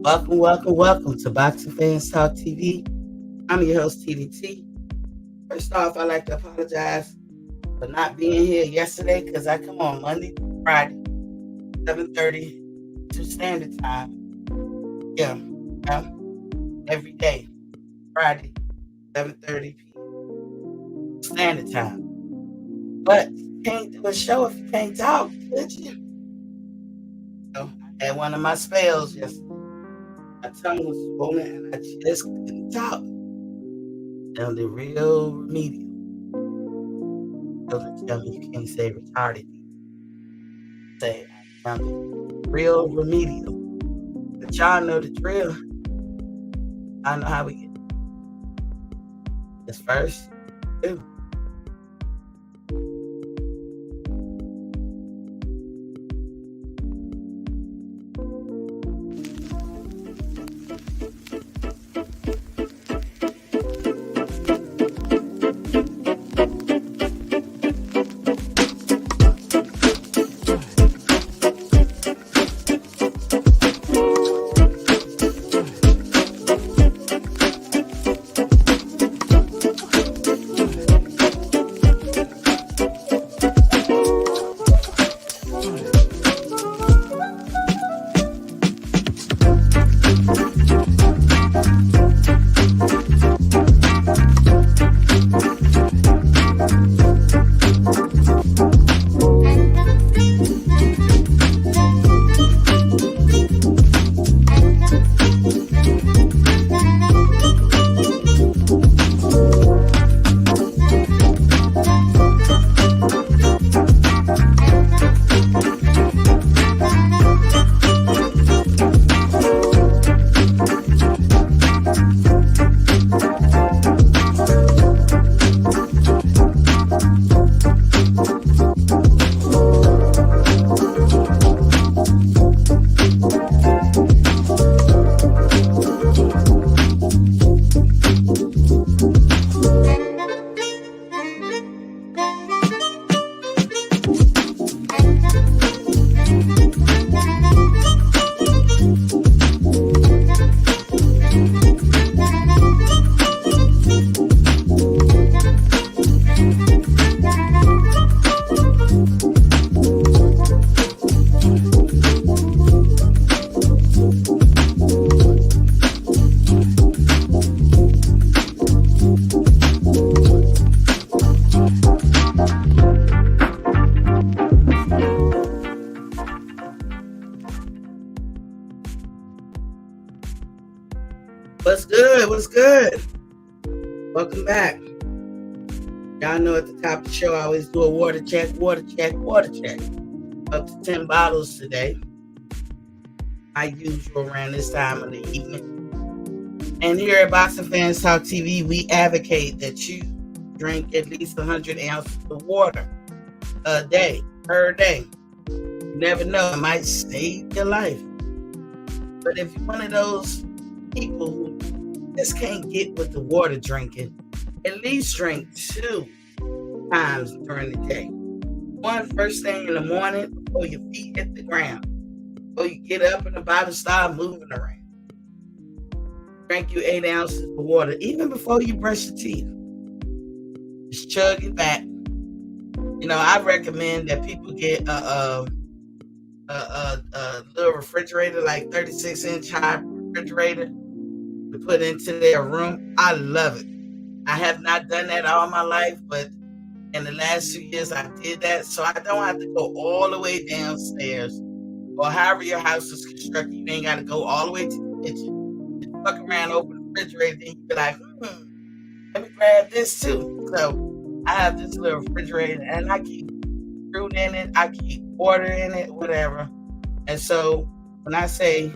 Welcome to Boxing Fans Talk TV. I'm your host, TDT. First off, I'd like to apologize for not being here yesterday because I come on Monday through Friday, 7:30 to Standard Time. Yeah, every day, Friday, 7:30 p.m. Standard Time. But you can't do a show if you can't talk, could you? So I had one of my spells yesterday. My tongue was swollen and I just couldn't talk. Sounded real remedial. Children tell me you can't say retarded. Say I sounded real remedial. But y'all know the drill. I know how we get this first. Two. What's good? Welcome back. Y'all know at the top of the show, I always do a water check. Up to 10 bottles today. My usual around this time of the evening. And here at Boxing Fans Talk TV, we advocate that you drink at least 100 ounces of water per day. You never know, it might save your life. But if you're one of those people who just can't get with the water drinking, at least drink 2 times during the day. One first thing in the morning before your feet hit the ground. Before you get up and about and start moving around. Drink you 8 ounces of water, even before you brush your teeth. Just chug it back. You know, I recommend that people get a little refrigerator, like 36-inch high refrigerator, to put into their room. I love it. I have not done that all my life, but in the last 2 years I did that, so I don't have to go all the way downstairs, or however your house is constructed. You ain't got to go all the way to the kitchen. You fuck around, open the refrigerator, then you be like, let me grab this too. So I have this little refrigerator, and I keep fruit in it, I keep water in it, whatever. And so when I say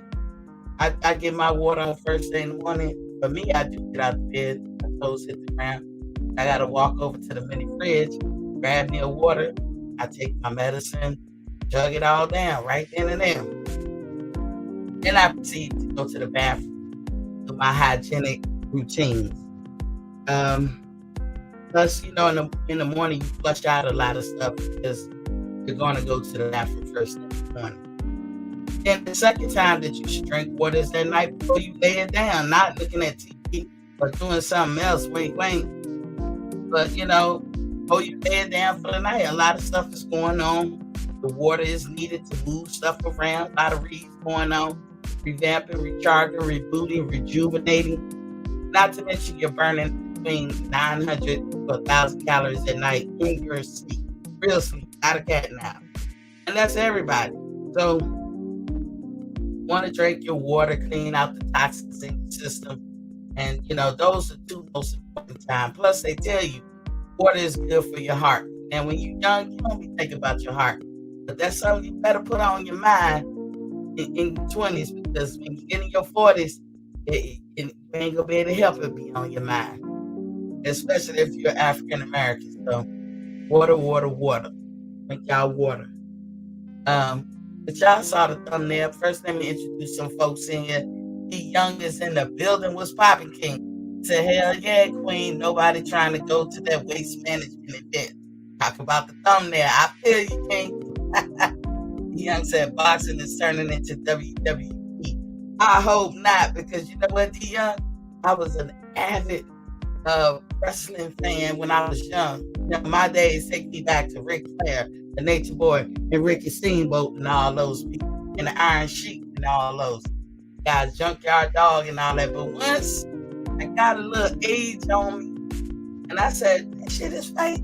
I get my water on first thing in the morning, for me, I do get out of bed, my toes hit the ground. I got to walk over to the mini fridge, grab me a water. I take my medicine, chug it all down right then and there. Then I proceed to go to the bathroom, do my hygienic routines. Plus, you know, in the morning, you flush out a lot of stuff because you're going to go to the bathroom first thing in the morning. Then the second time that you should drink water is that night before you lay it down, not looking at TV or doing something else. Wink, wink. But before you lay it down for the night, a lot of stuff is going on. The water is needed to move stuff around. A lot of reads going on. Revamping, recharging, rebooting, rejuvenating. Not to mention you're burning between 900 to 1,000 calories a night in your sleep. Real sleep, not a cat nap. And that's everybody. So, want to drink your water, clean out the toxins in your system. And, those are two most important times. Plus, they tell you water is good for your heart. And when you're young, you don't be thinking about your heart. But that's something you better put on your mind in your 20s, because when you get in your 40s, you ain't going to be able to help it be on your mind, especially if you're African American. So, water, water, water. Drink y'all water. But y'all saw the thumbnail. First, let me introduce some folks in here. The youngest in the building was Poppin' King. Said, hell yeah, Queen. Nobody trying to go to that waste management event. Talk about the thumbnail. I feel you, King. Young said boxing is turning into WWE. I hope not, because you know what, D-Young? I was an avid wrestling fan when I was young. My days take me back to Ric Flair, the Nature Boy, and Ricky Steamboat, and all those people, and the Iron Sheik, and all those guys, Junkyard Dog, and all that. But once I got a little age on me, and I said, that shit is fake.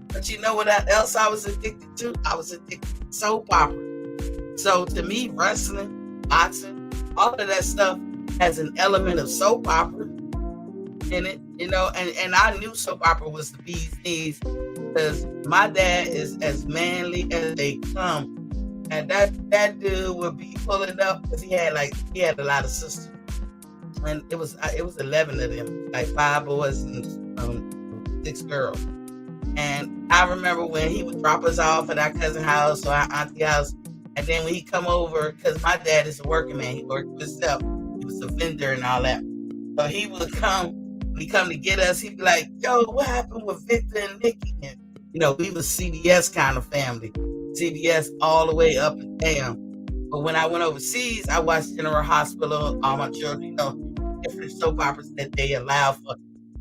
But you know what else I was addicted to? I was addicted to soap opera. So to me, wrestling, boxing, all of that stuff has an element of soap opera in it, and I knew soap opera was the bee's knees, because my dad is as manly as they come. And that dude would be pulling up, because he had a lot of sisters. And it was 11 of them, like 5 boys and 6 girls. And I remember when he would drop us off at our cousin's house or our auntie house, and then when he come over, because my dad is a working man, he worked for himself, he was a vendor and all that. So he would come, when he come to get us, he'd be like, yo, what happened with Victor and Nikki? And, we was CBS kind of family, CBS all the way up and down. But when I went overseas, I watched General Hospital, all my children, different soap operas that they allow for.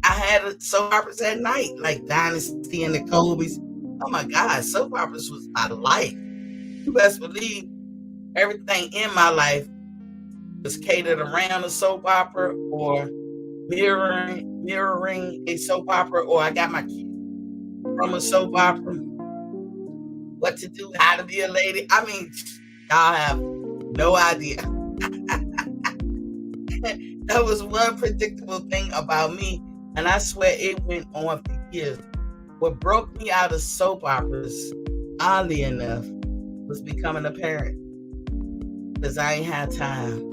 I had soap operas at night, like Dynasty and the Colbys. Oh my God, soap operas was my life. You best believe everything in my life was catered around a soap opera or mirroring a soap opera, or I got my kids from a soap opera. What to do, how to be a lady. I mean, y'all have no idea. That was one predictable thing about me. And I swear it went on for years. What broke me out of soap operas, oddly enough, was becoming a parent. Because I ain't had time.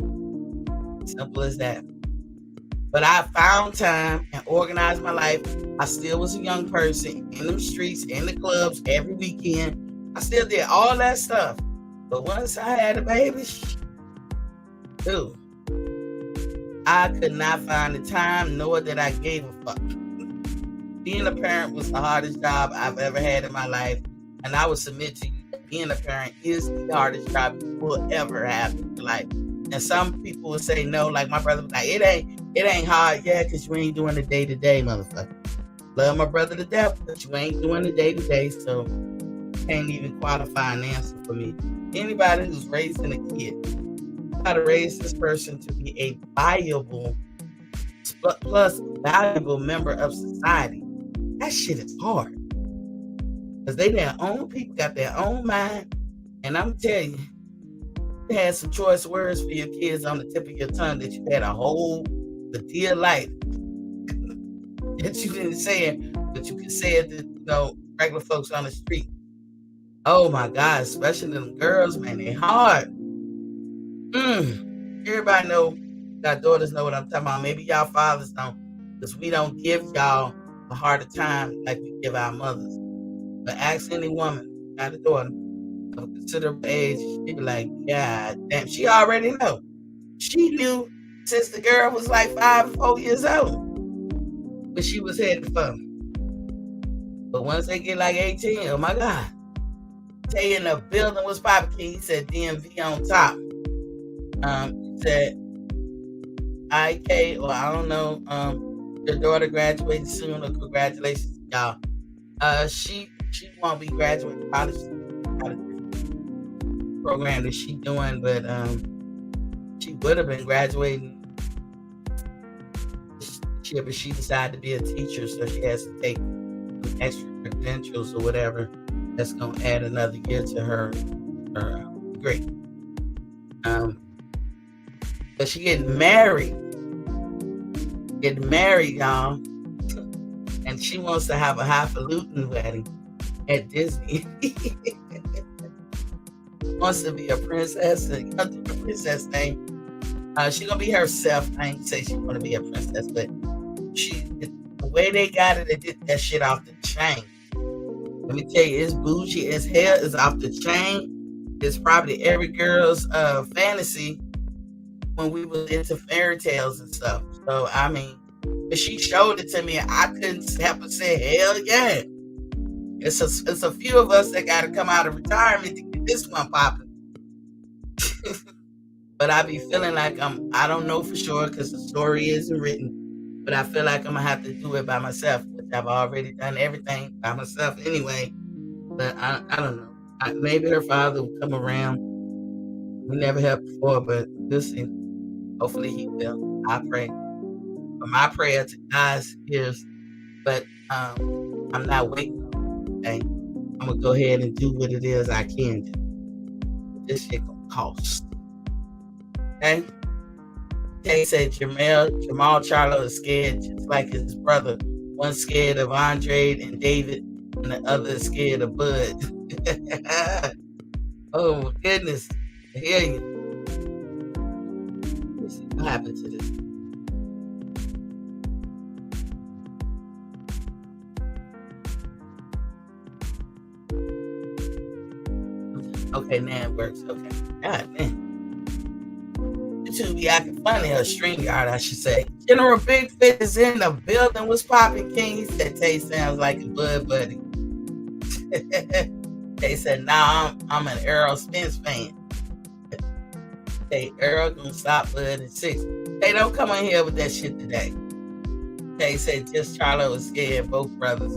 Simple as that. But I found time and organized my life. I still was a young person in them streets, in the clubs, every weekend. I still did all that stuff. But once I had a baby, dude, I could not find the time, nor that I gave a fuck. Being a parent was the hardest job I've ever had in my life, and I would submit to you that being a parent is the hardest job you will ever have in your life. And some people will say no, like my brother was like, it ain't hard, yeah, because you ain't doing the day-to-day, motherfucker. Love my brother to death, but you ain't doing the day-to-day, so can't even qualify an answer for me. Anybody who's raising a kid, how to raise this person to be a viable plus valuable member of society. That shit is hard. Because they their own people, got their own mind. And I'm telling you, you had some choice words for your kids on the tip of your tongue that you had a whole dear life that you didn't say it, but you could say it to regular folks on the street. Oh my God, especially them girls, man, they hard. Everybody know, our daughters know what I'm talking about. Maybe y'all fathers don't, because we don't give y'all a harder time like we give our mothers. But ask any woman, got a daughter of a considerable age, she be like, God damn, she already know. She knew since the girl was like 5 or 4 years old, but she was headed for me. But once they get like 18, oh my God, Tay in the building was popping. He said DMV on top. He said IK, or I don't know, your daughter graduated soon, or congratulations, y'all. She won't be graduating college program that she doing, but she would have been graduating this year, but she decided to be a teacher, so she has to take some extra credentials or whatever. That's gonna add another year to her degree. But she getting married, y'all, and she wants to have a highfalutin wedding at Disney. Wants to be a princess, and a princess thing. She gonna be herself. I ain't say she wanna be a princess, but the way they got it, they did that shit off the chain. Let me tell you, it's bougie as hell. It's off the chain. It's probably every girl's fantasy when we was into fairy tales and stuff. So I mean, if she showed it to me, I couldn't help but say, hell yeah. It's a few of us that got to come out of retirement to get this one popping. But I be feeling like I don't know for sure because the story isn't written, but I feel like I'm gonna have to do it by myself, which I've already done everything by myself anyway. But I don't know. Maybe her father will come around. We never have before, but we'll see. Hopefully he will. I pray. But my prayer to God's ears, but I'm not waiting. Okay? I'm gonna go ahead and do what it is I can do. This shit gonna cost. Okay? Tay said Jermall Charlo is scared just like his brother. One scared of Andre and David, and the other is scared of Bud. Oh my goodness. I hear you. Let's see what happened to this. Okay, now it works. Okay. God man. YouTube be acting funny, or StreamYard, I should say. General Big Fit is in the building. What's popping, King? He said Tay sounds like a Bud buddy. They said, nah, I'm an Errol Spence fan. Hey, Errol gonna stop Bud at 6. Hey, don't come on here with that shit today. They said just Charlo was scared, both brothers.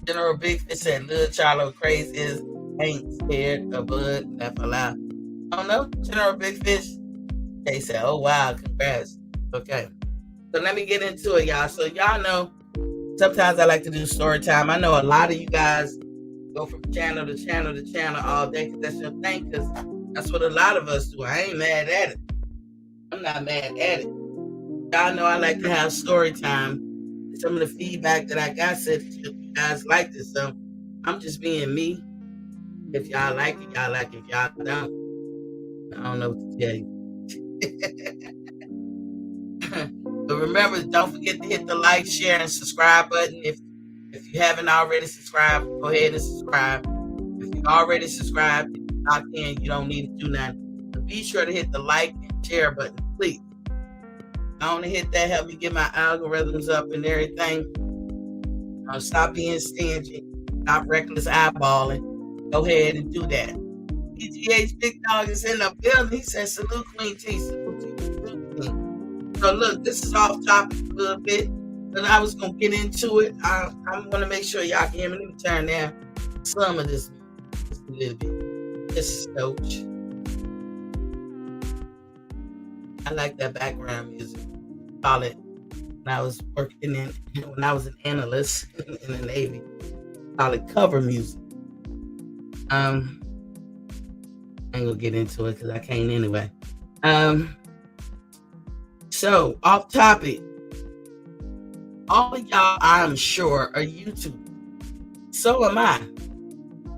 General Big Fish said Lil Charlo crazy is ain't scared of Bud. Laugh aloud. I don't know, General Big Fish. They said, oh wow, congrats. Okay. So let me get into it, y'all. So y'all know sometimes I like to do story time. I know a lot of you guys go from channel to channel to channel all day because that's your thing, because that's what a lot of us do. I ain't mad at it. I'm not mad at it. Y'all know I like to have story time. Some of the feedback that I got said you guys like this, so I'm just being me. If y'all like it, y'all like it. If y'all don't, I don't know what to tell you. But remember, don't forget to hit the like, share, and subscribe button. If you haven't already subscribed, go ahead and subscribe. If you already subscribed, locked in, you don't need to do nothing. But be sure to hit the like and share button, please. I want to hit that, help me get my algorithms up and everything. Stop being stingy. Stop reckless eyeballing. Go ahead and do that. PGH Big Dog is in the building. He says, salute Queen T. Salute Queen. So look, this is off topic a little bit, but I was going to get into it. I'm going to make sure y'all can hear me. Let me turn down some of this just a little bit. This is Coach. I like that background music. Call it when I was when I was an analyst in the Navy. Call it cover music. I ain't gonna get into it because I can't anyway. So off topic. All of y'all, I'm sure, are YouTube. So am I.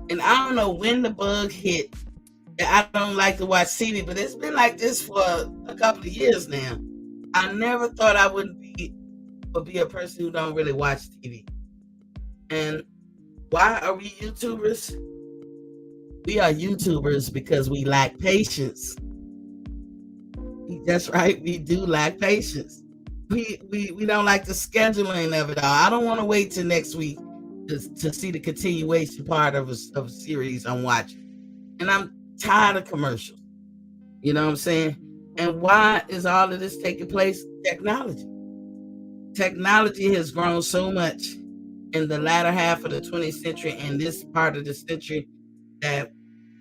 And I don't know when the bug hit. I don't like to watch TV, but it's been like this for a couple of years now. I never thought I would be a person who don't really watch TV. And why are we YouTubers? We are YouTubers because we lack patience. That's right, we do lack patience. We don't like the scheduling of it all. I don't want to wait till next week to see the continuation part of a series I'm watching. And I'm tired of commercials. You know what I'm saying? And why is all of this taking place? Technology. Technology has grown so much in the latter half of the 20th century and this part of the century that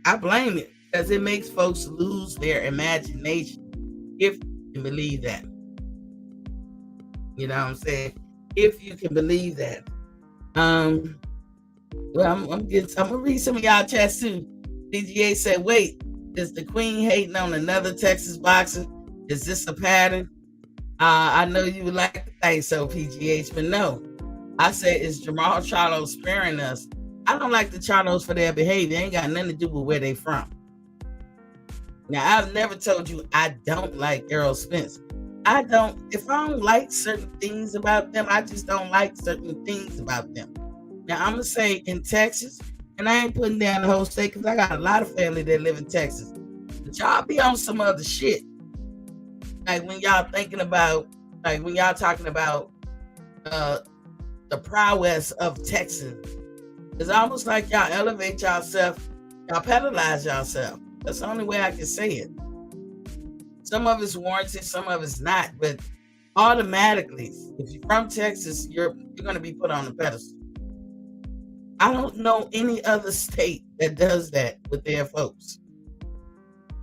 I blame it, because it makes folks lose their imagination, if you can believe that. You know what I'm saying? If you can believe that. Well, I'm gonna read some of y'all chats too. PGA said, wait, is the Queen hating on another Texas boxer? Is this a pattern? I know you would like to think so, PGH, but no. I said, is Jermall Charlo sparing us? I don't like the Charlos for their behavior. It ain't got nothing to do with where they from. Now, I've never told you I don't like Errol Spence. If I don't like certain things about them, I just don't like certain things about them. Now, I'm going to say in Texas, and I ain't putting down the whole state because I got a lot of family that live in Texas. But y'all be on some other shit. Like when y'all talking about the prowess of Texans. It's almost like y'all elevate yourself, y'all pedalize yourself. That's the only way I can say it. Some of it's warranted, some of it's not, but automatically, if you're from Texas, you're going to be put on the pedestal. I don't know any other state that does that with their folks.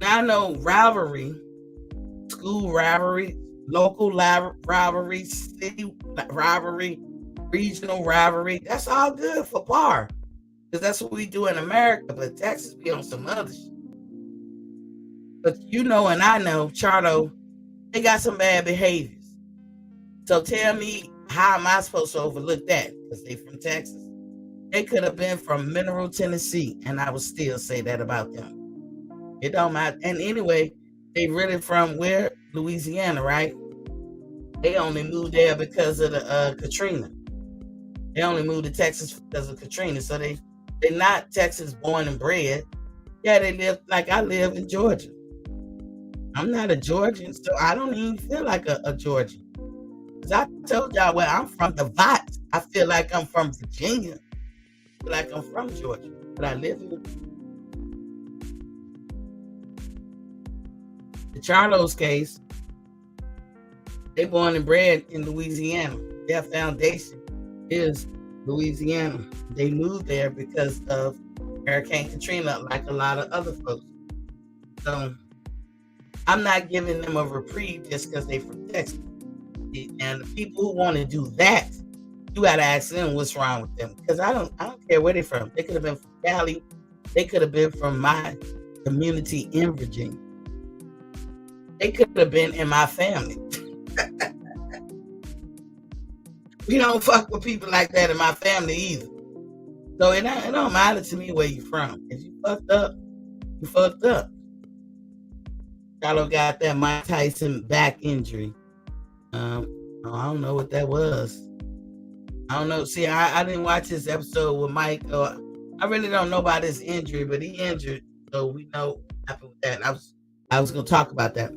Now I know rivalry, school rivalry, local rivalry, city rivalry, regional rivalry. That's all good for par, because that's what we do in America. But Texas be on some other shit. But you know, and I know, Charlo, they got some bad behaviors. So tell me, how am I supposed to overlook that? Because they from Texas. They could have been from Mineral, Tennessee, and I would still say that about them. It don't matter. And anyway, they really from where? Louisiana, right? They only moved there because of the Katrina. They only moved to Texas because of Katrina. So they're not Texas born and bred. Yeah, they live like I live in Georgia. I'm not a Georgian, so I don't even feel like a Georgian. Because I told y'all where I'm from, the Vot. I feel like I'm from Virginia. I feel like I'm from Georgia. But I live in the Charlo's case. They born and bred in Louisiana. Their foundation is Louisiana. They moved there because of Hurricane Katrina, like a lot of other folks. So I'm not giving them a reprieve just because they from Texas. And the people who want to do that, you got to ask them what's wrong with them. Because I don't care where they're from. They could have been from Cali. They could have been from my community in Virginia. They could have been in my family. We don't fuck with people like that in my family either. So it don't matter to me where you from. If you fucked up, you fucked up. Charlo got that Mike Tyson back injury. I don't know what that was. I don't know. See, I didn't watch this episode with Mike. I really don't know about his injury, but he injured, so we know what happened with that. I was going to talk about that.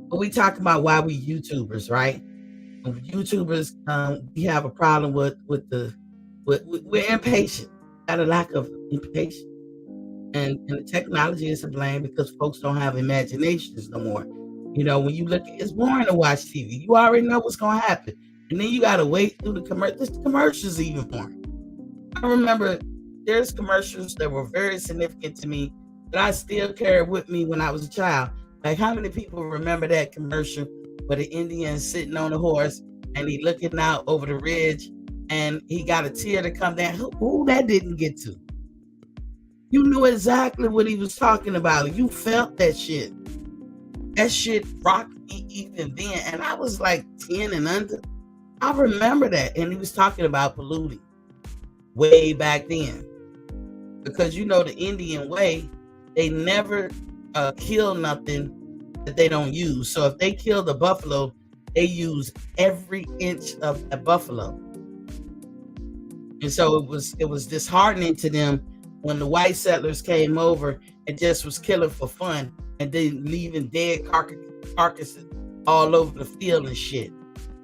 But we talk about why we YouTubers, right? And YouTubers, we have a problem with we're impatient. Got a lack of impatience. And the technology is to blame because folks don't have imaginations no more. You know, when you look, it's boring to watch TV. You already know what's going to happen. And then you got to wait through the commercials. The commercials even boring. I remember there's commercials that were very significant to me that I still carry with me when I was a child. Like, how many people remember that commercial where the Indian sitting on a horse and he looking out over the ridge and he got a tear to come down? Who that didn't get to? You knew exactly what he was talking about. You felt that shit. That shit rocked me even then. And I was like 10 and under. I remember that. And he was talking about polluting way back then. Because you know the Indian way, they never kill nothing that they don't use. So if they kill the buffalo, they use every inch of that buffalo. And so it was disheartening to them when the white settlers came over and just was killing for fun and then leaving dead carcasses all over the field and shit.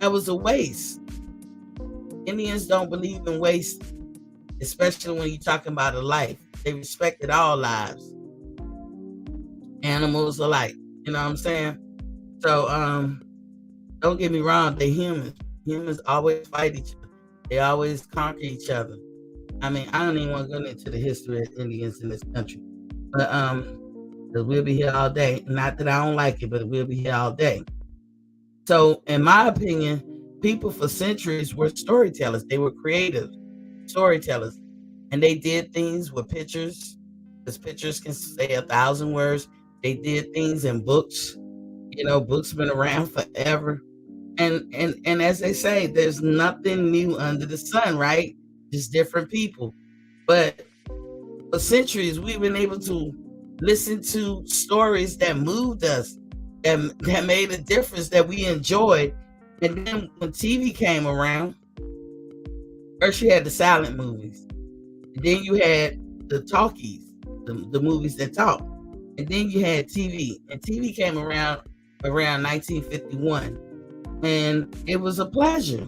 That was a waste. Indians don't believe in waste, especially when you're talking about a life. They respected all lives, animals alike. You know what I'm saying? So, don't get me wrong, they're humans. Humans always fight each other. They always conquer each other. I mean, I don't even want to go into the history of Indians in this country. But 'cause we'll be here all day. Not that I don't like it, but we'll be here all day. So, in my opinion, people for centuries were storytellers. They were creative storytellers. And they did things with pictures, because pictures can say 1,000 words. They did things in books. You know, books been around forever. And as they say, there's nothing new under the sun, right? Just different people. But for centuries, we've been able to listen to stories that moved us, that made a difference, that we enjoyed. And then when TV came around, first you had the silent movies, and then you had the talkies, the movies that talk, and then you had TV. And TV came around 1951, and it was a pleasure.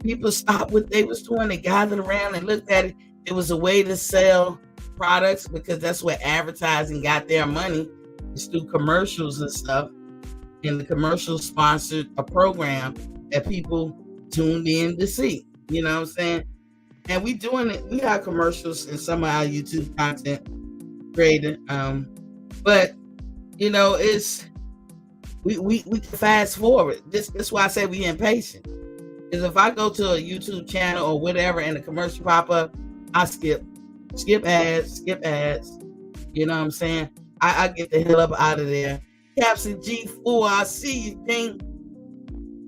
People stopped what they was doing. They gathered around and looked at it. It was a way to sell products, because that's where advertising got their money. It's through commercials and stuff. And the commercials sponsored a program that people tuned in to see. You know what I'm saying? And we doing it. We have commercials in some of our YouTube content created. But you know, it's we can fast forward. This why I say we impatient. Is if I go to a YouTube channel or whatever and a commercial pop up, I skip ads. You know what I'm saying? I get the hell up out of there. Captain G4, I see you, King.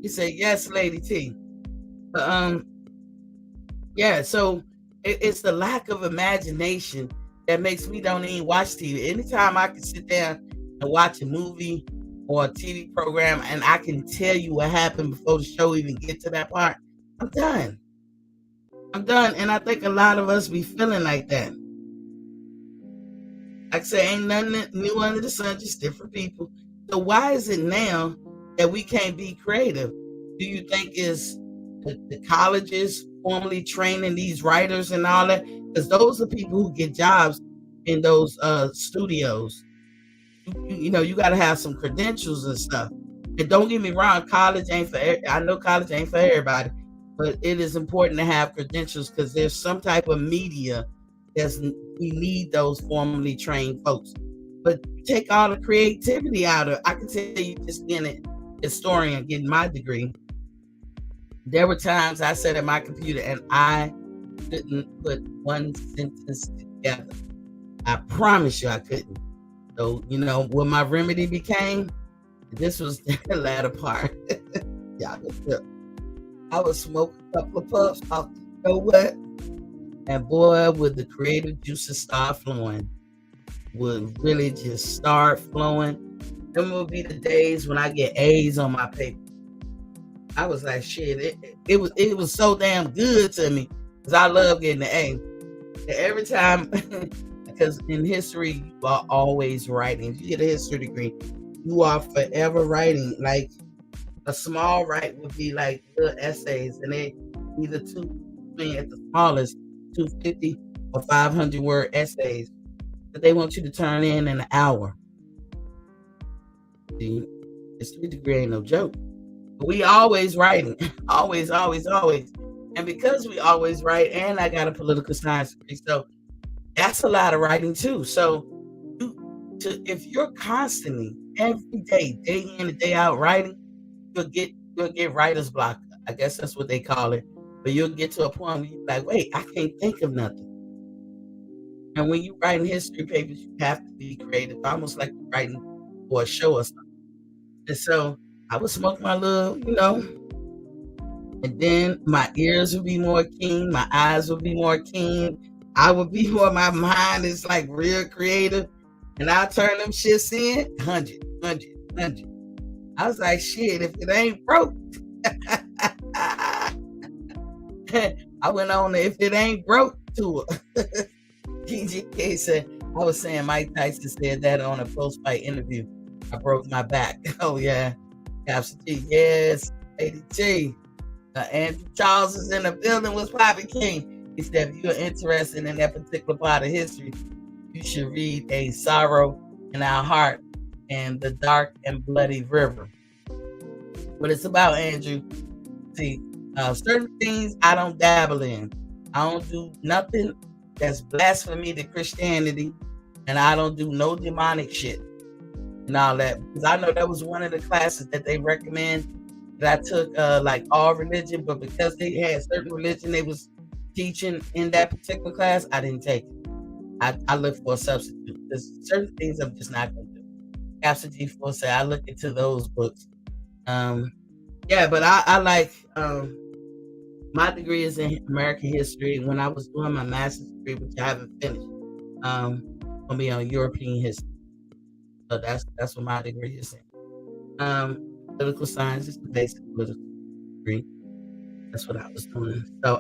He said, yes, Lady T. Yeah, so it's the lack of imagination that makes me don't even watch TV. Anytime I can sit down and watch a movie or a TV program and I can tell you what happened before the show even get to that part, I'm done. And I think a lot of us be feeling like that. Like I say, ain't nothing new under the sun, just different people. So why is it now that we can't be creative? Do you think is the colleges formally training these writers and all that? Because those are people who get jobs in those studios. You know, you got to have some credentials and stuff. And don't get me wrong, college ain't for. I know college ain't for everybody, but it is important to have credentials, because there's some type of media we need those formally trained folks. But take all the creativity out of it. I can tell you, just being a historian, getting my degree, there were times I sat at my computer and I couldn't put one sentence together. I promise you I couldn't. So, you know, what my remedy became, this was the latter part. Y'all I would smoke a couple of puffs off, you know what? And boy, would the creative juices start flowing. Would really just start flowing. Them would be the days when I get A's on my paper. I was like, shit, it was so damn good to me, because I love getting the A. And every time, because in history, you are always writing. If you get a history degree, you are forever writing. Like a small write would be like little essays, and they either at the smallest, 250 or 500 word essays that they want you to turn in an hour. See, history degree ain't no joke. But we always writing, always. And because we always write, and I got a political science degree, so that's a lot of writing too. So if you're constantly every day in and day out writing, you'll get writer's block. I guess that's what they call it. But you'll get to a point where you're like, wait, I can't think of nothing. And when you're writing history papers, you have to be creative, almost like you're writing for a show or something. And so I would smoke my little, you know, and then my ears would be more keen, my eyes would be more keen. I would be more, my mind is like real creative. And I'll turn them shits in, 100. I was like, shit, if it ain't broke. I went on to, if it ain't broke, to it. GGK said, I was saying Mike Tyson said that on a post-fight interview. I broke my back. Oh, yeah. Yes, Lady T. Andrew Charles is in the building with Poppy King. He said, if you're interested in that particular part of history, you should read A Sorrow in Our Heart and The Dark and Bloody River. What it's about, Andrew, see, certain things I don't dabble in. I don't do nothing that's blasphemy to Christianity, and I don't do no demonic shit and all that, because I know that was one of the classes that they recommend that I took, like all religion, but because they had certain religion they was teaching in that particular class, I didn't take it. I look for a substitute. There's certain things I'm just not gonna do. After G4 said, I look into those books. Yeah, but I like, my degree is in American history. When I was doing my master's degree, which I haven't finished, gonna be on European history. So that's what my degree is in. Political science is the basic political degree. That's what I was doing. So,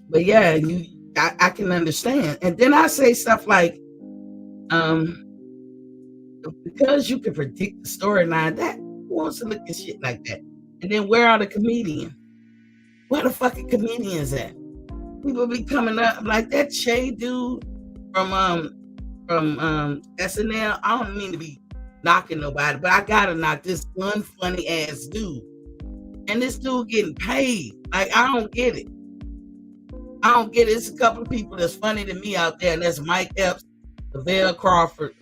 but yeah, I can understand. And then I say stuff like, because you can predict the storyline, that who wants to look at shit like that? And then where are the comedians? Where the fucking comedians at? People be coming up like that Shay dude from SNL. I don't mean to be knocking nobody, but I gotta knock this unfunny ass dude. And this dude getting paid. Like, I don't get it. I don't get it. It's a couple of people that's funny to me out there, and that's Mike Epps, Lavelle Crawford.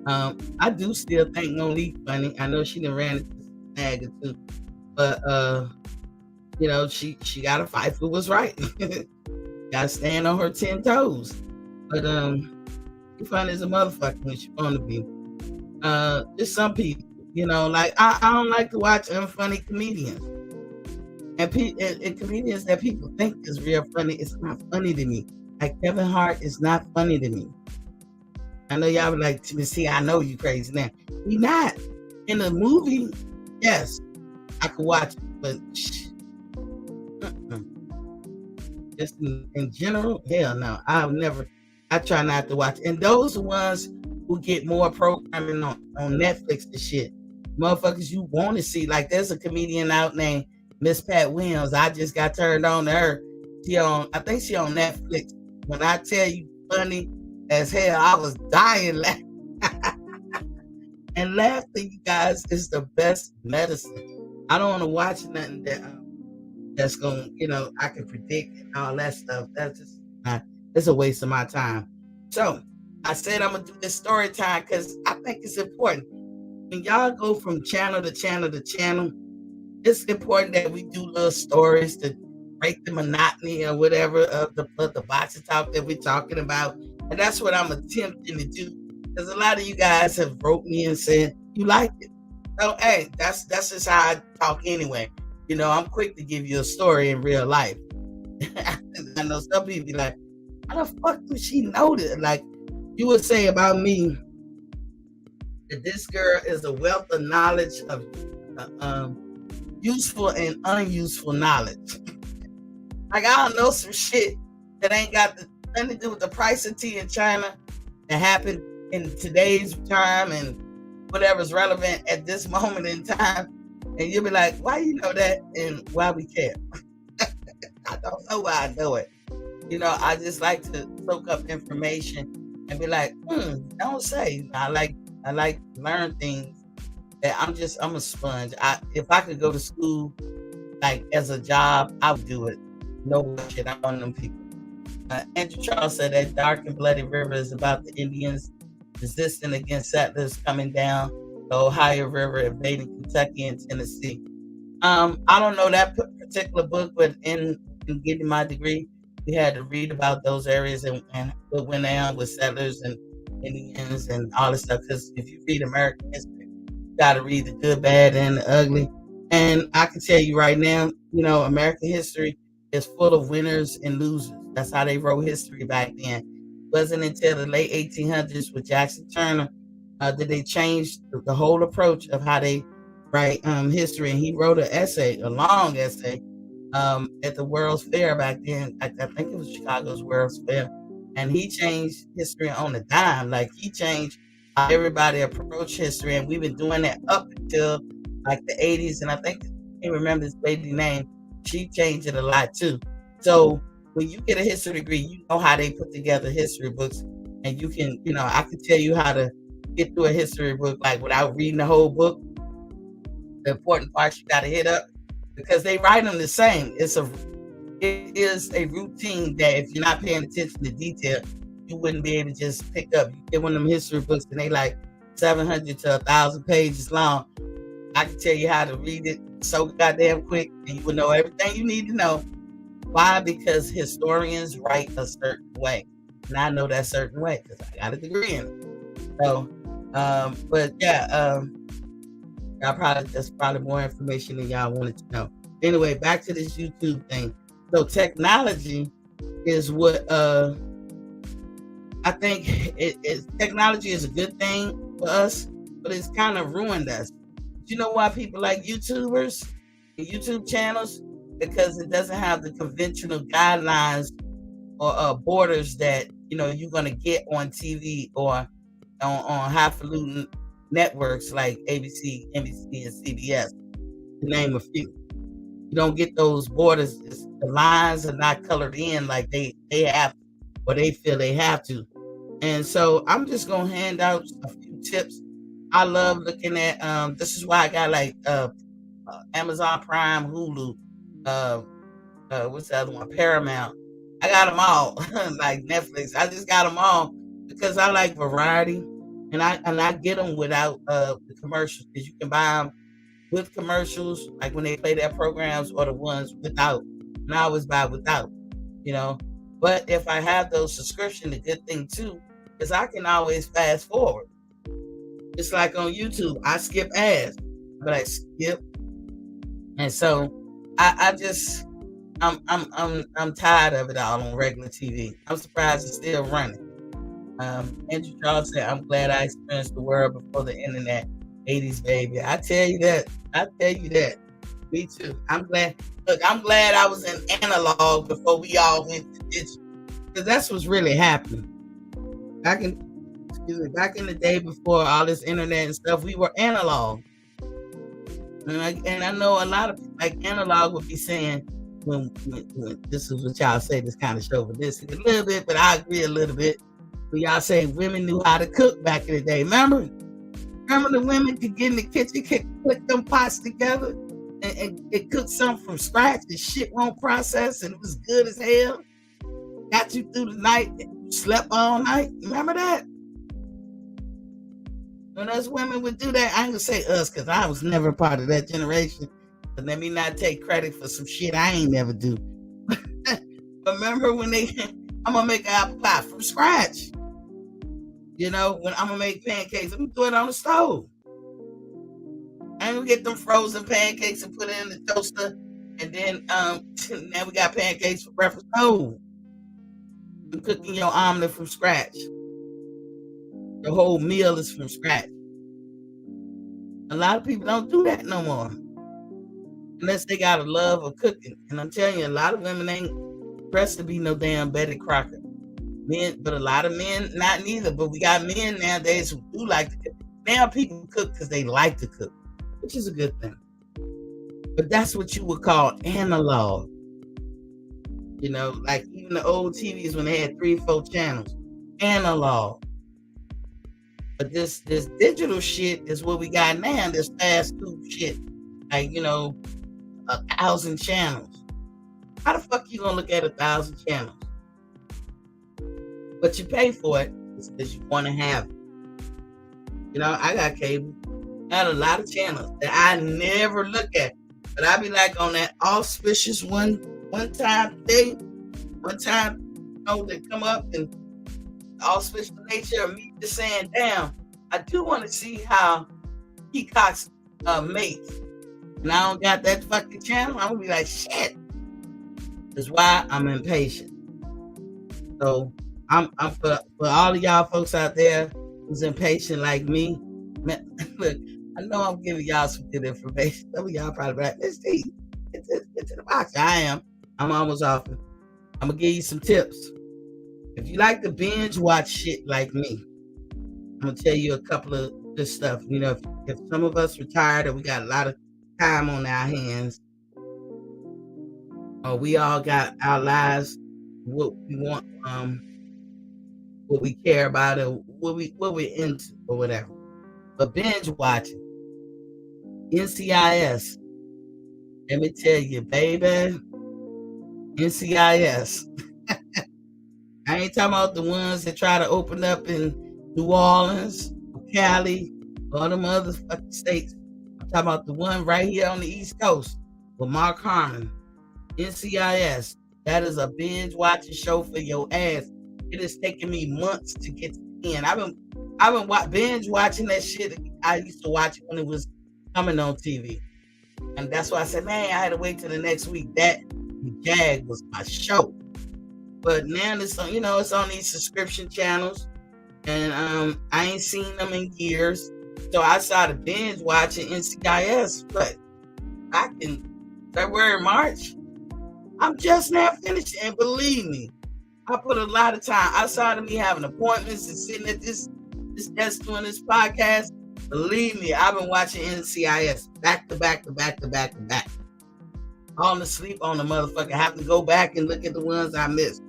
I do still think Monique funny. I know she done ran into snag or two, but you know, she gotta fight for what's right. Gotta stand on her 10 toes. But she funny as a motherfucker when she wanna be. Just some people, you know, like I don't like to watch unfunny comedians. And comedians that people think is real funny, it's not funny to me. Like Kevin Hart is not funny to me. I know y'all be like, see, I know you crazy now. He not. In the movie, yes, I could watch it, but just in general, hell no. I try not to watch. And those are ones who get more programming on Netflix and shit. Motherfuckers you want to see. Like there's a comedian out named Miss Pat Williams. I just got turned on to her. I think she on Netflix. When I tell you funny as hell, I was dying laughing. And laughter, you guys, is the best medicine. I don't want to watch nothing that's going, you know, I can predict and all that stuff. That's just it's a waste of my time. So I said I'm gonna do this story time because I think it's important. When y'all go from channel to channel to channel, it's important that we do little stories to break the monotony or whatever of the boxing talk that we're talking about. And that's what I'm attempting to do. Because a lot of you guys have wrote me and said you like it. So hey, that's just how I talk anyway. You know, I'm quick to give you a story in real life. I know some people be like, how the fuck does she know that? Like you would say about me that this girl is a wealth of knowledge of useful and unuseful knowledge. Like I don't know some shit that ain't got nothing to do with the price of tea in China that happened in today's time and whatever's relevant at this moment in time. And you'll be like, why you know that and why we care? I don't know why I know it. You know, I just like to soak up information and be like, don't say. I like learn things that I'm a sponge. If I could go to school like as a job, I would do it. No bullshit. I'm one of them people. Andrew Charles said that Dark and Bloody River is about the Indians resisting against settlers coming down the Ohio River, invading Kentucky and Tennessee. I don't know that particular book, but in getting my degree, we had to read about those areas and what went on with settlers and Indians and all this stuff. Because if you read American history, you got to read the good, bad, and the ugly. And I can tell you right now, you know, American history is full of winners and losers. That's how they wrote history back then. It wasn't until the late 1800s with Jackson Turner that they changed the whole approach of how they write history. And he wrote an essay, a long essay, at the World's Fair back then. I think it was Chicago's World's Fair. And he changed history on the dime. Like he changed how everybody approached history. And we've been doing that up until like the 80s, and I think I can't remember this lady's name. She changed it a lot too. So when you get a history degree, you know how they put together history books, and you can, I can tell you how to get through a history book like without reading the whole book. The important parts you got to hit up because they write them the same. It is a routine that if you're not paying attention to detail, you wouldn't be able to just pick up. You get one of them history books and they like 700 to 1,000 pages long. I can tell you how to read it so goddamn quick, and you will know everything you need to know. Why? Because historians write a certain way, and I know that certain way because I got a degree in it. So, but yeah, that's probably more information than y'all wanted to know. Anyway, back to this YouTube thing. So technology is what I think technology is a good thing for us, but it's kind of ruined us. You know why people like YouTubers and YouTube channels? Because it doesn't have the conventional guidelines or borders that you're gonna get on TV or on highfalutin networks like ABC, NBC, and CBS, to name a few. You don't get those borders. The lines are not colored in like they have to, or they feel they have to. And so I'm just gonna hand out a few tips. I love looking at this is why I got like Amazon Prime, Hulu, what's the other one, Paramount. I got them all. Like Netflix, I just got them all because I like variety, and I get them without the commercials, because you can buy them with commercials, like when they play their programs, or the ones without. And I always buy without, But if I have those subscriptions, the good thing too is I can always fast forward. It's like on YouTube, I skip ads, but I skip, and so I'm tired of it all on regular TV. I'm surprised it's still running. Andrew Charles said, "I'm glad I experienced the world before the internet, 80s baby." I tell you that. Me too. I'm glad. Look, I'm glad I was in analog before we all went to digital, because that's what's really happening. Back in the day before all this internet and stuff, we were analog. And I know a lot of people like analog would be saying, when this is what y'all say, this kind of chauvinistic a little bit, but I agree a little bit. But y'all say women knew how to cook back in the day. Remember the women could get in the kitchen, could put them pots together and cook something from scratch. The shit won't process, and it was good as hell. Got you through the night, and you slept all night. Remember that? When us women would do that, I ain't gonna say us, because I was never part of that generation. But let me not take credit for some shit I ain't never do. Remember when I'm gonna make an apple pie from scratch. When I'm gonna make pancakes, I'm gonna do it on the stove. I ain't gonna get them frozen pancakes and put it in the toaster, and then now we got pancakes for breakfast. No, you're cooking your omelet from scratch. The whole meal is from scratch. A lot of people don't do that no more, unless they got a love of cooking. And I'm telling you, a lot of women ain't pressed to be no damn Betty Crocker. Men, but a lot of men not neither. But we got men nowadays who do like to cook. Now people cook because they like to cook, which is a good thing. But that's what you would call analog. Like even the old TVs when they had 3 or 4 channels, analog. But this digital shit is what we got now. This fast food shit, like 1,000 channels. How the fuck you gonna look at 1,000 channels? But you pay for it because you want to have it. I got cable. I had a lot of channels that I never look at, but I be like on that auspicious one time they come up, and the auspicious nature of me just saying, damn, I do want to see how peacocks mate, and I don't got that fucking channel. I'm gonna be like, shit. That's why I'm impatient. So I'm for all of y'all folks out there who's impatient like me. Man, look, I know I'm giving y'all some good information. Some of y'all probably like, let's see, get to the box. I'm almost off. I'm gonna give you some tips. If you like to binge watch shit like me, I'm gonna tell you a couple of this stuff. If some of us retired or we got a lot of time on our hands, or we all got our lives, what we want, what we care about, or what we're into, or whatever. But binge watching, NCIS. Let me tell you, baby, NCIS. I ain't talking about the ones that try to open up in New Orleans, Cali, or them other fucking states. I'm talking about the one right here on the East Coast with Mark Harmon. NCIS. That is a binge watching show for your ass. It has taken me months to get to the end. I've been binge watching that shit. I used to watch it when it was coming on TV. And that's why I said, man, I had to wait till the next week. That Jag was my show. But now it's on, it's on these subscription channels, and I ain't seen them in years. So I started binge watching NCIS. But back in February, March, I'm just now finished. And believe me, I put a lot of time outside of me having appointments and sitting at this desk doing this podcast. Believe me, I've been watching NCIS back to back to back to back to back. Falling asleep on the motherfucker. Having to go back and look at the ones I missed.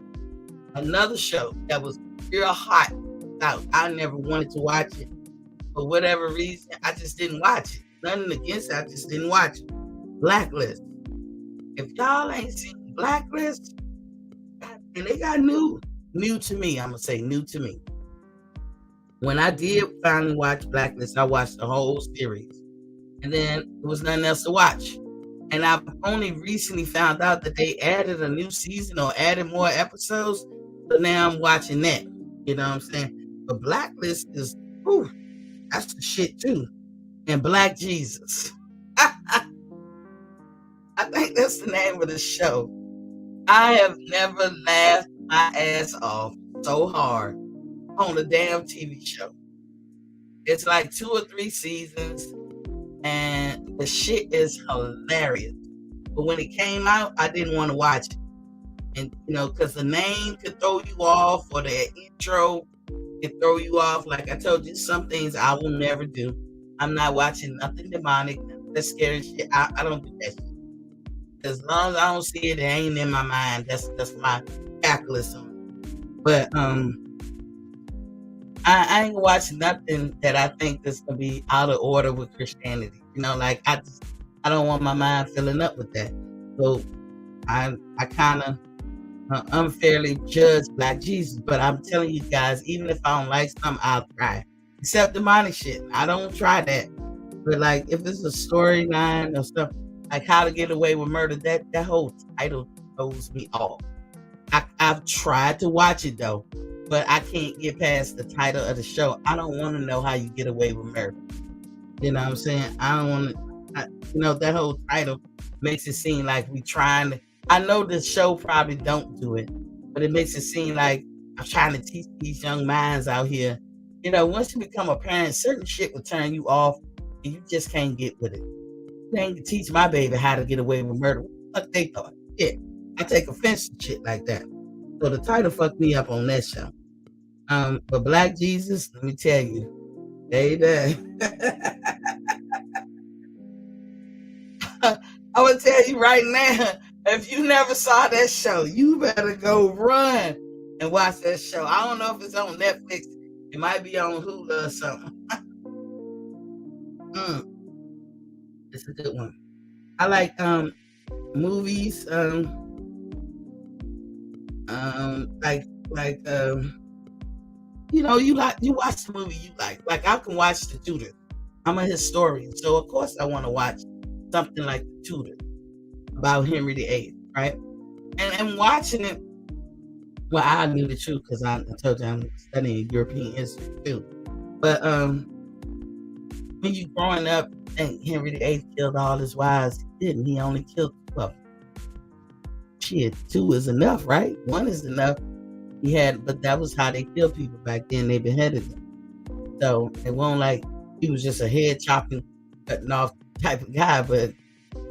Another show that was real hot. I never wanted to watch it. For whatever reason, I just didn't watch it. Nothing against it, I just didn't watch it. Blacklist. If y'all ain't seen Blacklist, and they got new to me, I'm going to say new to me. When I did finally watch Blacklist, I watched the whole series. And then there was nothing else to watch. And I've only recently found out that they added a new season or added more episodes. So now I'm watching that. You know what I'm saying? But Blacklist is, that's the shit too. And Black Jesus. I think that's the name of the show. I have never laughed my ass off so hard on a damn TV show. It's like 2 or 3 seasons, and the shit is hilarious. But when it came out, I didn't want to watch it. And, because the name could throw you off, or the intro could throw you off. Like I told you, some things I will never do. I'm not watching nothing demonic, that scary shit. I don't do that shit. As long as I don't see it, it ain't in my mind. That's my calculus on it. But I ain't watching nothing that I think that's gonna be out of order with Christianity. Like I don't want my mind filling up with that. So I kind of unfairly judge Black Jesus. But I'm telling you guys, even if I don't like something, I'll try. Except demonic shit, I don't try that. But like if it's a storyline or stuff like How to Get Away with Murder, that whole title throws me off. I've tried to watch it though, but I can't get past the title of the show. I don't want to know how you get away with murder. You know what I'm saying? I don't want to, that whole title makes it seem like we trying to, I know the show probably don't do it, but it makes it seem like I'm trying to teach these young minds out here. Once you become a parent, certain shit will turn you off and you just can't get with it. You ain't teach my baby how to get away with murder. What they thought? Yeah. I take offense to shit like that. So the title fucked me up on that show. But Black Jesus, let me tell you, baby. I would tell you right now, if you never saw that show, you better go run and watch that show. I don't know if it's on Netflix. It might be on Hulu or something. It's a good one. I like movies. You watch the movie you like. Like I can watch The Tudor. I'm a historian, so of course I want to watch something like The Tudor about Henry VIII, right? And watching it, well, I knew the truth because I told you I'm studying European history too. But when you growing up, and Henry VIII killed all his wives, he didn't. He only killed 2 of them. Shit, 2 is enough, right? 1 is enough. But that was how they killed people back then. They beheaded them. So it wasn't like he was just a head chopping, cutting off type of guy. But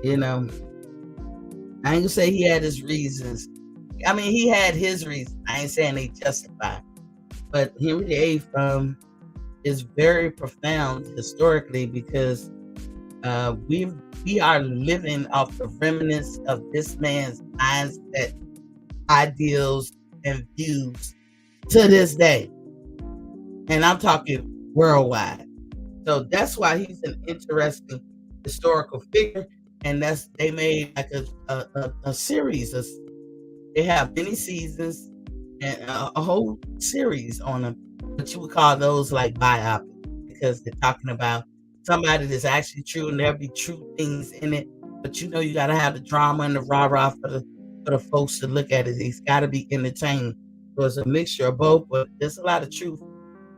I ain't gonna say he had his reasons. I mean, he had his reasons. I ain't saying they justify. But Henry VIII, is very profound historically because we are living off the remnants of this man's mindset, ideals, and views to this day. And I'm talking worldwide. So that's why he's an interesting historical figure. And they made like a series. They have many seasons and a whole series on them. But you would call those like biopic because they're talking about somebody that's actually true, and there'll be true things in it. But you got to have the drama and the rah-rah for the folks to look at it. It's got to be entertaining. So it's a mixture of both, but there's a lot of truth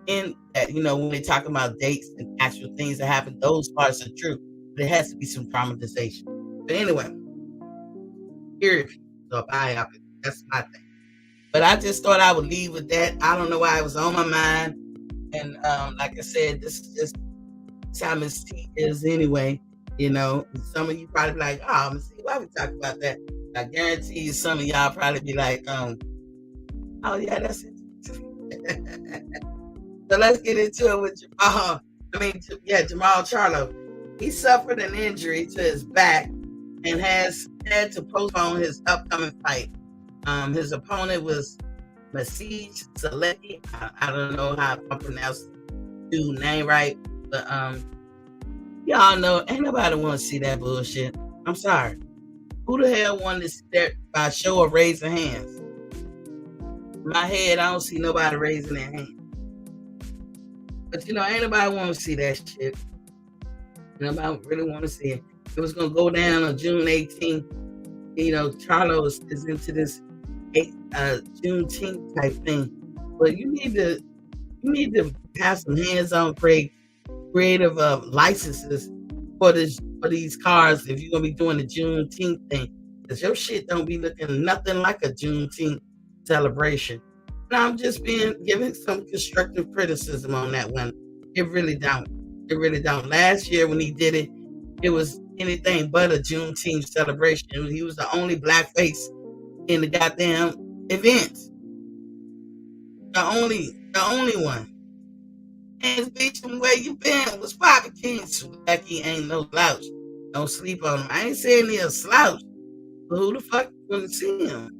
in that. When they talk about dates and actual things that happen, those parts are true. But it has to be some dramatization. But anyway, period. So biopic. That's my thing. But I just thought I would leave with that. I don't know why it was on my mind. And like I said, this is just how Miss T is anyway. Some of you probably be like, oh, Miss T, why we talk about that? I guarantee you some of y'all probably be like, oh yeah, that's it. So let's get into it with Jermall Charlo. He suffered an injury to his back and has had to postpone his upcoming fight. His opponent was Masij Selecki. I don't know how I pronounce the dude's name right, but y'all know ain't nobody want to see that bullshit. I'm sorry. Who the hell wanted to see that by show of raising hands? In my head, I don't see nobody raising their hand. But ain't nobody want to see that shit. Nobody really want to see it. It was gonna go down on June 18th. Charlo is into this Juneteenth type thing, but you need to have some hands-on creative licenses for these cars if you're gonna be doing the Juneteenth thing, because your shit don't be looking nothing like a Juneteenth celebration. And I'm just giving some constructive criticism on that one. It really don't. Last year when he did it, it was anything but a Juneteenth celebration. He was the only black face in the goddamn event. The only one. And bitch, where you been? Was Bobby King like he ain't no slouch. Don't sleep on him. I ain't saying he a slouch, but who the fuck gonna see him?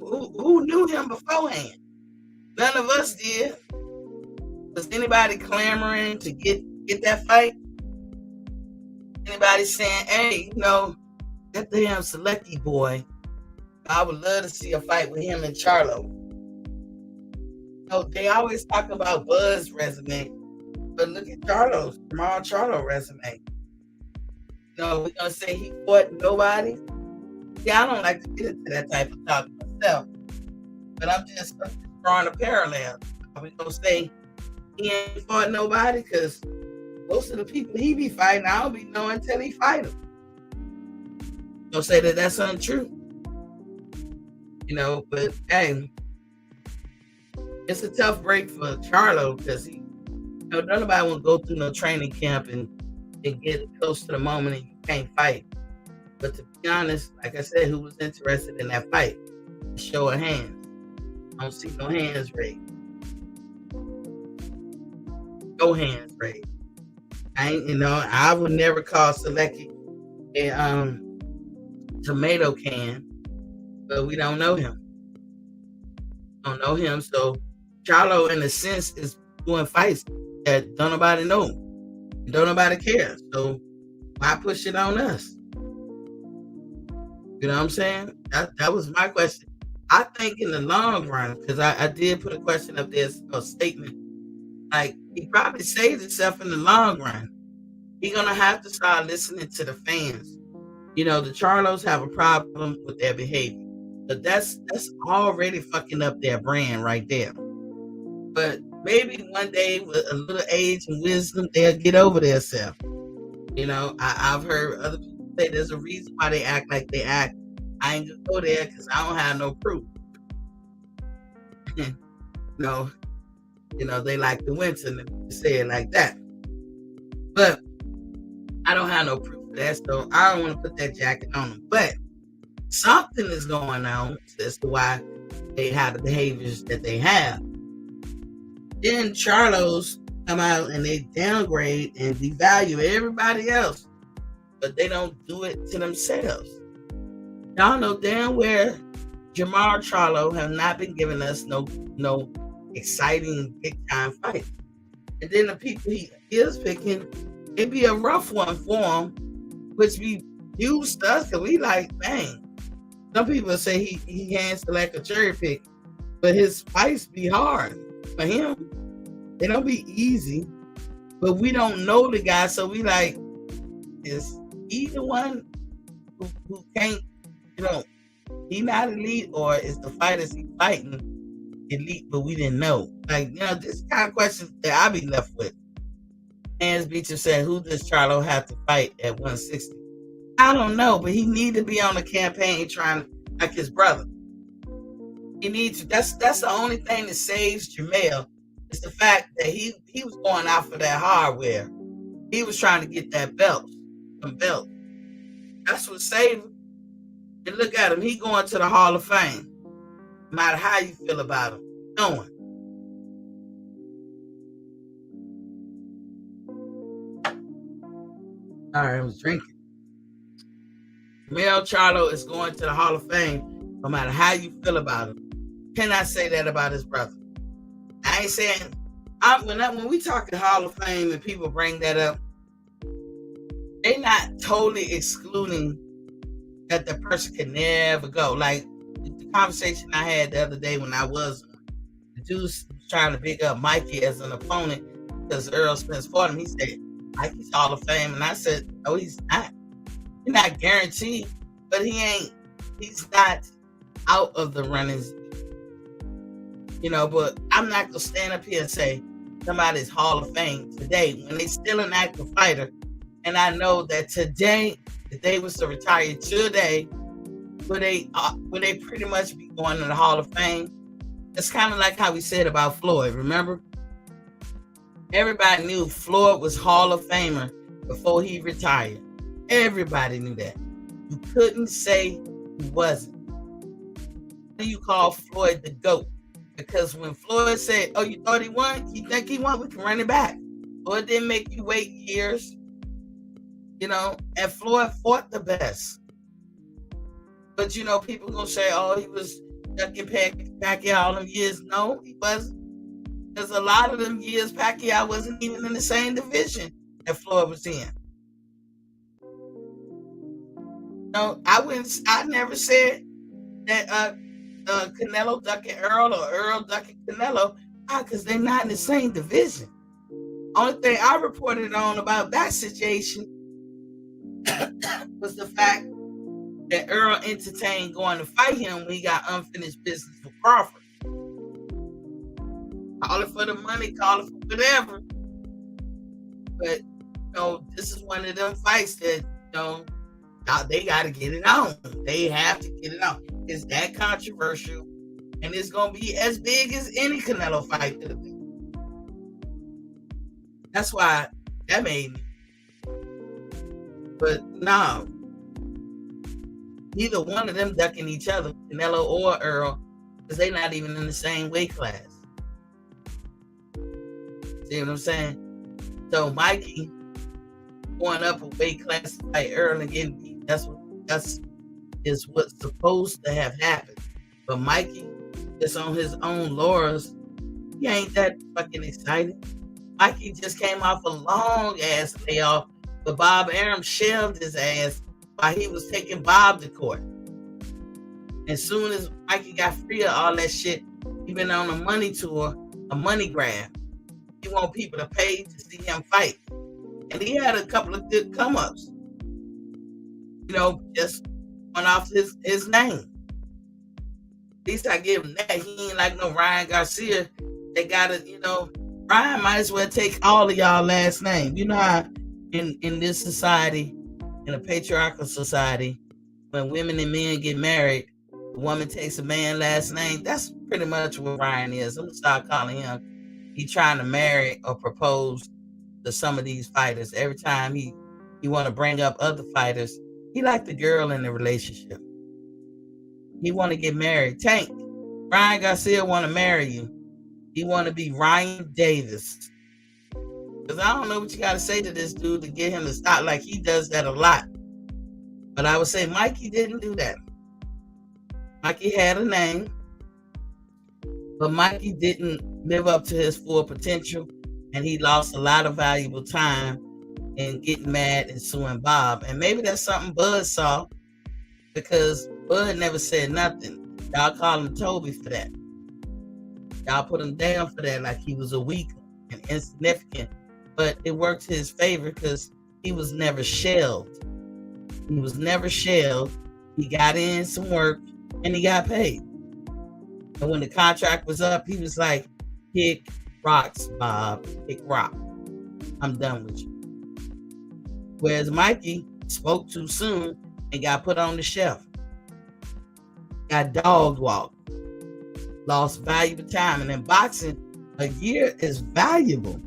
Who knew him beforehand? None of us did. Was anybody clamoring to get that fight? Anybody saying, hey, that damn Selecki boy, I would love to see a fight with him and Charlo. They always talk about Bud's resume, but look at Jermall Charlo resume. We're gonna say he fought nobody. Yeah, I don't like to get into that type of talk myself, but I'm just drawing a parallel. Are we gonna say he ain't fought nobody? Because most of the people he be fighting, I don't be knowing until he fight them. Don't say that that's untrue. But hey, it's a tough break for Charlo because he, nobody want to go through no training camp and get close to the moment and you can't fight. But to be honest, like I said, who was interested in that fight? Show of hands. I don't see no hands raised. No hands raised. I would never call Selecki a tomato can, but we don't know him. So Charlo, in a sense, is doing fights that don't nobody know. Don't nobody care. So why push it on us? You know what I'm saying? That was my question. I think in the long run, because I did put a question up there, a statement, like he probably saved himself in the long run. He's gonna have to start listening to the fans. The Charlos have a problem with their behavior, but that's already fucking up their brand right there. But maybe one day with a little age and wisdom, they'll get over themselves. I've heard other people say there's a reason why they act like they act. I ain't gonna go there because I don't have no proof. They like the winter and say it like that. But I don't have no proof of that, so I don't want to put that jacket on them. But something is going on as to why they have the behaviors that they have. Then Charlos come out and they downgrade and devalue everybody else, but they don't do it to themselves. Y'all know damn where Jermall Charlo have not been giving us no exciting big time fight. And then the people he is picking, it be a rough one for him, which be used us because we like, man. Some people say he hands select a cherry pick, but his fights be hard for him. They don't be easy, but we don't know the guy, so we like, is he the one who can't, he not elite, or is the fighters he fighting elite, but we didn't know? Like, this kind of questions that I be left with. Hans Beecher said, who does Charlo have to fight at 160? I don't know, but he need to be on the campaign trying like his brother. He needs to. That's the only thing that saves Jermall. It's the fact that he was going out for that hardware. He was trying to get that some belt. That's what saved him. And look at him. He going to the Hall of Fame. No matter how you feel about him. Going. All right, I was drinking. Jermall Charlo is going to the Hall of Fame no matter how you feel about him. Cannot say that about his brother. I ain't saying, when we talk Hall of Fame and people bring that up, they not totally excluding that the person can never go. Like the conversation I had the other day when the dude was trying to pick up Mikey as an opponent because Earl Spence fought him. He said, Mikey's Hall of Fame. And I said, no, he's not. He's not guaranteed, but he's not out of the runnings. But I'm not gonna stand up here and say somebody's Hall of Fame today when they still an active fighter. And I know that today, if they was to retire today, would they pretty much be going to the Hall of Fame? It's kind of like how we said about Floyd. Remember, everybody knew Floyd was Hall of Famer before he retired. Everybody knew that. You couldn't say he wasn't. What do you call Floyd the GOAT? Because when Floyd said, oh, you thought he won? You think he won? We can run it back. Floyd didn't make you wait years. And Floyd fought the best. But, people going to say, oh, he was ducking Pacquiao all them years. No, he wasn't. Because a lot of them years, Pacquiao wasn't even in the same division that Floyd was in. No, I never said that Canelo ducking Earl or Earl ducking Canelo, because they're not in the same division. Only thing I reported on about that situation was the fact that Earl entertained going to fight him when he got unfinished business with Crawford. Call it for the money, call it for whatever. But this is one of them fights that they got to get it on. They have to get it on. It's that controversial, and it's gonna be as big as any Canelo fight could have been. That's why that made me. But no, neither one of them ducking each other, Canelo or Earl, because they're not even in the same weight class. See what I'm saying? So Mikey going up a weight class like Earl and getting beat. That's what's supposed to have happened. But Mikey is on his own laurels. He ain't that fucking excited. Mikey just came off a long ass layoff, but Bob Arum shelved his ass while he was taking Bob to court. As soon as Mikey got free of all that shit, he been on a money tour, a money grab. He want people to pay to see him fight. And he had a couple of good come-ups. Just went off his name. At least I give him that. He ain't like no Ryan Garcia. They got to, Ryan might as well take all of y'all last name. You know how in this society, in a patriarchal society, when women and men get married, the woman takes a man last name. That's pretty much what Ryan is. I'm going to start calling him. He trying to marry or propose to some of these fighters. Every time he want to bring up other fighters, he like the girl in the relationship. He want to get married. Tank, Ryan Garcia want to marry you. He want to be Ryan Davis. Because I don't know what you got to say to this dude to get him to stop. Like, he does that a lot. But I would say Mikey didn't do that. Mikey had a name, but Mikey didn't live up to his full potential, and he lost a lot of valuable time in getting mad and suing Bob. And maybe that's something Bud saw, because Bud never said nothing. Y'all call him Toby for that. Y'all put him down for that, like he was a weak and insignificant. But it worked to his favor because he was never shelved. He was never shelved. He got in some work and he got paid. And when the contract was up, he was like, kick rocks, Bob. Kick rock. I'm done with you. Whereas Mikey spoke too soon and got put on the shelf. Got dog walked. Lost valuable time. And in boxing, a year is valuable.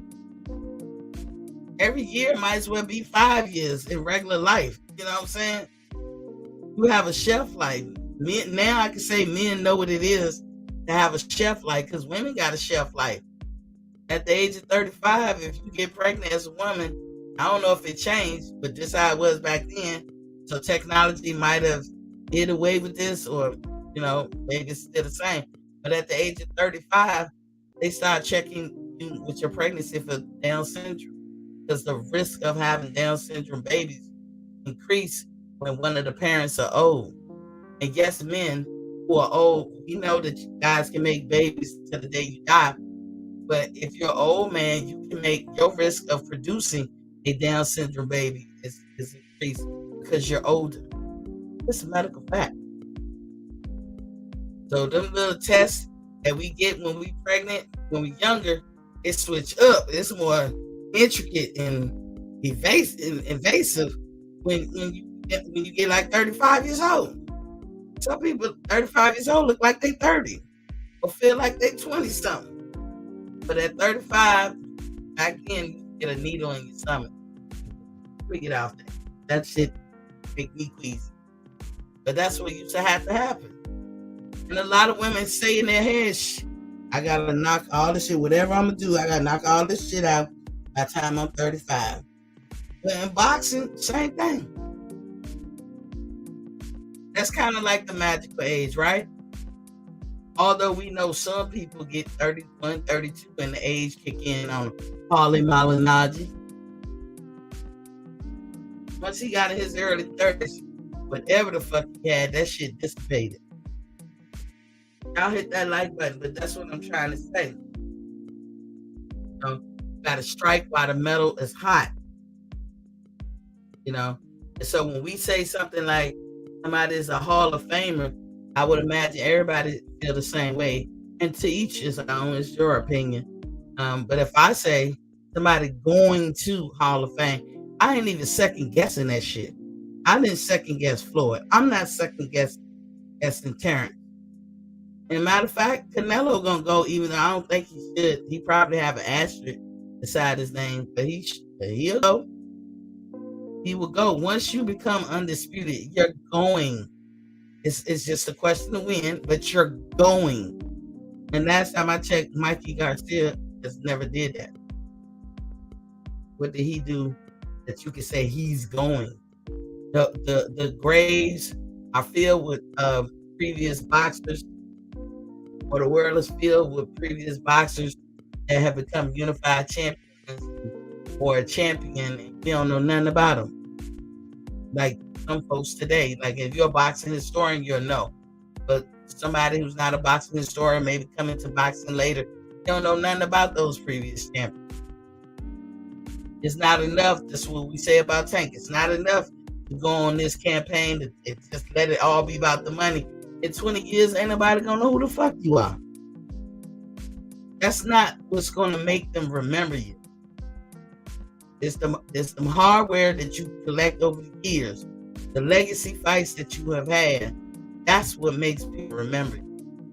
Every year might as well be 5 years in regular life. You know what I'm saying? You have a shelf life. Now I can say men know what it is to have a shelf life, because women got a shelf life. At the age of 35, if you get pregnant as a woman, I don't know if it changed, but this is how it was back then. So technology might have did away with this, or, you know, maybe it's still the same. But at the age of 35, they start checking you with your pregnancy for Down syndrome, because the risk of having Down syndrome babies increase when one of the parents are old. And yes, men who are old, we know that guys can make babies to the day you die. But if you're an old man, you can make your risk of producing a Down syndrome baby is increased because you're older. It's a medical fact. So them little tests that we get when we pregnant, when we younger, it switch up. It's more intricate and invasive when you get like 35 years old. Some people 35 years old look like they 30 or feel like they 20 something. But at 35, again, you get a needle in your stomach. We get out there. That shit make me queasy. But that's what used to have to happen. And a lot of women say in their heads, I gotta knock all this shit, whatever I'm gonna do, I gotta knock all this shit out by the time I'm 35. But in boxing, same thing. That's kind of like the magical age, right? Although we know some people get 31, 32 and the age kick in on Paulie Malignaggi. Once he got in his early 30s, whatever the fuck he had, that shit dissipated. Y'all hit that like button, but that's what I'm trying to say. You gotta strike while the metal is hot. You know? And so when we say something like somebody is a Hall of Famer, I would imagine everybody feel the same way. And to each his own, it's your opinion. But if I say somebody going to Hall of Fame, I ain't even second guessing that shit. I didn't second guess Floyd. I'm not second guessing Terrence. And matter of fact, Canelo gonna go, even though I don't think he should. He probably have an asterisk beside his name, but he'll go. He will go. Once you become undisputed, you're going. It's just a question of when, but you're going. And last time I checked, Mikey Garcia just never did that. What did he do that you could say he's going? The graves are filled with previous boxers, or the world is filled with previous boxers that have become unified champions or a champion, and we don't know nothing about them. Like some folks today, like if you're a boxing historian, you'll know. But somebody who's not a boxing historian, maybe coming to boxing later, you don't know nothing about those previous champions. It's not enough. That's what we say about Tank. It's not enough to go on this campaign to just let it all be about the money. In 20 years, ain't nobody gonna know who the fuck you are. That's not what's gonna make them remember you. It's the hardware that you collect over the years, the legacy fights that you have had. That's what makes people remember you.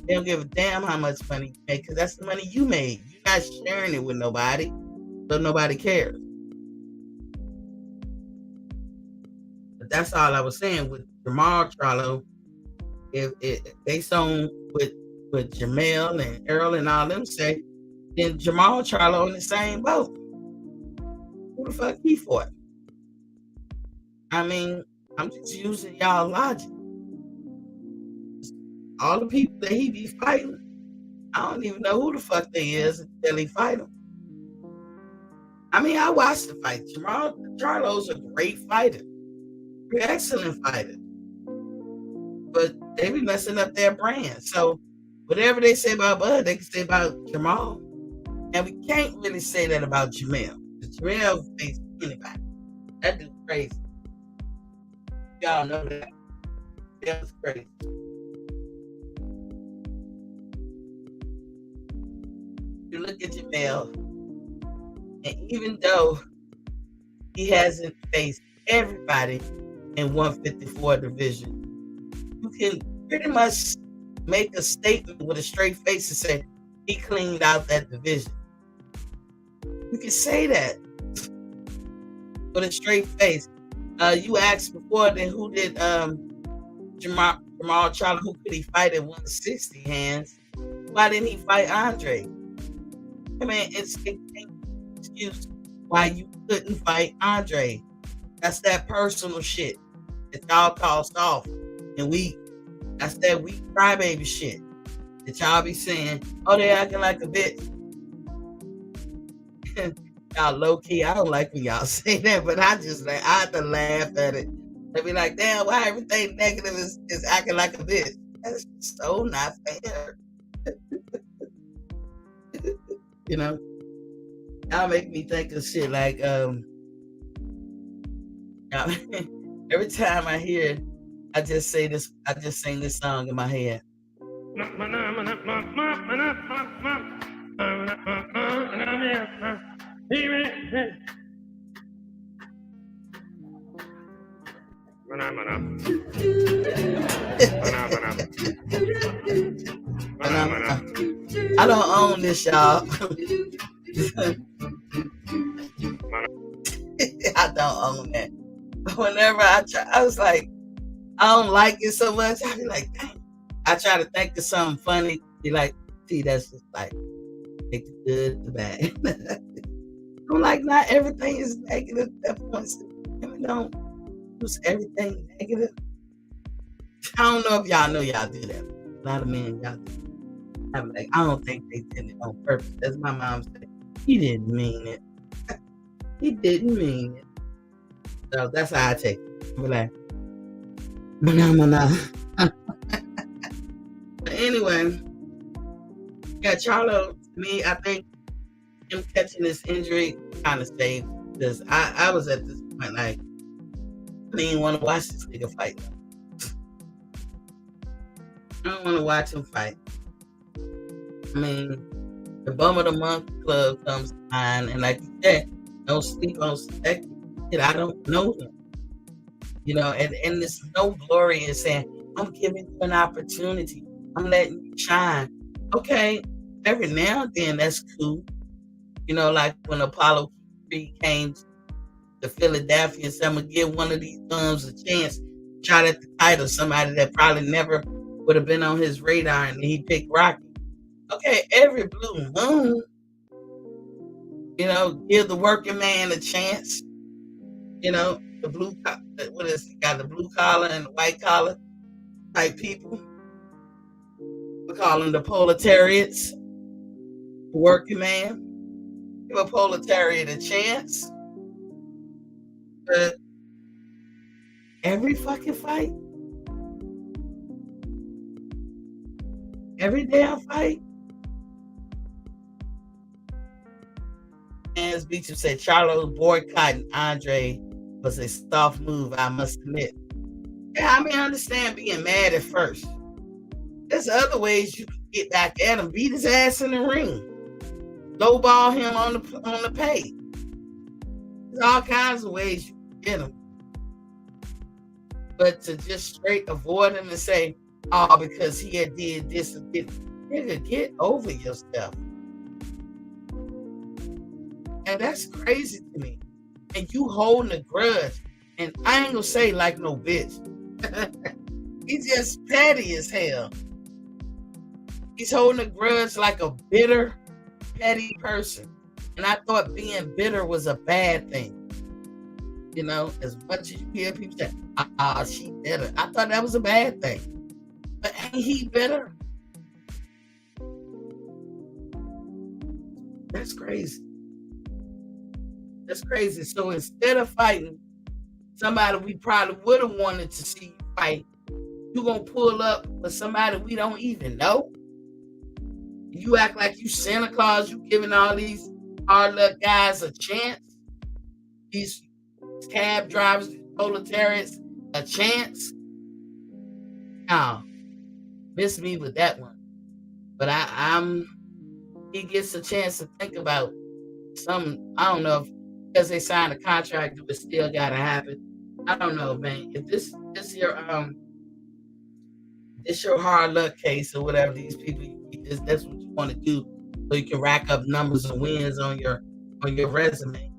They don't give a damn how much money you make, because that's the money you made. You're not sharing it with nobody, so nobody cares. But that's all I was saying with Jermall Charlo. If based on what with Jermall and Earl and all them say, then Jermall Charlo in the same boat. Who the fuck he fought? I mean, I'm just using y'all logic. All the people that he be fighting, I don't even know who the fuck they is until he fight them. I mean, I watched the fight. Jermall Charlo's a great fighter. You're an excellent fighter. But they be messing up their brand. So whatever they say about Bud, they can say about Jermall. And we can't really say that about Jermall. Jermall face anybody. That dude's crazy. Y'all know that. That was crazy. You look at Jermall, and even though he hasn't faced everybody in 154 division, you can pretty much make a statement with a straight face and say he cleaned out that division. You can say that with a straight face. You asked before, then who did Jermall Charlo, who could he fight at 160 hands? Why didn't he fight Andre? I mean, it's an excuse why you couldn't fight Andre. That's that personal shit that y'all call soft and weak. That's that weak crybaby shit that y'all be saying, oh, they acting like a bitch. Y'all low key, I don't like when y'all say that, but I have to laugh at it. They be like, damn, why everything negative is acting like a bitch? That's so not fair. You know, y'all make me think of shit like every time I hear it, I just sing this song in my head. I don't own this, y'all. I don't own that. Whenever I was like, I don't like it so much. I be like, dang. I try to think of something funny. Be like, see, that's just like, take the good, the bad. I'm like, not everything is negative. That points to, don't use everything negative. I don't know if y'all know y'all do that. A lot of men, y'all do. I'm like, I don't think they did it on purpose. As my mom said, he didn't mean it. He didn't mean it. So that's how I take it. I'm like, mana. But anyway, yeah, Charlo, to me, I think him catching this injury kind of saved, because I was at this point like, I didn't want to watch this nigga fight. I don't want to watch him fight. I mean, the Bum of the Month Club comes to mind, and like you said, don't sleep on Spectre. I don't know him. You know, and there's no glory in saying, I'm giving you an opportunity. I'm letting you shine. Okay, every now and then that's cool. You know, like when Apollo Creed came to Philadelphia and said, I'm going to give one of these bums a chance to try at the title, somebody that probably never would have been on his radar, and he picked Rocky. Okay, every blue moon, you know, give the working man a chance. You know, the blue, what is he got, the blue collar and the white collar type people. We call them the proletariats, the working man. Give a proletariat a chance. But every fucking fight, every damn fight. And as Beecham said, Charlo boycotting Andre was a soft move, I must admit. Yeah, I mean, I understand being mad at first. There's other ways you can get back at him. Beat his ass in the ring. Lowball him on the pay. There's all kinds of ways you can get him. But to just straight avoid him and say, oh, because he had did this and this, nigga, get over yourself. And that's crazy to me. And you holding a grudge. And I ain't gonna say like no bitch. He's just petty as hell. He's holding a grudge like a bitter, petty person. And I thought being bitter was a bad thing. You know, as much as you hear people say, she bitter. I thought that was a bad thing. But ain't he bitter? That's crazy. That's crazy. So instead of fighting somebody we probably would have wanted to see you fight, you gonna pull up with somebody we don't even know? You act like you Santa Claus, you giving all these hard luck guys a chance? These cab drivers, these proletariats, a chance? No, miss me with that one. But he gets a chance to think about some. I don't know if because they signed a contract, it still gotta happen. I don't know, man. If this your hard luck case or whatever, these people, that's what you want to do, so you can rack up numbers and wins on your resume.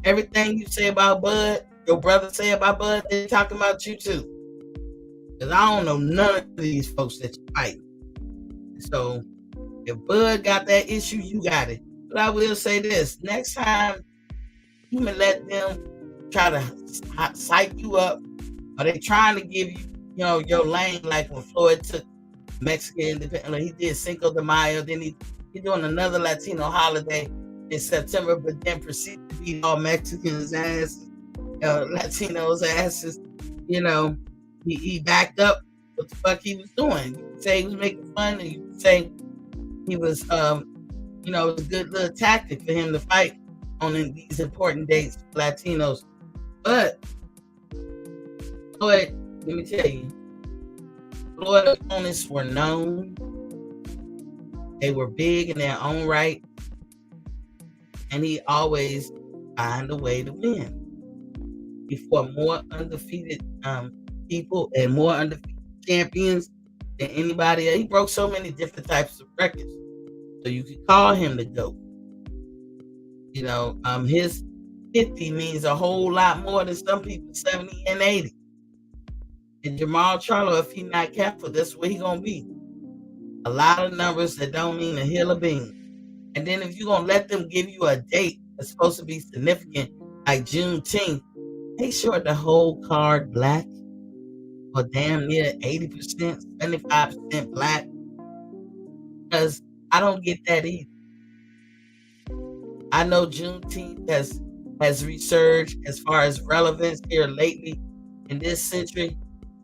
Everything you say about Bud, your brother say about Bud, they're talking about you too. Because I don't know none of these folks that you fight. So if Bud got that issue, you got it. But I will say this: next time, even let them try to psych you up, or they trying to give you, your lane, like when Floyd took Mexican independence. He did Cinco de Mayo, then he doing another Latino holiday in September, but then proceeded to beat all Mexicans' asses, Latinos' asses. He backed up what the fuck he was doing. You could say he was making fun, and you could say he was, it was a good little tactic for him to fight on these important dates for Latinos. But Floyd, let me tell you, Floyd opponents were known. They were big in their own right, and he always found a way to win. He fought more undefeated people and more undefeated champions than anybody else. He broke so many different types of records, so you could call him the GOAT. His 50 means a whole lot more than some people 70 and 80. And Jermall Charlo, if he not careful, that's where he gonna be. A lot of numbers that don't mean a hill of beans. And then if you're gonna let them give you a date that's supposed to be significant, like Juneteenth, make sure the whole card black, or damn near 80%, 75% black. Because I don't get that either. I know Juneteenth has resurged as far as relevance here lately in this century,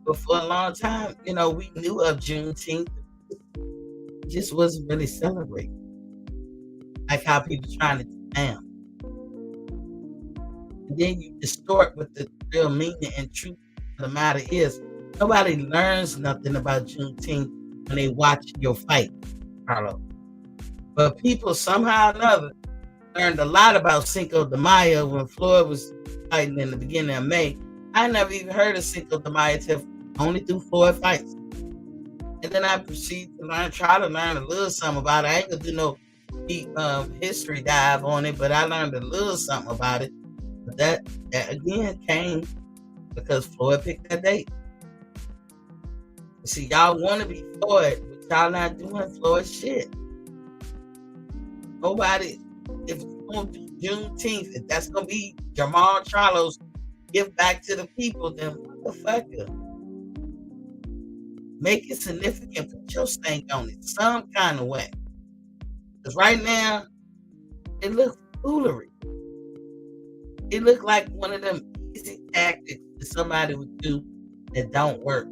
but for a long time, we knew of Juneteenth. It just wasn't really celebrated. Like how people trying to do now. And then you distort what the real meaning and truth of the matter is. Nobody learns nothing about Juneteenth when they watch your fight, Carlo. But people somehow or another learned a lot about Cinco de Mayo when Floyd was fighting in the beginning of May. I never even heard of Cinco de Mayo till only through Floyd fights. And then I proceeded to try to learn a little something about it. I ain't gonna do no deep history dive on it, but I learned a little something about it. But that again came because Floyd picked that date. See, y'all want to be Floyd, but y'all not doing Floyd shit. Nobody, if you're going to do Juneteenth, if that's going to be Jermall Charlo's give back to the people, then motherfucker, make it significant, put your stank on it some kind of way. Because right now, it looks foolery. It looked like one of them easy tactics that somebody would do that don't work.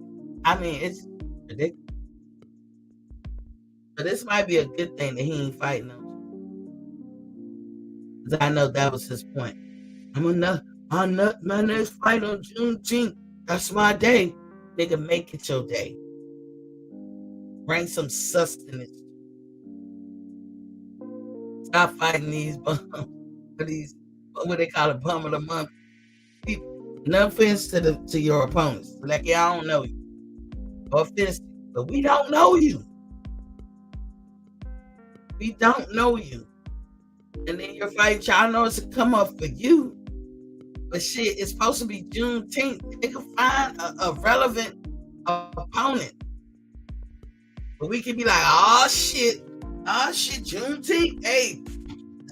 I mean, it's ridiculous. But this might be a good thing that he ain't fighting on. Because I know that was his point. My next fight on Juneteenth. That's my day. Nigga, make it your day. Bring some sustenance. Stop fighting these bums. These, what they call it, bum of the month people. No offense to your opponents. Like, yeah, I don't know you. No offense, but we don't know you. We don't know you. And then you're fighting, y'all know it's a come up for you. But shit, it's supposed to be Juneteenth. They can find a relevant opponent. But we can be like, oh shit, Juneteenth. Hey,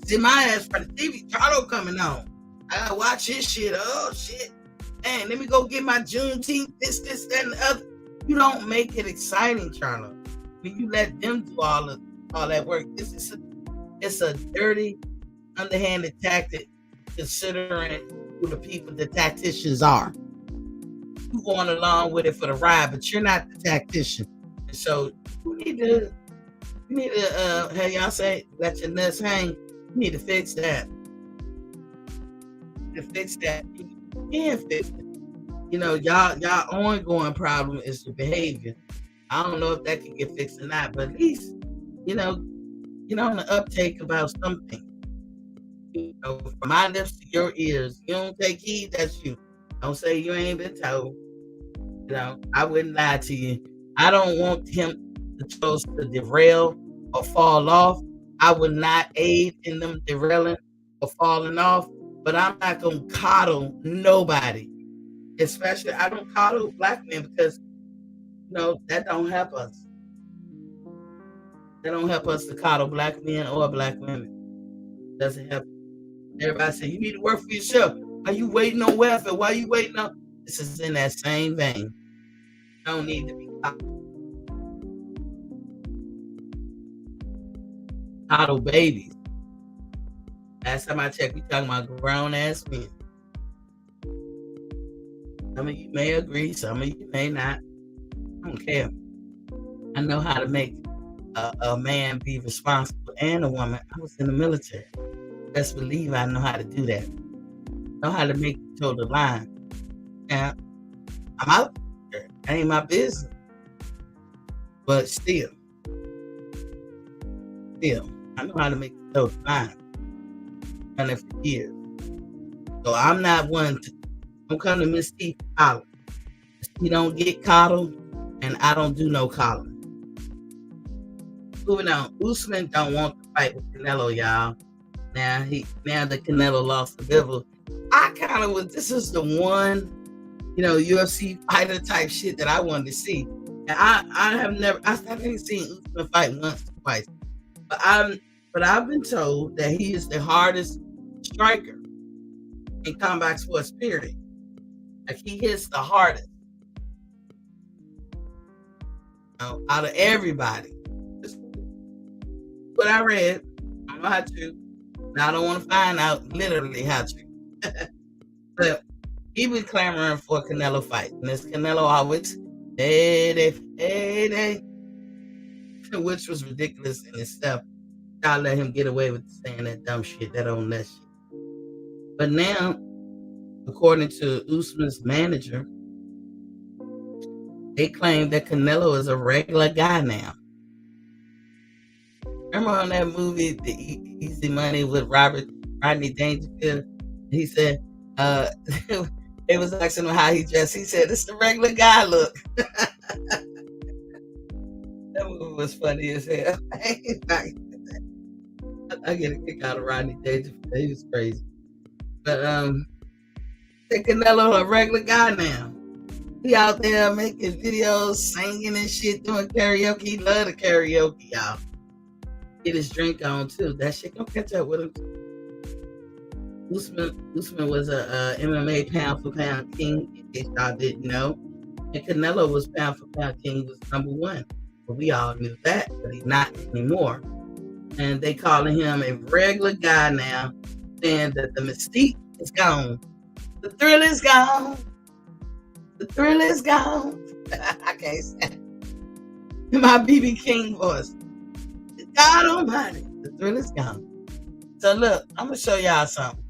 see my ass for the TV. Charlo coming on. I gotta watch his shit. Oh shit. Man, let me go get my Juneteenth, this, that, and the other. You don't make it exciting, Charlo. When you let them do all that work, it's a dirty, underhanded tactic, considering who the people, the tacticians are. You going along with it for the ride, but you're not the tactician. And so you need to how y'all say, let your nuts hang. You need to fix that. To fix that, you can fix it. You know, y'all ongoing problem is the behavior. I don't know if that can get fixed or not, but at least, you know, get on the uptake about something. You know, from my lips to your ears. You don't take heed, that's you. Don't say you ain't been told. You know, I wouldn't lie to you. I don't want him to choose to derail or fall off. I would not aid in them derailing or falling off, but I'm not gonna coddle nobody. Especially, I don't coddle black men because that don't help us. That don't help us to coddle black men or black women. Doesn't help. Everybody say you need to work for yourself. Why you waiting on welfare? Why you waiting on? This is in that same vein. You don't need to be coddle babies. Last time I checked, we talking about grown ass men. Some of you may agree, some of you may not. I don't care. I know how to make a man be responsible and a woman. I was in the military. Best believe I know how to do that. I know how to make you toe the line. Now, I'm out there. That ain't my business. But still, I know how to make you toe the line. Done it for years. So I'm not one to don't come to Miss T for coddling. He don't get coddled, and I don't do no coddling. Moving on, Usman don't want to fight with Canelo, y'all. Now that Canelo lost the liver, I kind of was. This is the one, UFC fighter type shit that I wanted to see. And I have never. I haven't seen Usman fight once or twice, but I've been told that he is the hardest striker in combat sports. Period. Like he hits the hardest out of everybody. That's what I read. I don't know how to. Now I don't want to find out literally how to. But he been clamoring for a Canelo fight. And this Canelo always, hey, which was ridiculous in itself. Y'all let him get away with saying that dumb shit, that old nut shit. But now, according to Usman's manager, they claim that Canelo is a regular guy now. Remember on that movie, The Easy Money with Rodney Dangerfield? He said, it was asking him how he dressed. He said, it's the regular guy look. That movie was funny as hell. I get a kick out of Rodney Dangerfield. He was crazy. But Canelo a regular guy now. He out there making videos, singing and shit, doing karaoke. He love the karaoke, y'all. Get his drink on too. That shit gonna catch up with him. Usman was a MMA pound for pound king, in case y'all didn't know. And Canelo was pound for pound king. He was number one. But we all knew that, but he's not anymore. And they calling him a regular guy now, saying that the mystique is gone. The thrill is gone. The thrill is gone. I can't say it. My BB King voice. God almighty. The thrill is gone. So look, I'm going to show y'all something.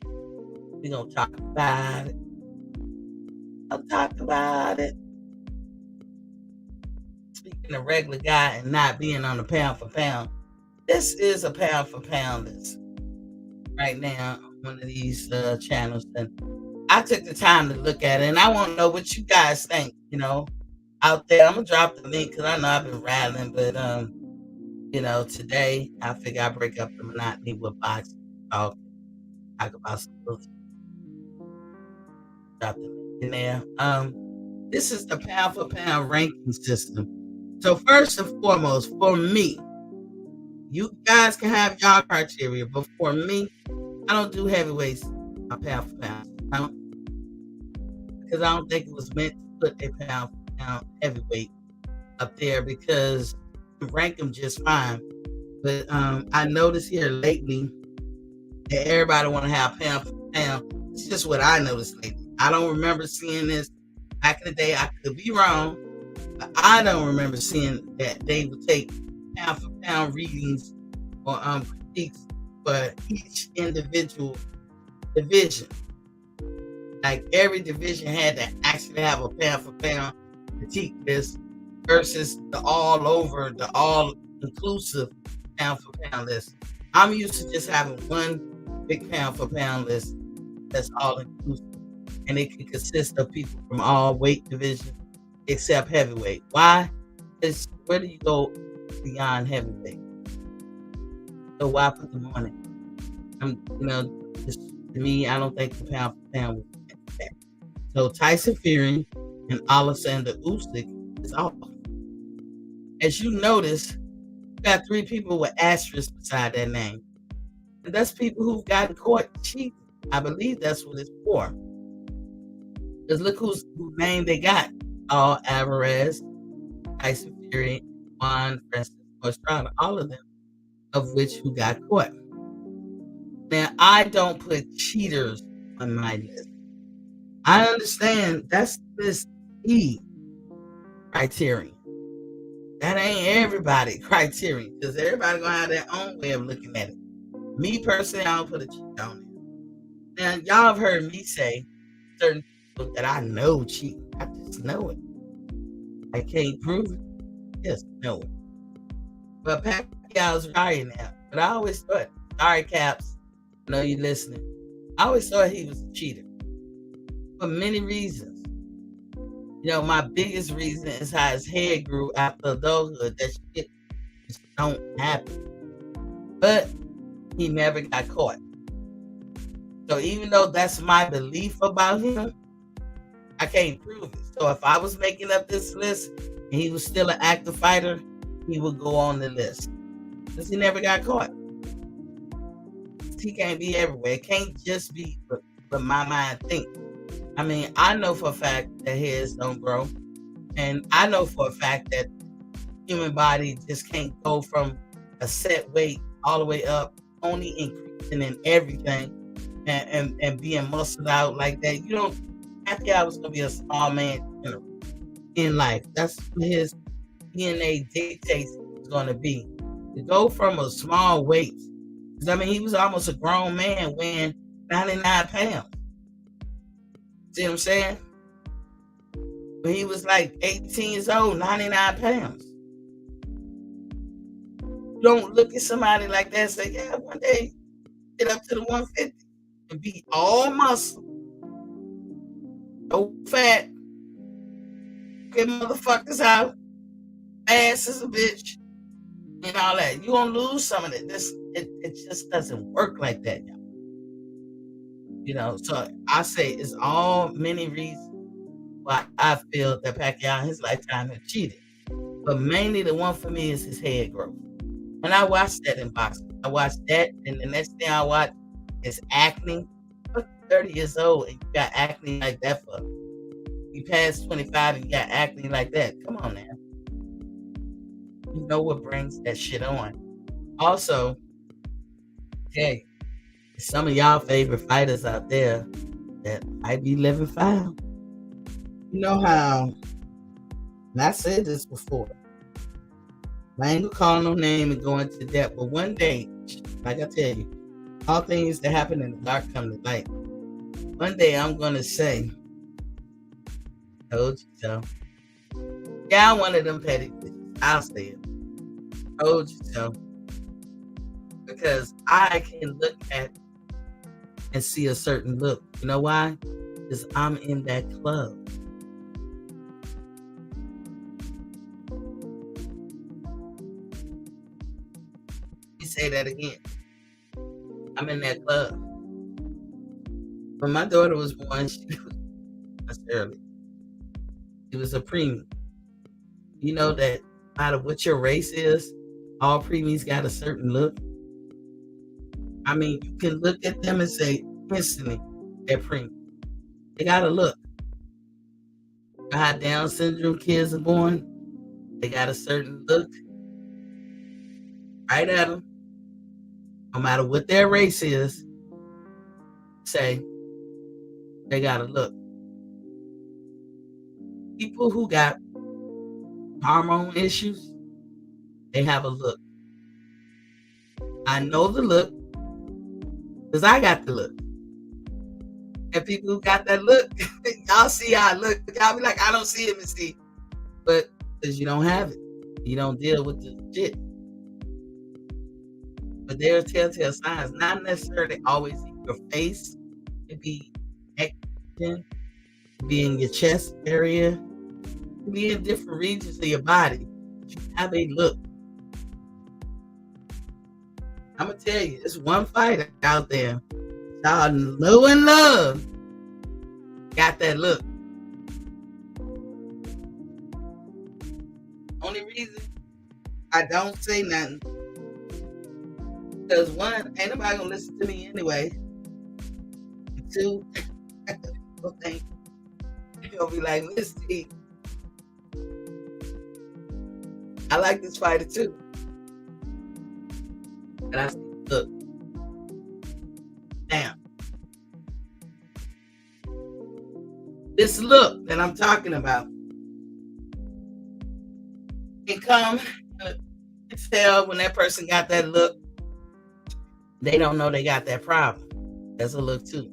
We're going to talk about it. I'll talk about it. Speaking of regular guy and not being on a pound for pound, this is a pound for pound list right now on one of these channels. And I took the time to look at it, and I want to know what you guys think, out there. I'm going to drop the link because I know I've been rattling, but, today I figure I break up the monotony with boxing. Talk about some bullshit. Drop the link in there. This is the pound for pound ranking system. So first and foremost, for me, you guys can have y'all criteria, but for me, I don't do heavyweights pound for pound. Because I don't think it was meant to put a pound for pound heavyweight up there because you rank them just fine. But I noticed here lately that everybody want to have pound for pound. It's just what I noticed lately. I don't remember seeing this back in the day. I could be wrong, but I don't remember seeing that they would take pound for pound readings or critiques for each individual division. Like every division had to actually have a pound for pound critique list versus the all over, the all inclusive pound for pound list. I'm used to just having one big pound for pound list that's all inclusive, and it can consist of people from all weight divisions except heavyweight. Why? It's where do you go beyond heavyweight? So why put them on it? Just to me, I don't think the pound for pound was that. So Tyson Fury and Alexander Usyk is off. As you notice, you got 3 people with asterisks beside their name. And that's people who've gotten caught cheating. I believe that's what it's for. Because look whose name they got. All Alvarez, Tyson Fury, Juan Francisco Estrada, all of them, of which who got caught. Now, I don't put cheaters on my list. I understand that's this E criterion. That ain't everybody criterion, because everybody gonna have their own way of looking at it. Me personally, I don't put a cheat on it. Now, y'all have heard me say certain people that I know cheat. I just know it. I can't prove it. Just know it. But Pacquiao's right now. But I always thought, sorry, Caps, I know you're listening. I always thought he was a cheater for many reasons. My biggest reason is how his head grew after adulthood. That shit just don't happen. But he never got caught. So even though that's my belief about him, I can't prove it. So if I was making up this list and he was still an active fighter, he would go on the list. Because he never got caught. He can't be everywhere. It can't just be what my mind thinks. I mean, I know for a fact that hairs don't grow. And I know for a fact that human body just can't go from a set weight all the way up, only increasing in everything and being muscled out like that. You don't, Pacquiao was going to be a small man in life. That's what his DNA dictates it's going to be. To go from a small weight, I mean, he was almost a grown man weighing 99 pounds. See what I'm saying? When he was like 18 years old, 99 pounds. You don't look at somebody like that and say, yeah, one day get up to the 150 and be all muscle. No fat. Get motherfuckers out. Ass is a bitch. And all that. You're going to lose some of it. It just doesn't work like that, y'all. So I say it's all many reasons why I feel that Pacquiao in his lifetime has cheated. But mainly the one for me is his head growth. And I watched that in boxing. I watched that, and the next thing I watched is acne. You're 30 years old and you got acne like that for you past 25 and you got acne like that. Come on, man. You know what brings that shit on. Also, hey, some of y'all favorite fighters out there that might be living foul. You know how, and I said this before, I ain't gonna call no name and go into depth, but one day, like I tell you, all things that happen in the dark come to light. One day I'm gonna say, told you so. Yeah, I'm one of them petty bitches. I'll say it. Told you so. Because I can look at and see a certain look. You know why? Because I'm in that club. Let me say that again. I'm in that club. When my daughter was born, she was early. She was a preemie. You know that no matter what your race is, all preemies got a certain look. I mean, you can look at them and say instantly they're preemie. They got a look. How Down syndrome kids are born, they got a certain look. Right at them, no matter what their race is, say they got a look. People who got hormone issues, they have a look. I know the look because I got the look. And people who got that look, y'all see how I look. Y'all be like, I don't see it, Miss D. But because you don't have it. You don't deal with the shit. But there are telltale signs, not necessarily always in your face. It could be neck, it could be in your chest area, it could be in different regions of your body. You have a look. I'm gonna tell you, there's one fighter out there. Y'all know and love. Got that look. Only reason I don't say nothing, because one, ain't nobody gonna listen to me anyway. And two, people think they're gonna be like, Miss T, I like this fighter too. And I say, look, damn. This look that I'm talking about can come, tell when that person got that look, they don't know they got that problem. That's a look too.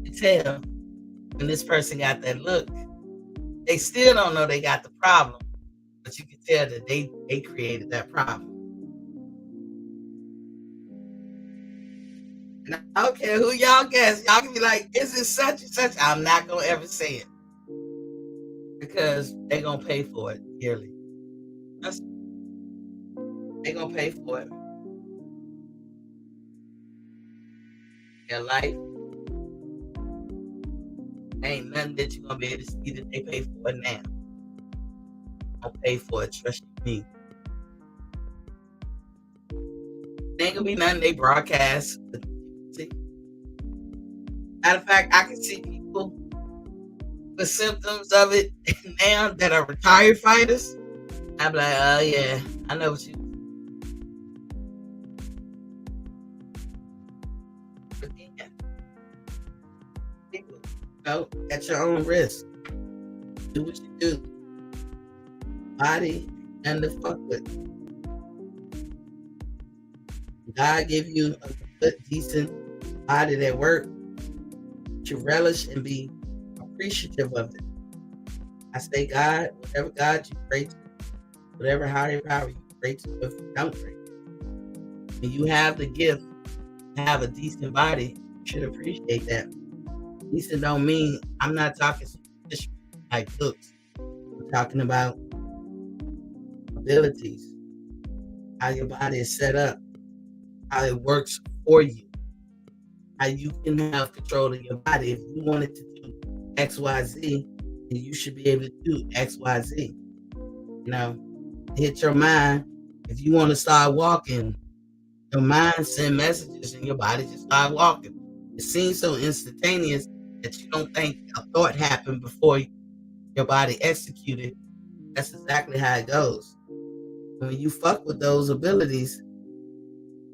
You tell when this person got that look, they still don't know they got the problem, but you can tell that they created that problem. And I don't care who y'all guess. Y'all can be like, is it such and such? I'm not going to ever say it. Because they're going to pay for it yearly. They're going to pay for it. Their life ain't nothing that you're going to be able to see that they pay for it now. Don't pay for it, trust me. There ain't going to be nothing they broadcast. Matter of fact, I can see people with symptoms of it now that are retired fighters. I'm like, oh yeah, I know what you. But yeah, people, at your own risk. Do what you do. Body and the fuck with. God give you a good, decent body that work. To relish and be appreciative of it. I say, God, whatever God you pray to, whatever higher power you pray to, if you don't pray, when you have the gift to have a decent body, you should appreciate that. Decent don't mean, I'm not talking like looks. I'm talking about abilities, how your body is set up, how it works for you. How you can have control of your body. If you wanted to do X, Y, Z, then you should be able to do X, Y, Z. You know, hit your mind. If you want to start walking, your mind send messages and your body just start walking. It seems so instantaneous that you don't think a thought happened before your body executed. That's exactly how it goes. When you fuck with those abilities,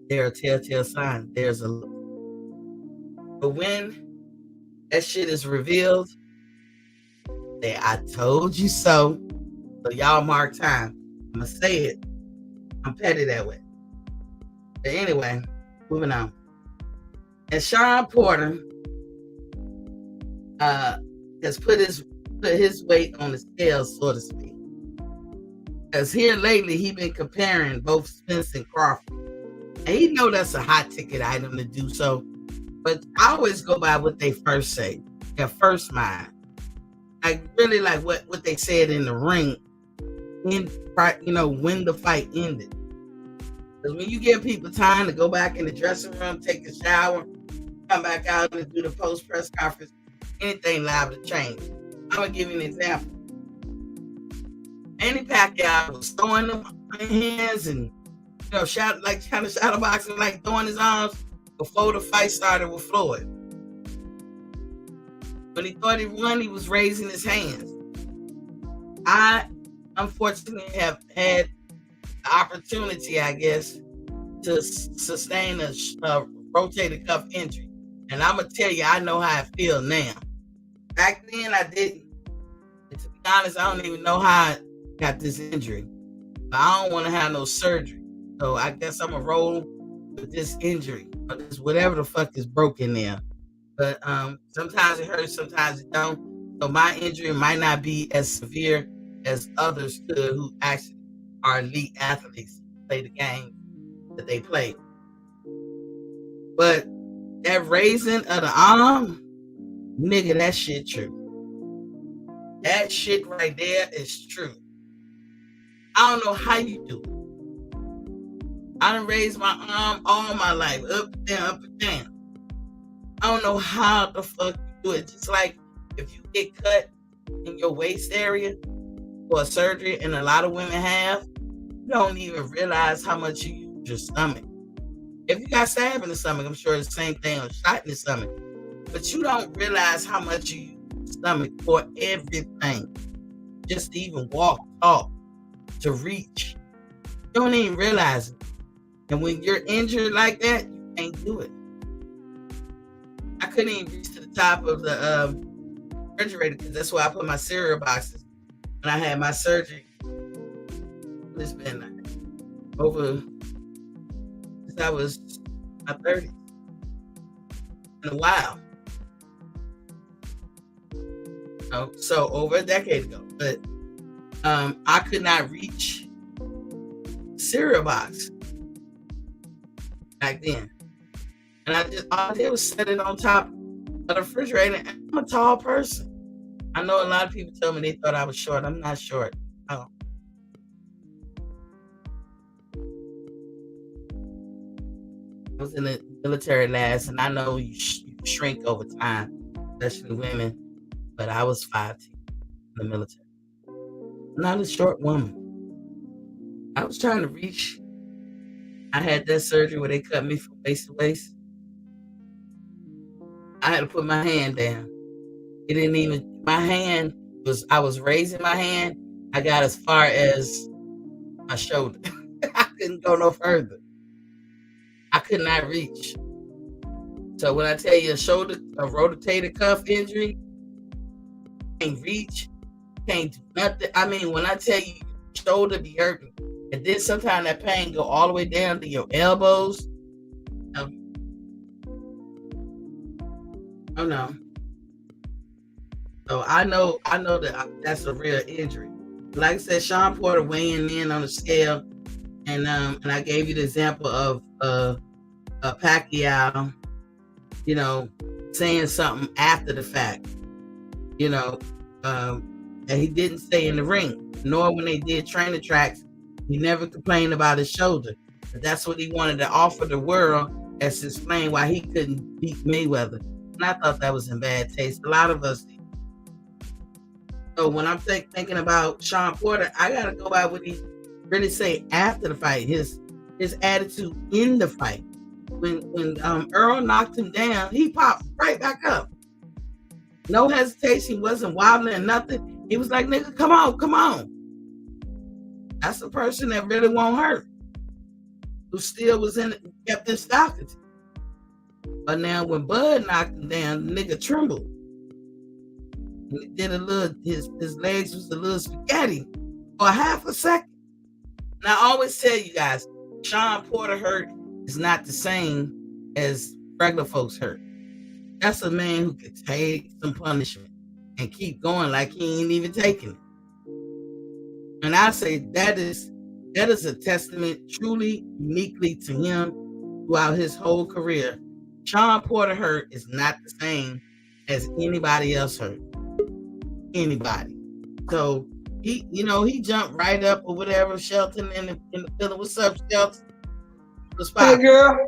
there are telltale signs. There's a But when that shit is revealed, say, I told you so. So y'all mark time. I'm going to say it. I'm petty that way. But anyway, moving on. And Sean Porter has put his weight on the scale, so to speak. Because here lately, he been comparing both Spence and Crawford. And he know that's a hot ticket item to do so. But I always go by what they first say, their first mind. Like really like what they said in the ring, when the fight ended. Because when you give people time to go back in the dressing room, take a shower, come back out and do the post-press conference, anything liable to change. I'm going to give you an example. Manny Pacquiao was throwing them hands and kind of shadow boxing, like throwing his arms before the fight started with Floyd. When he thought he won, he was raising his hands. I unfortunately have had the opportunity, I guess, to sustain a rotator cuff injury. And I'm going to tell you, I know how I feel now. Back then, I didn't. And to be honest, I don't even know how I got this injury. But I don't want to have no surgery. So I guess I'm going to roll with this injury. Or this whatever the fuck is broken there. But sometimes it hurts, sometimes it don't. So my injury might not be as severe as others could who actually are elite athletes, play the game that they play. But that raising of the arm, nigga, that shit true. That shit right there is true. I don't know how you do it. I done raised my arm all my life, up and down, up and down. I don't know how the fuck you do it. Just like if you get cut in your waist area for a surgery, and a lot of women have, you don't even realize how much you use your stomach. If you got stabbed in the stomach, I'm sure it's the same thing, or shot in the stomach. But you don't realize how much you use your stomach for everything. Just to even walk, talk, to reach. You don't even realize it. And when you're injured like that, you can't do it. I couldn't even reach to the top of the refrigerator because that's where I put my cereal boxes. When I had my surgery, it's been over since I was in my 30s. In a while. So over a decade ago. But I could not reach cereal box back then. And all I did was set it on top of the refrigerator. And I'm a tall person. I know a lot of people tell me they thought I was short. I'm not short. Oh. I was in the military last, and I know you shrink over time, especially women. But I was 5'10" in the military. I'm not a short woman. I was trying to reach. I had that surgery where they cut me from waist to waist. I had to put my hand down. It didn't even, I was raising my hand. I got as far as my shoulder. I couldn't go no further. I could not reach. So when I tell you a rotator cuff injury, can't reach, can't do nothing. I mean, when I tell you shoulder be hurting, and then sometimes that pain go all the way down to your elbows. Oh no. So I know that that's a real injury. Like I said, Sean Porter weighing in on the scale, and I gave you the example of Pacquiao, saying something after the fact, that he didn't say in the ring, nor when they did training tracks. He never complained about his shoulder. But that's what he wanted to offer the world as to explain why he couldn't beat Mayweather. And I thought that was in bad taste. A lot of us did. So when I'm thinking about Sean Porter, I gotta go by what he really say after the fight. His attitude in the fight. When Earl knocked him down, he popped right back up. No hesitation. He wasn't wobbling, nothing. He was like, nigga, come on. That's the person that really won't hurt. Who still was kept in stocking. But now when Bud knocked him down, the nigga trembled. And he did a little, his legs was a little spaghetti for a half a second. And I always tell you guys, Sean Porter hurt is not the same as regular folks hurt. That's a man who could take some punishment and keep going like he ain't even taking it. And I say that is a testament truly, uniquely to him throughout his whole career. Sean Porter hurt is not the same as anybody else hurt. Anybody. So he jumped right up or whatever, Shelton in the building. What's up, Shelton? Hey girl,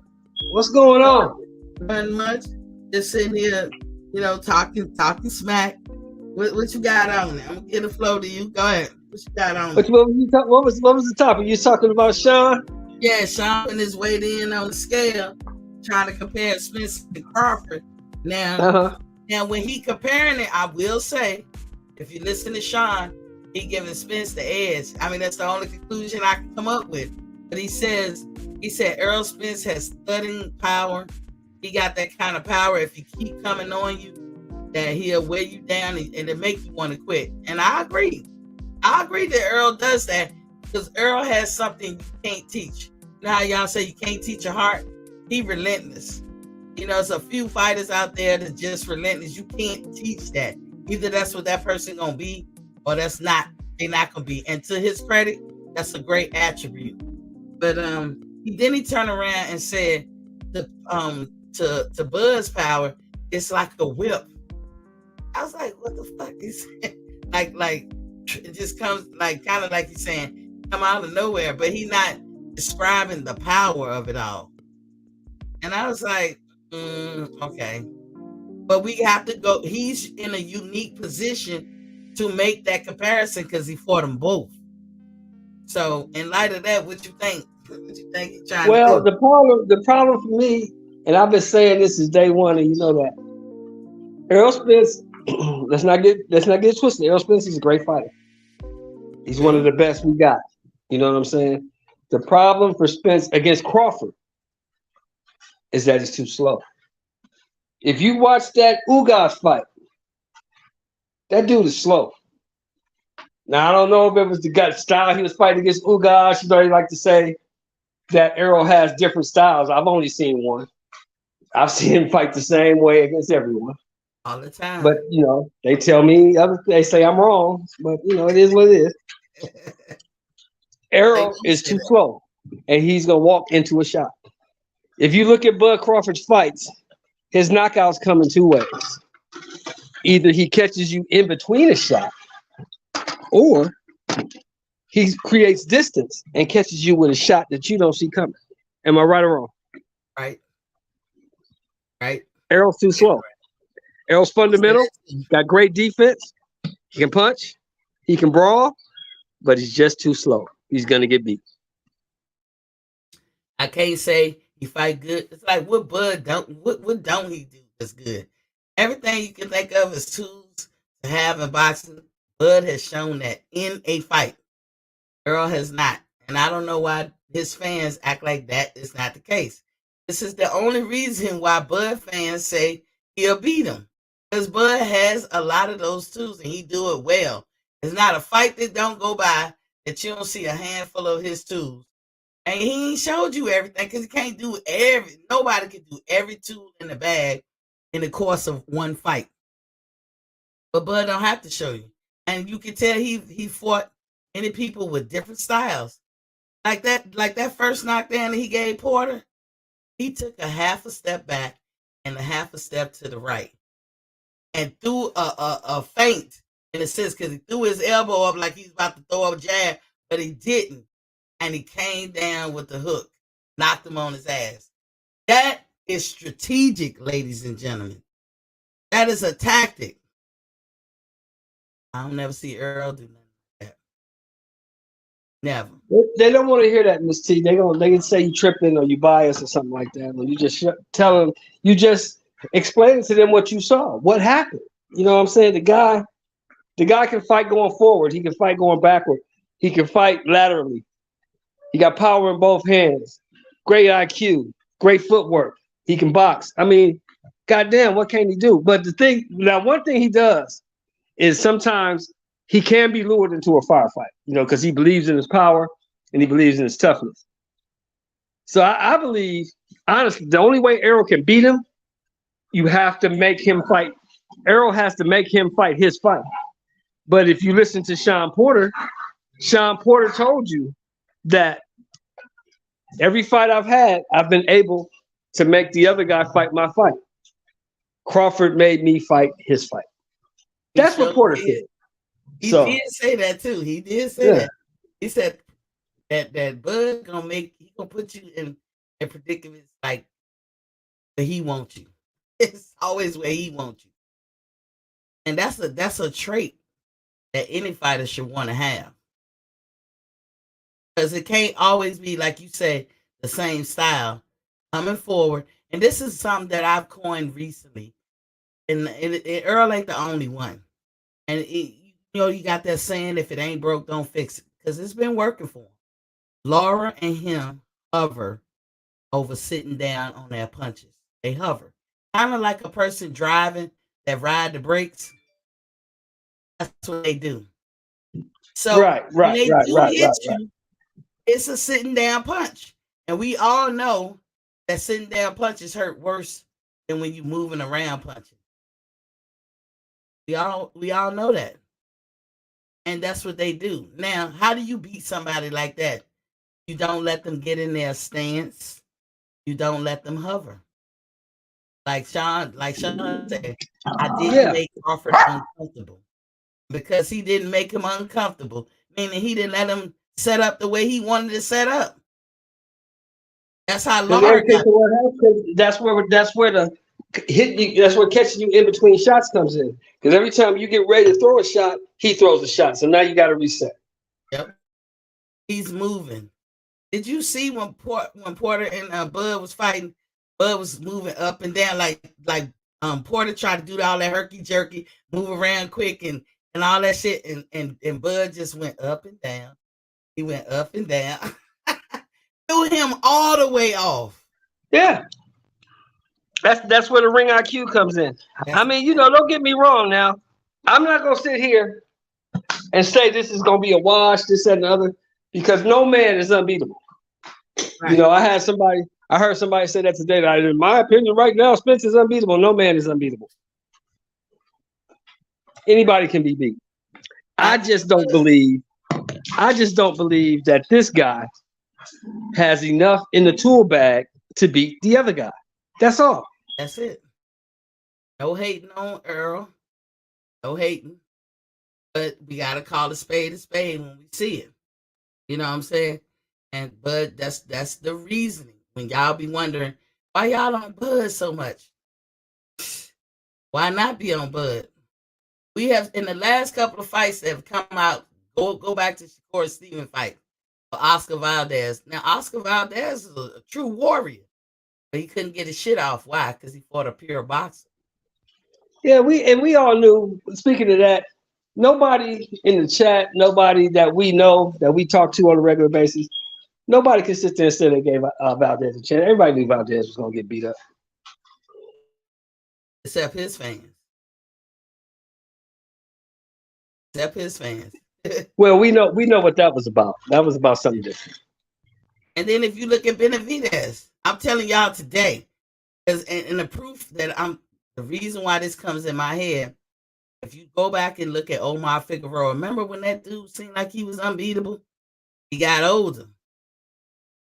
what's going on? Nothing much. Just sitting here, talking smack. What you got on there? I'm gonna get the flow to you. Go ahead. What you got on? What was the topic? You talking about Sean? Yeah, Sean putting his weight in on the scale, trying to compare Spence to Crawford. Now, when he comparing it, I will say, if you listen to Sean, he giving Spence the edge. I mean, that's the only conclusion I can come up with. But he said Errol Spence has thudding power. He got that kind of power. If he keep coming on you, that he'll wear you down and it make you want to quit. And I agree. I agree that Errol does that because Errol has something you can't teach. You know how y'all say you can't teach a heart? He relentless. You know, there's a few fighters out there that just relentless. You can't teach that. Either that's what that person gonna be, or that's not. They're not gonna be. And to his credit, that's a great attribute. But then he turned around and said, to Bud's power, it's like a whip. I was like, what the fuck is like it just comes like kind of like he's saying come out of nowhere, but he's not describing the power of it all. And I was like, okay. But we have to go, he's in a unique position to make that comparison because he fought them both. So in light of that, what you think? What you think he's trying to do? The problem for me, and I've been saying this since day one, and you know that Errol Spence, let's not get twisted. Errol Spence is a great fighter. He's one of the best we got. You know what I'm saying? The problem for Spence against Crawford is that it's too slow. If you watch that Ugas fight, that dude is slow. Now, I don't know if it was the gut style he was fighting against Ugas. You know, they like to say that Errol has different styles. I've only seen one. I've seen him fight the same way against everyone. All the time. But, you know, they tell me, they say I'm wrong. But, you know, it is what it is. Errol is too slow, and he's going to walk into a shot. If you look at Bud Crawford's fights, his knockouts come in two ways. Either he catches you in between a shot, or he creates distance and catches you with a shot that you don't see coming. Am I right or wrong? Right. Errol's too slow. Errol's fundamental. Got great defense. He can punch. He can brawl, but he's just too slow. He's gonna get beat. I can't say he fight good. It's like what don't he do that's good? Everything you can think of as tools to have in boxing, Bud has shown that in a fight. Errol has not. And I don't know why his fans act like that is not the case. This is the only reason why Bud fans say he'll beat him. Because Bud has a lot of those tools and he do it well. It's not a fight that don't go by that you don't see a handful of his tools. And he ain't showed you everything because he can't do nobody can do every tool in the bag in the course of one fight. But Bud don't have to show you. And you can tell he fought many people with different styles. Like that first knockdown that he gave Porter, he took a half a step back and a half a step to the right. And threw a feint in a sense because he threw his elbow up like he's about to throw a jab, but he didn't. And he came down with the hook, knocked him on his ass. That is strategic, ladies and gentlemen. That is a tactic. I don't never see Earl do nothing like that. Never. They don't want to hear that, Miss T. They can say you tripping or you biased or something like that. Or you just tell them, you just explain to them what you saw, what happened. You know what I'm saying? The guy can fight going forward. He can fight going backward. He can fight laterally. He got power in both hands. Great IQ. Great footwork. He can box. I mean, goddamn, what can he do? But one thing he does is sometimes he can be lured into a firefight, you know, because he believes in his power and he believes in his toughness. So I believe, honestly, the only way Errol can beat him, you have to make him fight. Errol has to make him fight his fight. But if you listen to Sean Porter told you that every fight I've had, I've been able to make the other guy fight my fight. Crawford made me fight his fight. That's what Porter said. He did say that too. He did say that. He said that Bud he gonna put you in predicaments like where he wants you. It's always where he wants you. And that's a trait that any fighter should want to have. because it can't always be like you say the same style coming forward. And this is something that I've coined recently, and Earl ain't the only one. And you got that saying, if it ain't broke, don't fix it, because it's been working for him. Laura and him hover over sitting down on their punches. They hover, kind of like a person driving that ride the brakes. That's what they do. So Right, when right, they right, do right, hit right, right. you, it's a sitting down punch. And we all know that sitting down punches hurt worse than when you moving around punching. We all know that. And that's what they do. Now, how do you beat somebody like that? You don't let them get in their stance. You don't let them hover. Like Sean said, I didn't Yeah. make Crawford uncomfortable. Because he didn't make him uncomfortable, meaning he didn't let him set up the way he wanted to set up. That's how Because every Laura case got. of what happens, that's where the hit you, that's where catching you in between shots comes in. Because every time you get ready to throw a shot, he throws a shot. So now you got to reset. Yep, he's moving. Did you see when Porter and Bud was fighting? Bud was moving up and down like Porter tried to do all that herky jerky, move around quick and all that shit, and Bud just went up and down. He went up and down, threw him all the way off. Yeah, that's where the ring IQ comes in. I That's mean, don't get me wrong. Now, I'm not gonna sit here and say this is gonna be a wash, this that, and the other, because no man is unbeatable. right. I heard somebody say that today. That in my opinion, right now, Spence is unbeatable. No man is unbeatable. Anybody can be beat. I Not just don't believe. I just don't believe that this guy has enough in the tool bag to beat the other guy. That's all. That's it. No hating on Earl. No hating. But we gotta call a spade when we see it. You know what I'm saying? But that's the reasoning. When y'all be wondering why y'all on Bud so much. Why not be on Bud? We have in the last couple of fights that have come out. Go back to Shakur Steven fight for Oscar Valdez. Now Oscar Valdez is a true warrior, but he couldn't get his shit off. Why? Because he fought a pure boxer. Yeah, we all knew. Speaking of that, nobody in the chat, nobody that we know that we talk to on a regular basis, nobody can sit there and say they gave Valdez a chance. Everybody knew Valdez was gonna get beat up. Except his fans. Except his fans. Well, we know what that was about. That was about something different. And then if you look at Benavidez, I'm telling y'all today, and the proof that the reason why this comes in my head, if you go back and look at Omar Figueroa, remember when that dude seemed like he was unbeatable? He got older.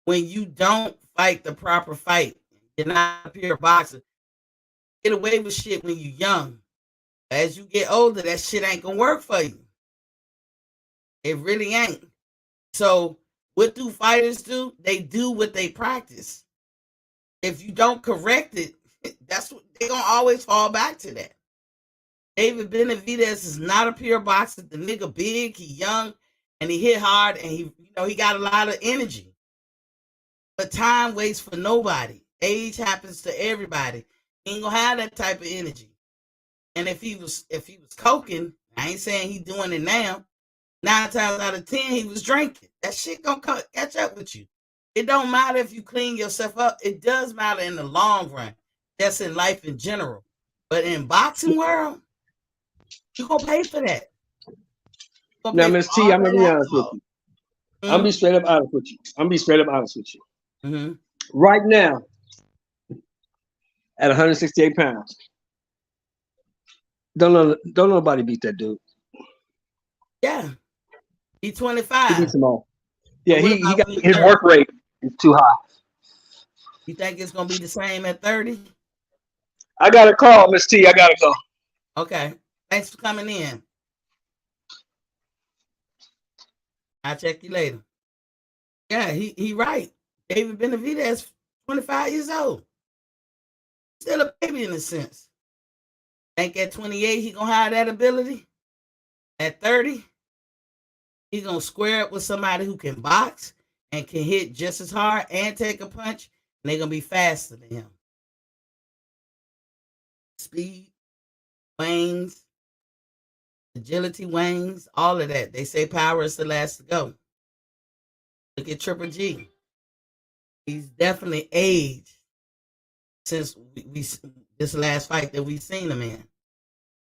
When you don't fight the proper fight, you're not a pure boxer. Get away with shit when you're young. As you get older, that shit ain't gonna work for you. It really ain't. So what do fighters do? They do what they practice. If you don't correct it, that's what they're gonna always fall back to that. David Benavidez is not a pure boxer. The nigga big, he young, and he hit hard, and he got a lot of energy. But time waits for nobody. Age happens to everybody. He ain't gonna have that type of energy. And if he was coking, I ain't saying he doing it now. 9 times out of 10, he was drinking. That shit gonna catch up with you. It don't matter if you clean yourself up. It does matter in the long run. That's in life in general. But in boxing world, you gonna pay for that. Now, Miss T, I'm gonna be honest with you. Mm-hmm. I'm gonna be straight up honest with you. Mm-hmm. Right now, at 168 pounds, don't nobody beat that dude. Yeah. He's He 25. beats them all. Yeah, What he about got when he's his 30? work rate is too high. You think it's gonna be the same at 30? I got a call, Miss T. I gotta go. Okay. Thanks for coming in. I'll check you later. Yeah, he right. David Benavidez, 25 years old. Still a baby in a sense. Think at 28 he gonna have that ability? At 30, he gonna square up with somebody who can box. and can hit just as hard and take a punch, and they're gonna be faster than him. Speed, wings, agility, wings, all of that. They say power is the last to go. Look at Triple G. He's definitely aged since we this last fight that we've seen him in.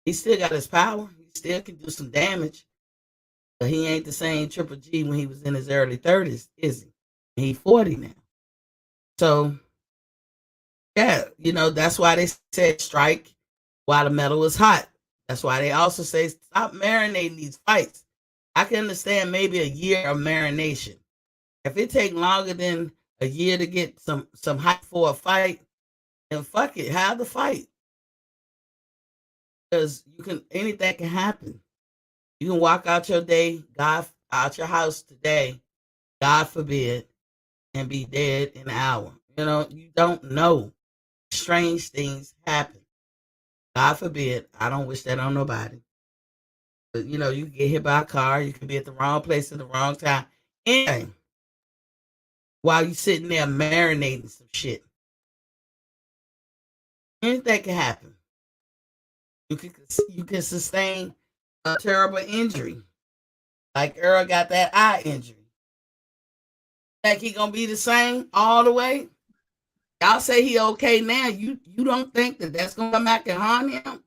He still got his power. He still can do some damage. But he ain't the same Triple G when he was in his early 30s, is he? He's 40 now. So, yeah, that's why they said strike while the metal is hot. That's why they also say stop marinating these fights. I can understand maybe a year of marination. If it takes longer than a year to get some hype for a fight, then fuck it, have the fight. Because anything can happen. You can walk out your day, out your house today, God forbid, and be dead in an hour. You don't know. Strange things happen. God forbid. I don't wish that on nobody. But you can get hit by a car, you can be at the wrong place at the wrong time. Anything. While you sitting there marinating some shit. Anything can happen. You can sustain a terrible injury. Like Earl got that eye injury. Think he gonna be the same all the way? Y'all say he okay now. You don't think that's gonna come back and harm him?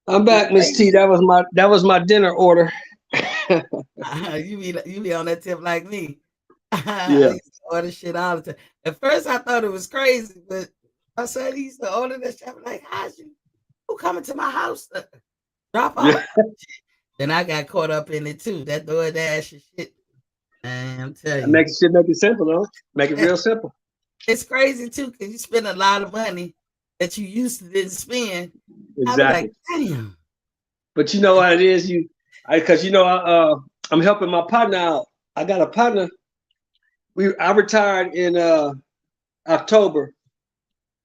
I'm back, Miss T. That was my dinner order. You be on that tip like me. Yeah. I used to order shit all the time. At first I thought it was crazy, but I said he used to order that shit. I'm like, who coming to my house to drop off? Yeah. Then I got caught up in it too. That DoorDash and shit. Man, I'm telling you. Make it simple though. Make it real simple. It's crazy too, because you spend a lot of money that you used to didn't spend. Exactly. I was like, damn. But you know what it is, because I'm helping my partner out. I got a partner. I retired in October.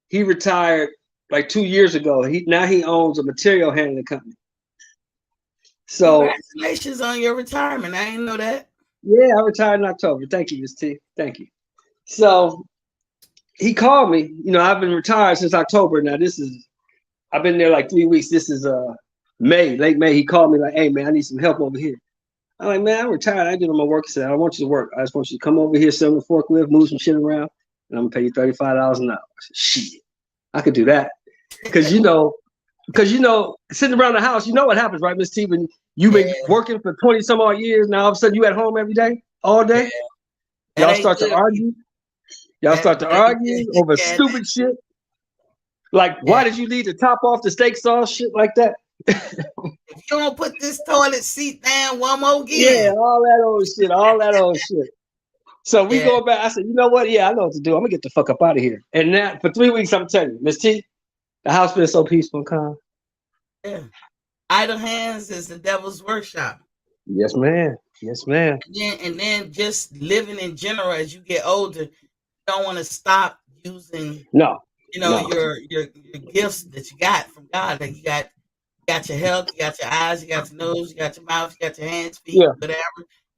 He retired like 2 years ago. Now he owns a material handling company. So congratulations on your retirement. I didn't know that. Yeah, I retired in October. Thank you, Ms. T. Thank you. So he called me. I've been retired since October. Now I've been there like 3 weeks. This is late May. He called me like, hey man, I need some help over here. I'm like, man, I'm retired. I do my work. He said, I don't want you to work. I just want you to come over here, sit on the forklift, move some shit around, and I'm gonna pay you $35 an hour. I said, shit, I could do that. Because sitting around the house, you know what happens, right, Miss T? When you've been working for 20 some odd years, now all of a sudden you at home every day, all day. Yeah. Y'all start to argue. Y'all start to argue over stupid shit. Like, why did you leave the top off the steak sauce? Shit like that. If you don't put this toilet seat down one more again. Yeah, all that old shit. So we go back. I said, you know what? Yeah, I know what to do. I'm gonna get the fuck up out of here. And now for 3 weeks, I'm telling you, Miss T, the house been so peaceful and calm. Yeah. Idle hands is the devil's workshop. Yes, ma'am. Yes, ma'am. And then just living in general as you get older, you don't want to stop using your gifts that you got from God. Like you got your health, you got your eyes, you got your nose, you got your mouth, you got your hands, feet, whatever.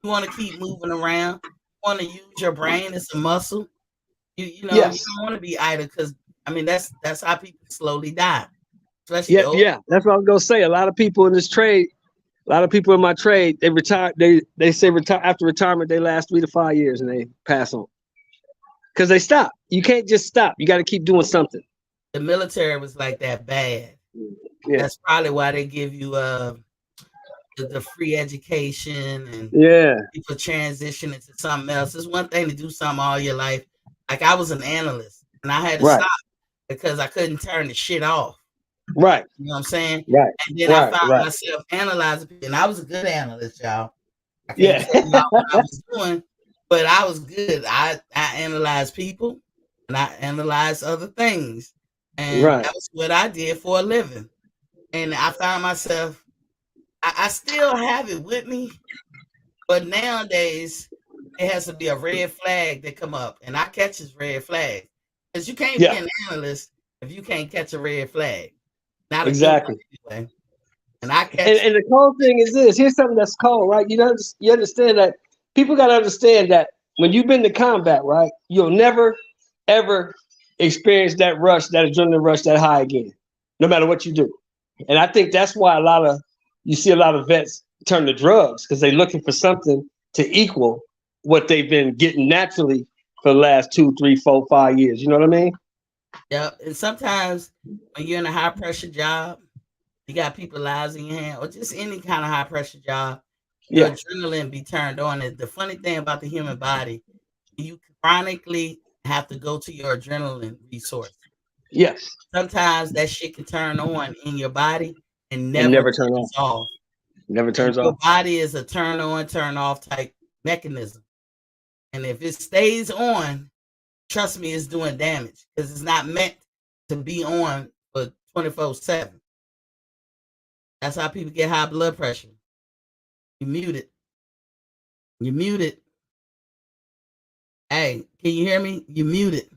You want to keep moving around. You want to use your brain as a muscle. You don't want to be idle, because that's how people slowly die. Especially that's what I was gonna say. A lot of people in this trade, a lot of people in my trade, they retire. They say after retirement they last 3 to 5 years and they pass on because they stop. You can't just stop. You got to keep doing something. The military was like that bad. Yeah. That's probably why they give you the free education and people transition into something else. It's one thing to do something all your life. Like I was an analyst and I had to stop because I couldn't turn the shit off. Right. You know what I'm saying? Right. And then I found myself analyzing people, and I was a good analyst, y'all. I can't tell y'all what I was doing, but I was good. I analyzed people and I analyzed other things. And that was what I did for a living. And I found myself, I still have it with me, but nowadays it has to be a red flag that come up, and I catch this red flag. Because you can't be an analyst if you can't catch a red flag. Not exactly. Anyway. And I catch and the cold thing is this. Here's something that's cold, right? You understand that people got to understand that when you've been to combat, right, you'll never ever experience that rush, that adrenaline rush, that high again, no matter what you do. And I think that's why you see a lot of vets turn to drugs, because they're looking for something to equal what they've been getting naturally for the last 2, 3, 4, 5 years. You know what I mean? Yeah, and sometimes when you're in a high pressure job, you got people lives in your hand, or just any kind of high pressure job, your Yeah. adrenaline be turned on. And the funny thing about the human body, you chronically have to go to your adrenaline resource. Yes. Sometimes that shit can turn on in your body and And never never turn off. turns off. Never And turns your off. body is a turn on, turn off type mechanism. And if it stays on, trust me, it's doing damage because it's not meant to be on for 24/7. That's how people get high blood pressure. You mute it. You mute it. Hey, can you hear me? You mute it.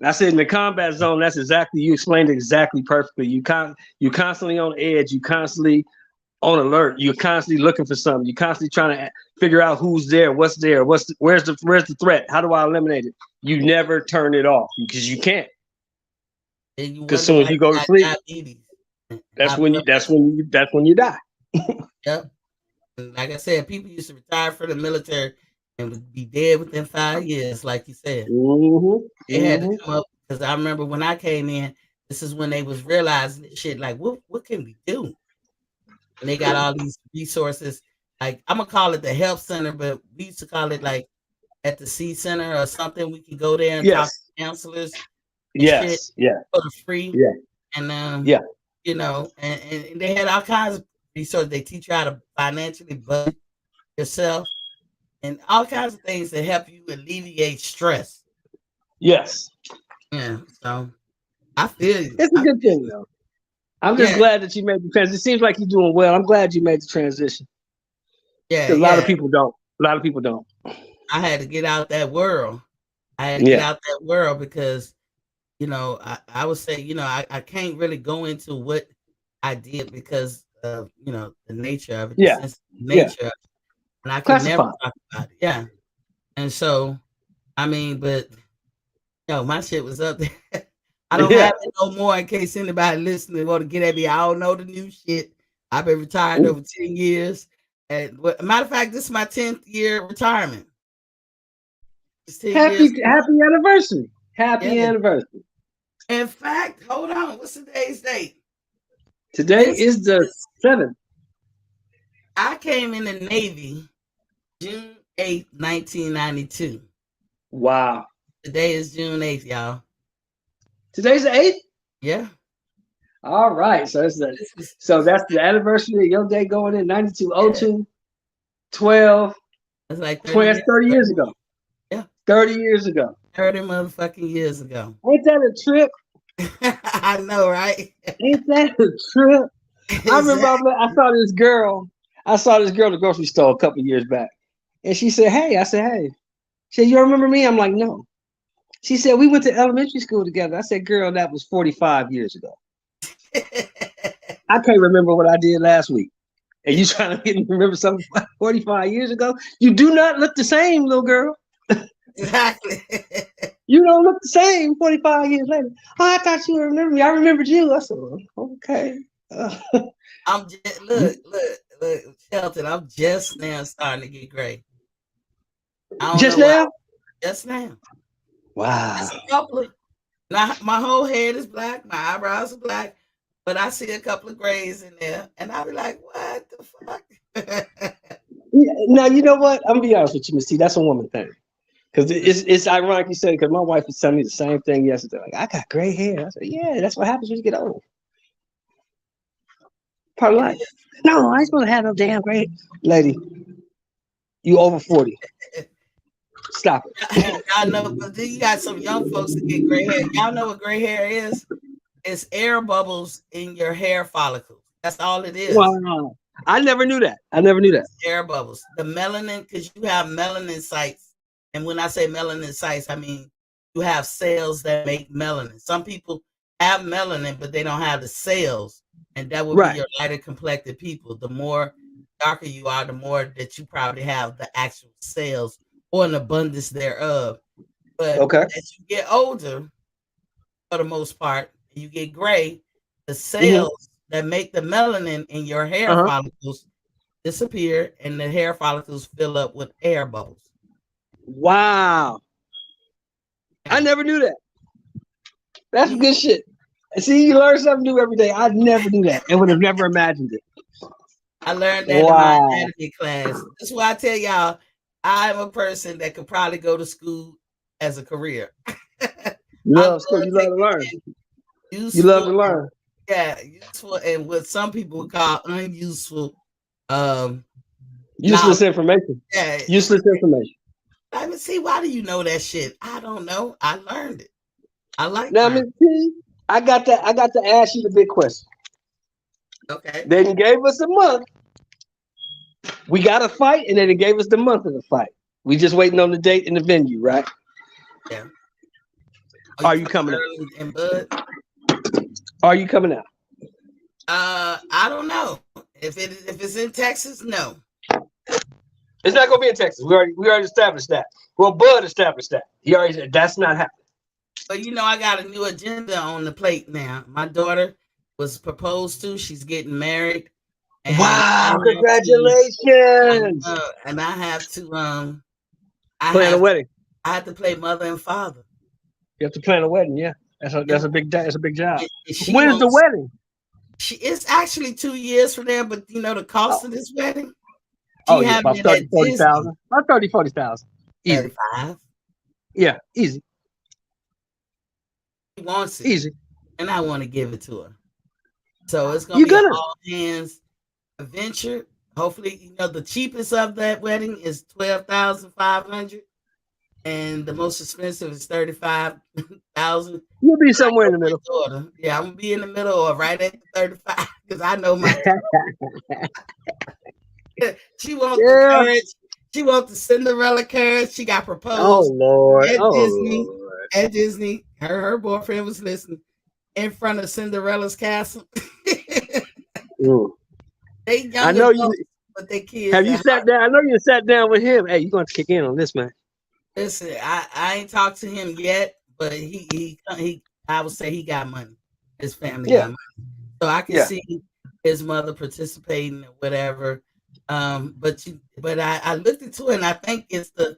I said in the combat zone, that's exactly, you explained it exactly perfectly. You constantly on edge. You constantly on alert. You're constantly looking for something. You're constantly trying to figure out who's there, where's the threat? How do I eliminate it? You never turn it off because you can't. And you Because as wonder soon as why you you go to got sleep, diabetes. that's High when blood pressure. you die. Yep. And like I said, people used to retire from the military and would be dead within 5 years, like you said. Mm-hmm. They had to Mm-hmm. come up because I remember when I came in, this is when they was realizing this shit. Like, what can we do? And they got all these resources. Like I'm gonna call it the health center, but we used to call it like at the C Center or something. We can go there and talk Yes. to counselors and shit Yes. Yeah. for free. Yeah. And Yeah. and they had all kinds of resources. They teach you how to financially budget yourself and all kinds of things that help you alleviate stress. Yes. Yeah. So I feel you. It's a I good feel thing you. though. I'm just Yeah. glad that you made the transition. It seems like you're doing well. I'm glad you made the transition. Yeah. Because a lot of Yeah. people don't. A lot of people don't. I had to get out that world. I had to get Yeah. out that world because I would say, I can't really go into what I did because of, the nature of it, the Yeah. sensitive Yeah. nature of it. And I could never Classified. talk about it. Yeah. And so, I mean, but my shit was up there. I don't Yeah. have it no more in case anybody listening want to get at me. I don't know the new shit. I've been retired over 10 years. And matter of fact, this is my 10th year retirement. It's 10 years. Happy anniversary. Happy Yeah. anniversary. In fact, hold on. What's today's date? Today This is the is 7th. I came in the Navy June 8th, 1992. Wow. Today is June 8th, y'all. Today's the 8th? Yeah. All right. So that's the anniversary of your day going in 9202 12 That's like 30 20, years 30 ago. years ago. Yeah. 30 years ago. 30 motherfucking years ago. Ain't that a trip? I know, right? Ain't that a trip? I remember Exactly. I saw this girl. I saw this girl at the grocery store a couple years back. And she said, hey. I said, hey. She said, you remember me? I'm like, no. She said, we went to elementary school together. I said, girl, that was 45 years ago. I can't remember what I did last week. And you trying to get me to remember something 45 years ago? You do not look the same, little girl. Exactly. You don't look the same 45 years later. Oh, I thought you remember me. I remembered you. I said, okay. I'm just, look, Shelton, I'm just now starting to get gray. I don't Just know why. now? Just now. Wow. Just a couple of, now my whole head is black, my eyebrows are black, but I see a couple of grays in there, and I'll be like, what the fuck? Now, you know what? I'm going to be honest with you, Miss T. That's a woman thing. Because it's ironic you said, because my wife was telling me the same thing yesterday. Like, I got gray hair. I said, yeah, that's what happens when you get old. Part of life. No, I ain't supposed to have no damn gray hair. Lady, you over 40. Stop it. Y'all know, but then you got some young folks that get gray hair. Y'all know what gray hair is? It's air bubbles in your hair follicles. That's all it is. Wow. I never knew that. It's air bubbles. The melanin, because you have melanin sites. And when I say melanin sites, I mean you have cells that make melanin. Some people have melanin, but they don't have the cells. And that would be Right. your lighter complected people. The more darker you are, the more that you probably have the actual cells or an abundance thereof. But Okay. as you get older, for the most part, you get gray, the Mm-hmm. cells that make the melanin in your hair Uh-huh. follicles disappear and the hair follicles fill up with air bubbles. Wow. I Yeah. never knew that. That's Mhm. good shit. See, you learn something new every day. I never knew that and would have never imagined it. I learned that in my Wow. anatomy class. That's why I tell y'all, I'm a person that could probably go to school as a career. You I love school. love You love to taking learn. in You love useful, to learn. yeah, useful, and what some people would call unuseful um knowledge. Useless information. Yeah, Useless information. I mean, see, why do you know that shit? I don't know. I learned it. I like Now, learning. Miss T, I got to ask you the big question. Okay. They done gave us a month. We got a fight, and then they gave us the month of the fight. We just waiting on the date and the venue, right? Yeah. Are Are you you coming coming out? early in bud? Are you coming out? I don't know. If it's in Texas, no. It's not gonna be in Texas. We already established that. Well, Bud established that. He already said that's not happening. But I got a new agenda on the plate now. My daughter was proposed to. She's getting married, and Wow! Congratulations. I have to I Plan a have wedding. I have to play mother and father. You have to plan a wedding. Yeah, that's a And, that's a big that's a big job. and she When is the wants wedding? it's actually 2 years from there, but the cost Oh, of this wedding, oh she yeah, having about it 30, at Disney. 40,000. About 30, 40,000. Easy. 35. Yeah, easy, She wants it, easy. and I want to give it to her. So it's gonna You be an gonna? all hands adventure. Hopefully, the cheapest of that wedding is 12,500, and the most expensive is 35,000. You'll be I somewhere know in the my middle. daughter. Yeah, I'm gonna be in the middle or right at the 35 because I know my she wants the Yeah. carriage. She wants the Cinderella carriage. She got Oh proposed Lord. at Oh Disney. Lord. At Disney, her boyfriend was listening in front of Cinderella's castle. Mm. They I young know you. adults, but they kids Have you at sat heart. down? I know you sat down with him. Hey, you going to kick in on this, man? Listen, I ain't talked to him yet, but he I would say he got money. His family Yeah. got money, so I can Yeah. see his mother participating or whatever. But I looked into it, and I think it's the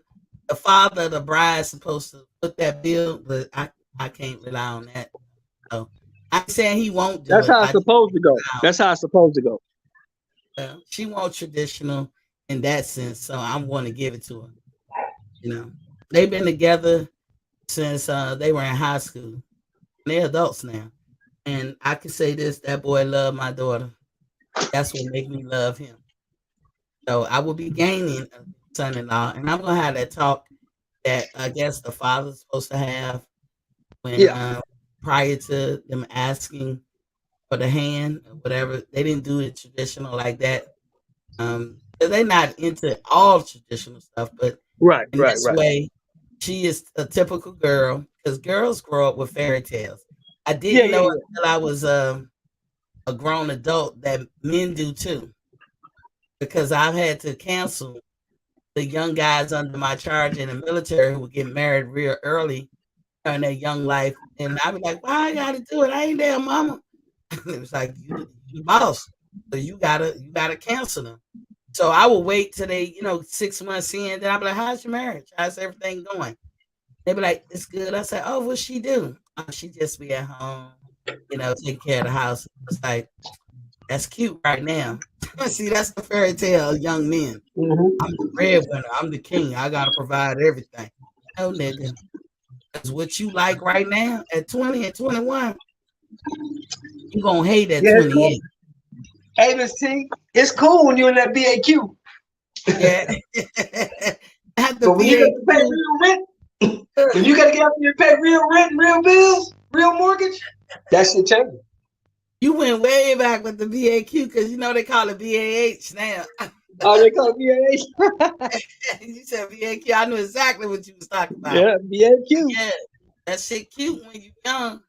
father of the bride supposed to put that bill, but I can't rely on that. So I'm saying he won't do That's it. how it's I just supposed can't to go. rely on That's how it's supposed to go. she wants traditional in that sense, so I want to give it to her. They've been together since they were in high school. They're adults now, and I can say this: that boy loved my daughter. That's what make me love him. So I will be gaining a son-in-law, and I'm gonna have that talk that I guess the father's supposed to have when Yeah. prior to them asking for the hand or whatever. They didn't do it traditional like that. 'Cause they're not into all traditional stuff, but Right. in Right. this Right. way, she is a typical girl because girls grow up with fairy tales. I Yeah. didn't Yeah. know Yeah. until I was a grown adult that men do too, because I've had to cancel the young guys under my charge in the military who would get married real early in their young life. And I'd be like, why I gotta do it? I ain't their mama. It was like you the boss. So you gotta cancel them. So I will wait till they, 6 months in, then I'll be like, how's your marriage? How's everything going? They be like, it's good. I say, oh, what she do? Oh, she just be at home, taking care of the house. It's like, that's cute right now. See, that's the fairy tale of young men. I'm Mm-hmm. the breadwinner. I'm the king. I gotta provide everything. No, nigga. That's what you like right now at 20 and 21. You gonna hate at Yeah. It's cool. 28. Hey, Miss T, it's cool when you're in that BAQ, Yeah. At the but when you got to pay BAQ, real rent, when you got to get out there and pay real rent, and real bills, real mortgage, that shit changes. you went way back with the BAQ because they call it BAH now. Oh, they call it BAH. You said BAQ. I knew exactly what you was talking about. Yeah, BAQ. Yeah, that shit cute when you young,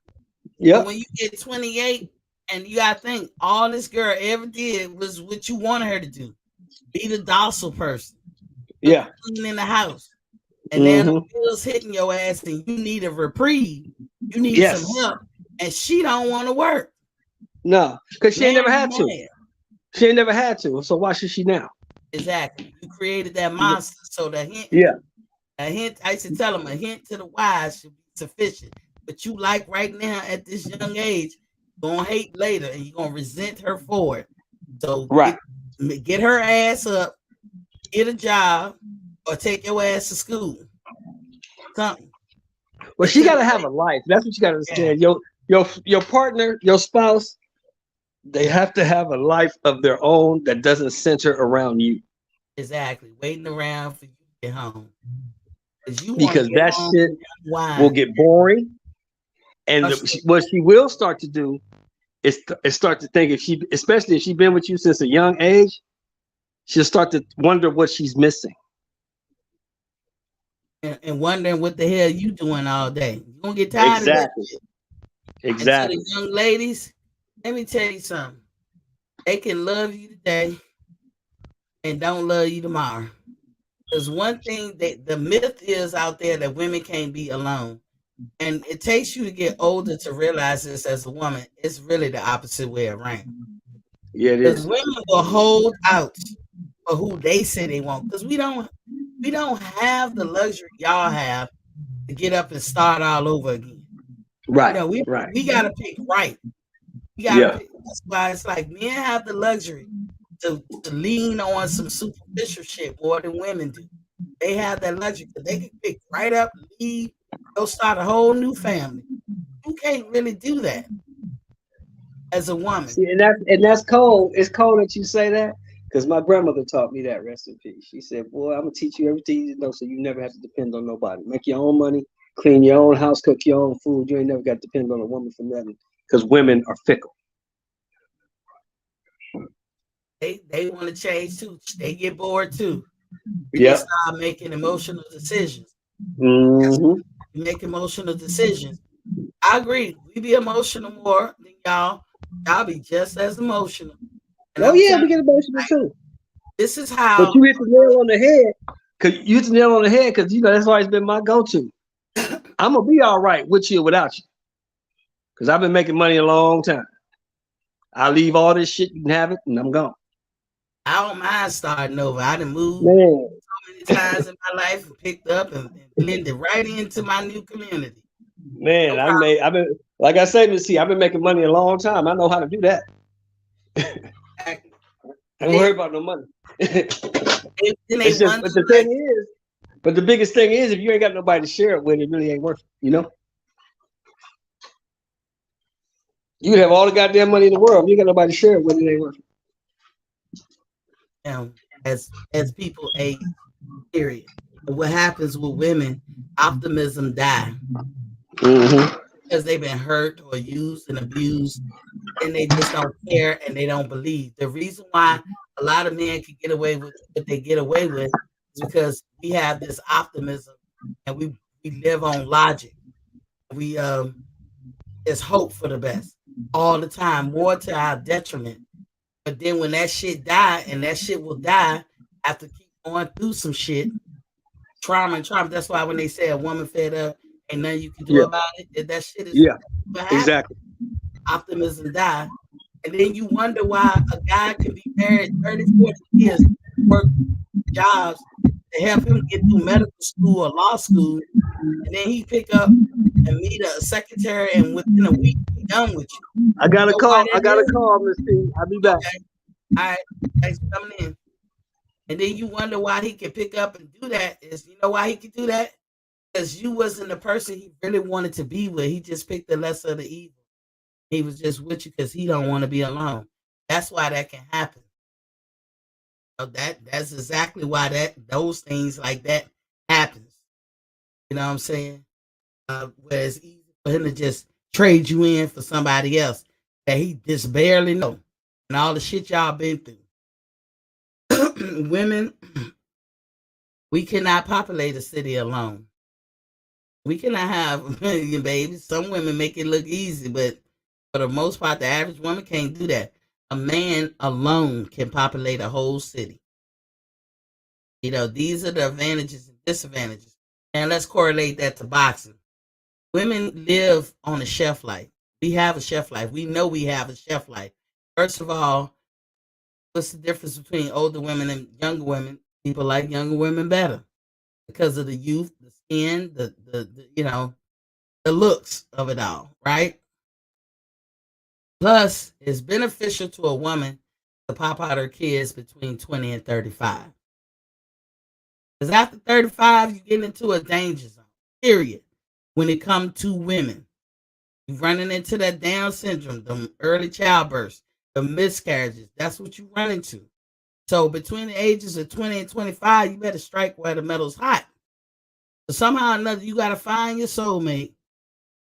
but Yep. when you get 28, and you gotta think all this girl ever did was what you wanted her to do. Be the docile person. Cook Yeah. clean in the house. And then the Mm-hmm. bills hitting your ass and you need a reprieve. You need some Yes. help. And she don't want to work. No, because she ain't Now never you had to. mad. She ain't never had to. So why should she now? Exactly. You created that monster. So Yeah. a hint, I used to tell them a hint to the wise should be sufficient. But you like right now at this young age, you're gonna hate later and you're gonna resent her for it. So Right. get her ass up, get a job, or take your ass to school. Something. Well, she Until got to you have a life. That's what you got to yeah, understand. Your partner, your spouse, they have to have a life of their own that doesn't center around you. exactly. Waiting around for you to get home. Because you want to Because get that home shit and will unwind. get boring. And what she will start to do is start to think, if she, especially if she's been with you since a young age, she'll start to wonder what she's missing. And wondering what the hell you doing all day. You're gonna get tired of that Exactly. shit. And to the Exactly. young ladies, let me tell you something. They can love you today and don't love you tomorrow. There's one thing that the myth is out there that women can't be alone. And it takes you to get older to realize this as a woman. It's really the opposite way around. Yeah, it Because is. women will hold out for who they say they want. Because we don't have the luxury y'all have to get up and start all over again. You Right. know, Right. we gotta pick right. We gotta Yeah. pick. That's why it's like men have the luxury to lean on some superficial shit more than women do. They have that luxury because they can pick right up, leave, go start a whole new family. You can't really do that as a woman. See, and that's cold. It's cold that you say that because my grandmother taught me that. Rest in peace. She said, "Boy, I'm gonna teach you everything you need to know, so you never have to depend on nobody. Make your own money, clean your own house, cook your own food. You ain't never got to depend on a woman for nothing because women are fickle." They want to change too. They get bored too. And they Yep. start making emotional decisions. That's Mm-hmm. when you make emotional decisions. I agree. We be emotional more than y'all. Y'all be just as emotional. And Oh I'm yeah, telling we get you, emotional like, too. this is But how you hit the nail on the head. Cause you hit the nail on the head because that's always been my go-to. I'm gonna be all right with you or without you. Cause I've been making money a long time. I leave all this shit, you can have it, and I'm gone. I don't mind starting over. I done moved Man, so many times in my life and picked up and blended right into my new community. man, No problem. I've been, like I say, Miss C, I've been making money a long time. I know how to do that. Exactly. I And don't then, worry about no money. It's then they just, wonder, but the like, thing is, but the biggest thing is, if you ain't got nobody to share it with, it really ain't worth it. You can have all the goddamn money in the world. If you ain't got nobody to share it with, it ain't worth it. you know, as people age, period. And what happens with women, optimism die Mm-hmm. because they've been hurt or used and abused, and they just don't care and they don't believe. The reason why a lot of men can get away with what they get away with is because we have this optimism and we live on logic. We just hope for the best all the time, more to our detriment. But then when that shit die, and that shit will die after keep going through some shit, trauma and trauma. That's why when they say a woman fed up, ain't nothing you can do Yeah, about it. That shit is yeah, what happened. exactly. Optimism die. And then you wonder why a guy can be married 30, 40 years, work jobs to help him get through medical school or law school, and then he pick up and meet a secretary, and within a week he done with you. I got You a know why call. I that got a is? call, Miss C. I'll be back. Okay, all right, thanks for coming in. And then you wonder why he can pick up and do that. Is you know why he can do that? Because you wasn't the person he really wanted to be with. He just picked the lesser of the evil. He was just with you because he don't want to be alone. That's why that can happen. So that's exactly why those things like that happens. You know what I'm saying? Where it's easy for him to just trade you in for somebody else that he just barely know, and all the shit y'all been through. Women, we cannot populate a city alone. We cannot have a million babies. Some women make it look easy, but for the most part, the average woman can't do that. A man alone can populate a whole city. These are the advantages and disadvantages. And let's correlate that to boxing. Women live on a shelf life. We have a shelf life. We know we have a shelf life. First of all, what's the difference between older women and younger women? People like younger women better because of the youth, the skin, the looks of it all, right? Plus, it's beneficial to a woman to pop out her kids between 20 and 35. Because after 35, you get into a danger zone, period. When it comes to women, you're running into that Down syndrome, the early childbirth, the miscarriages. That's what you run into. So between the ages of 20 and 25, you better strike where the metal's hot. So somehow or another, you got to find your soulmate,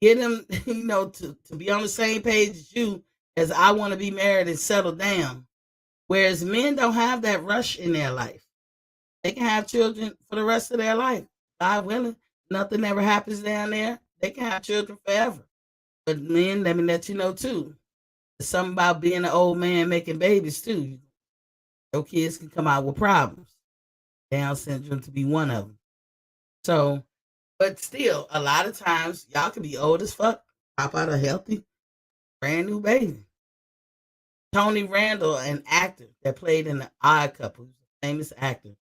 get him, to be on the same page as you, as I want to be married and settle down. Whereas men don't have that rush in their life. They can have children for the rest of their life. God willing, nothing ever happens down there. They can have children forever. But men, let me let you know too. There's something about being an old man making babies too. Your kids can come out with problems. Down syndrome to be one of them. So, but still, a lot of times y'all can be old as fuck, pop out a healthy, brand new baby. Tony Randall, an actor that played in The Odd Couple, who's a famous actor.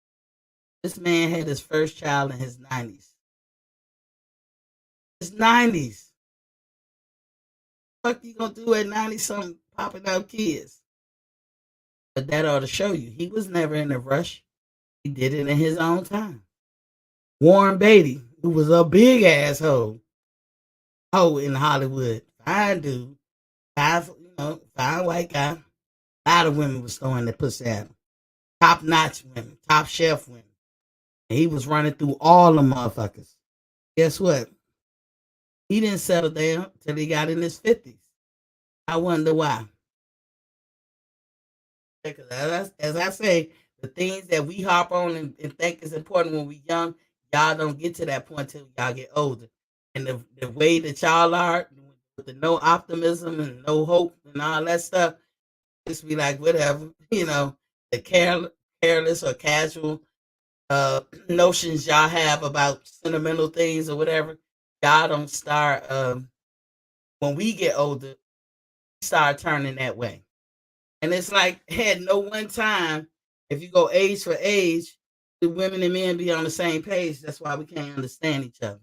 This man had his first child in his 90s. His 90s. What you gonna do at 90 something popping out kids? But that ought to show you he was never in a rush. He did it in his own time. Warren Beatty, who was a big asshole, in Hollywood, fine dude, fine white guy. A lot of women was throwing their pussy at him. Top notch women, top shelf women. And he was running through all the motherfuckers. Guess what? He didn't settle down till he got in his 50s. I wonder why. Because as I say, the things that we hop on and think is important when we young, y'all don't get to that point till y'all get older. And the way that y'all are, with the no optimism and no hope and all that stuff, just be like, whatever, the careless or casual notions y'all have about sentimental things or whatever, y'all don't start, when we get older, we start turning that way. And it's like, had no one time, if you go age for age, the women and men be on the same page. That's why we can't understand each other.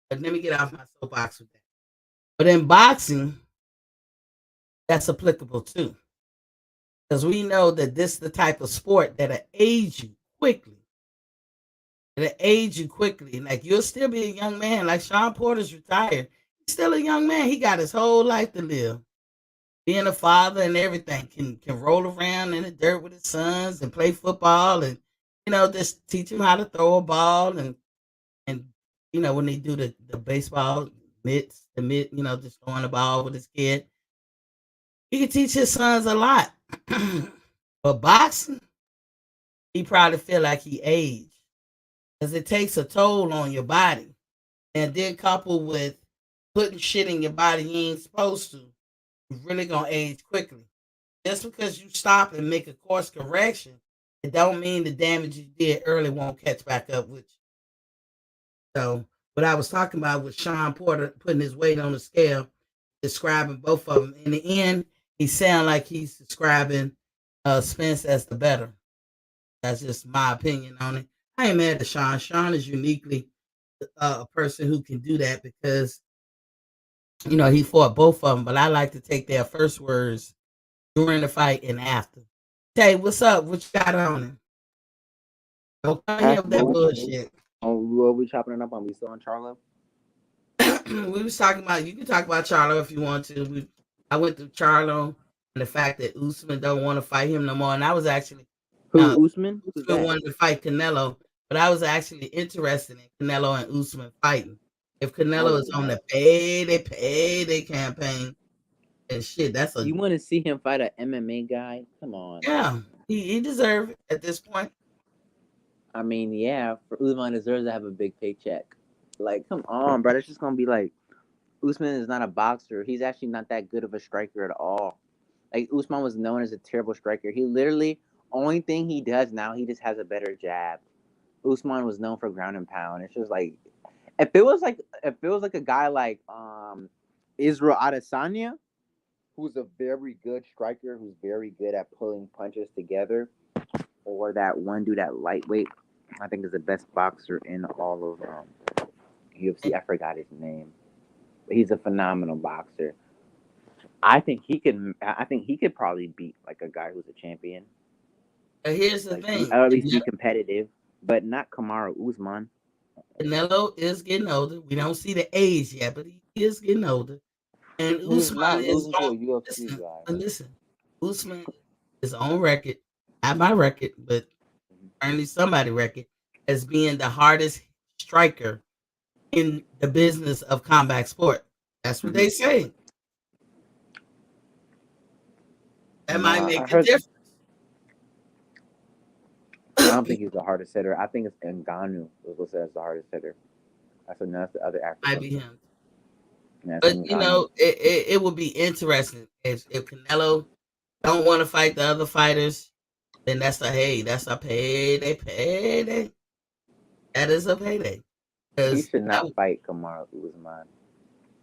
But let me get off my soapbox with that. But in boxing, that's applicable too. Because we know that this is the type of sport that'll age you quickly. It'll age you quickly. Like you'll still be a young man. Like Sean Porter's retired. He's still a young man. He got his whole life to live. Being a father and everything, can roll around in the dirt with his sons and play football and just teach him how to throw a ball and when they do the baseball mitt, just throwing the ball with his kid. He can teach his sons a lot. But boxing, he probably feel like he aged because it takes a toll on your body, and then coupled with putting shit in your body you ain't supposed to, you're really gonna age quickly. Just because you stop and make a course correction, it don't mean the damage you did early won't catch back up with you. So what I was talking about with Sean Porter putting his weight on the scale, describing both of them. In the end, he sound like he's describing Spence as the better. That's just my opinion on it. I ain't mad at Sean. Sean is uniquely a person who can do that because he fought both of them. But I like to take their first words during the fight and after. Hey, what's up? What you got on it? Don't come here with that bullshit. What we chopping it up on? We still on Charlo? We was talking about, you can talk about Charlo if you want to. I went through Charlo and the fact that Usman don't want to fight him no more. And I was actually Who, Usman? Who's Usman that? wanted to fight Canelo, but I was actually interested in Canelo and Usman fighting. If Canelo is on the payday campaign and shit, that's You want to see him fight an MMA guy? Come on. Yeah, he deserves it at this point. I mean, yeah, for Usman deserves to have a big paycheck. Like, come on, bro. It's just gonna be like Usman is not a boxer. He's actually not that good of a striker at all. Like Usman was known as a terrible striker. He literally only thing he does now, he just has a better jab. Usman was known for ground and pound. It's just like if it was like a guy like Israel Adesanya, who's a very good striker, who's very good at pulling punches together, or that one dude at lightweight, I think is the best boxer in all of UFC. I forgot his name, but he's a phenomenal boxer. I think he could. I think he could probably beat like a guy who's a champion, But here's the like thing: or at least be competitive, but not Kamaru Usman. Canelo is getting older. We don't see the age yet, but he is getting older. And He's Usman not is losing to on. a UFC Listen, guy. listen. Usman is on record, not my record, but apparently somebody record as being the hardest striker in the business of combat sport. That's what they say. That might Nah, make I a heard. difference. I don't think he's the hardest hitter. I think it's Ngannou was listed as the hardest hitter. That's the other Might African. be him. Yeah, it's But you Ngannou. know, it would be interesting if Canelo don't want to fight the other fighters, then that's a payday. That is a payday. He Because should not fight Kamaru Usman.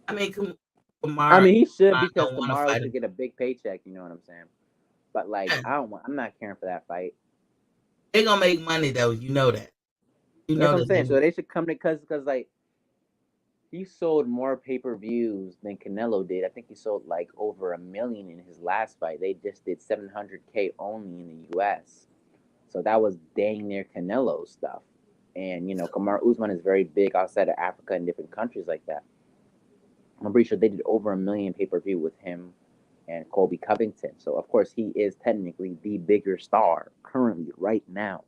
I mean, I Kamara mean, he should because don't want to Kamaru fight should him. get a big paycheck. You know what I'm saying? But like, Yeah, I don't want. I'm not caring for that fight. they're gonna make money though. You know that. You That's know what I'm that they saying. will. So they should come to because like he sold more pay-per-views than Canelo did. I think he sold like over 1 million in his last fight. They just did 700K only in the U.S. So that was dang near Canelo stuff. And Kamaru Usman is very big outside of Africa and different countries like that. I'm pretty sure they did over 1 million pay-per-view with him and Colby Covington. So of course he is technically the bigger star currently right now.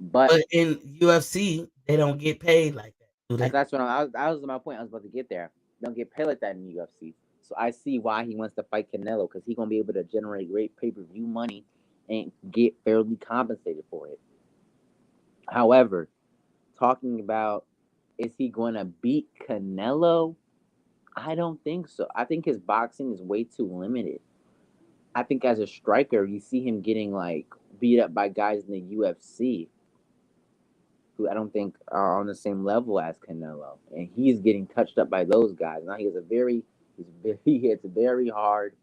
But But in UFC, they don't get paid like that, do they? that's what I was my point. I was about to get there. They don't get paid like that in the UFC. So I see why he wants to fight Canelo because he's gonna be able to generate great pay-per-view money and get fairly compensated for it. However, talking about is he going to beat Canelo? I don't think so. I think his boxing is way too limited. I think as a striker, you see him getting like beat up by guys in the UFC who I don't think are on the same level as Canelo, and he's getting touched up by those guys. Now he hits very hard.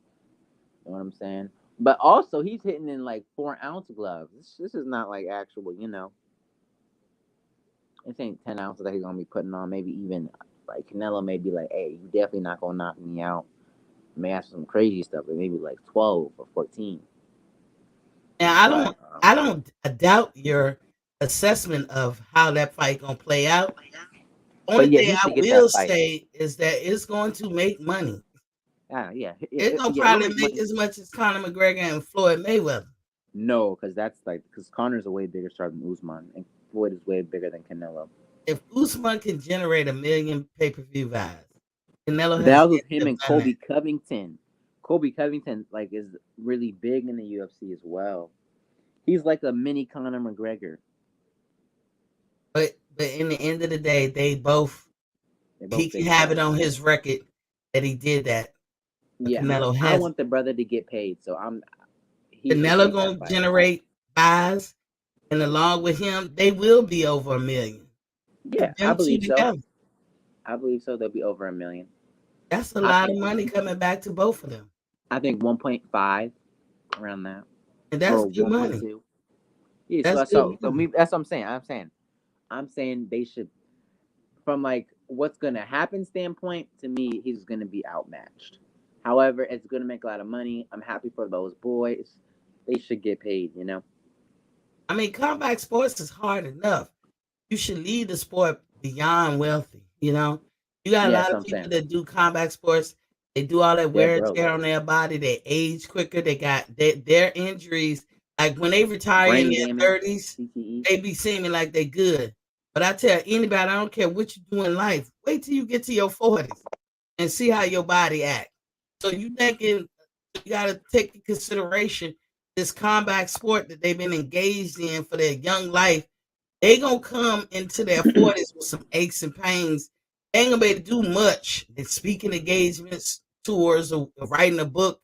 You know what I'm saying? But also he's hitting in like 4 ounce gloves. This is not like actual, this ain't 10 ounces that he's gonna be putting on. Maybe even like Canelo may be like, hey, you definitely not gonna knock me out. May ask some crazy stuff, but maybe like 12 or 14. And But I don't doubt your assessment of how that fight gonna play out. Only yeah, thing he I should get that will fight. say is that it's going to make money. It's gonna Yeah, it'll probably make make money. as much as Conor McGregor and Floyd Mayweather. No, because Connor's a way bigger star than Usman, and Floyd is way bigger than Canelo. If Usman can generate 1 million pay-per-view buys, Canelo That has was yet with him to and done that. Colby Covington. Colby Covington like is really big in the UFC as well. He's like a mini Conor McGregor. But in the end of the day, They he both can big have it stars. on his record that he did that. But Yeah, Canelo I has want the brother to get paid, so he should Canelo take that gonna fight. generate buys, and along with him, they will be over 1 million. Yeah, I Them two believe so. together. I believe so. They'll be over 1 million. That's a I lot think of money coming back to both of them. 1.5 around that And that's or good money. 1.2. Yeah, That's good money. that's what I'm saying. I'm saying they should from like what's gonna happen standpoint, to me, he's gonna be outmatched. However, it's gonna make a lot of money. I'm happy for those boys. They should get paid. I mean, combat sports is hard enough. You should lead the sport beyond wealthy. You got a Yeah, lot that's of what I'm people saying. that do combat sports. They do all that They're wear and broke. tear on their body. They age quicker. They got their injuries. Like when they retire in Brain their damage, 30s, CTE. they be seeming like they good. But I tell anybody, I don't care what you do in life. Wait till you get to your 40s and see how your body acts. So you thinking you got to take in consideration this combat sport that they've been engaged in for their young life. They gonna come into their 40s with some aches and pains. They ain't gonna be able to do much in speaking engagements, tours, or writing a book.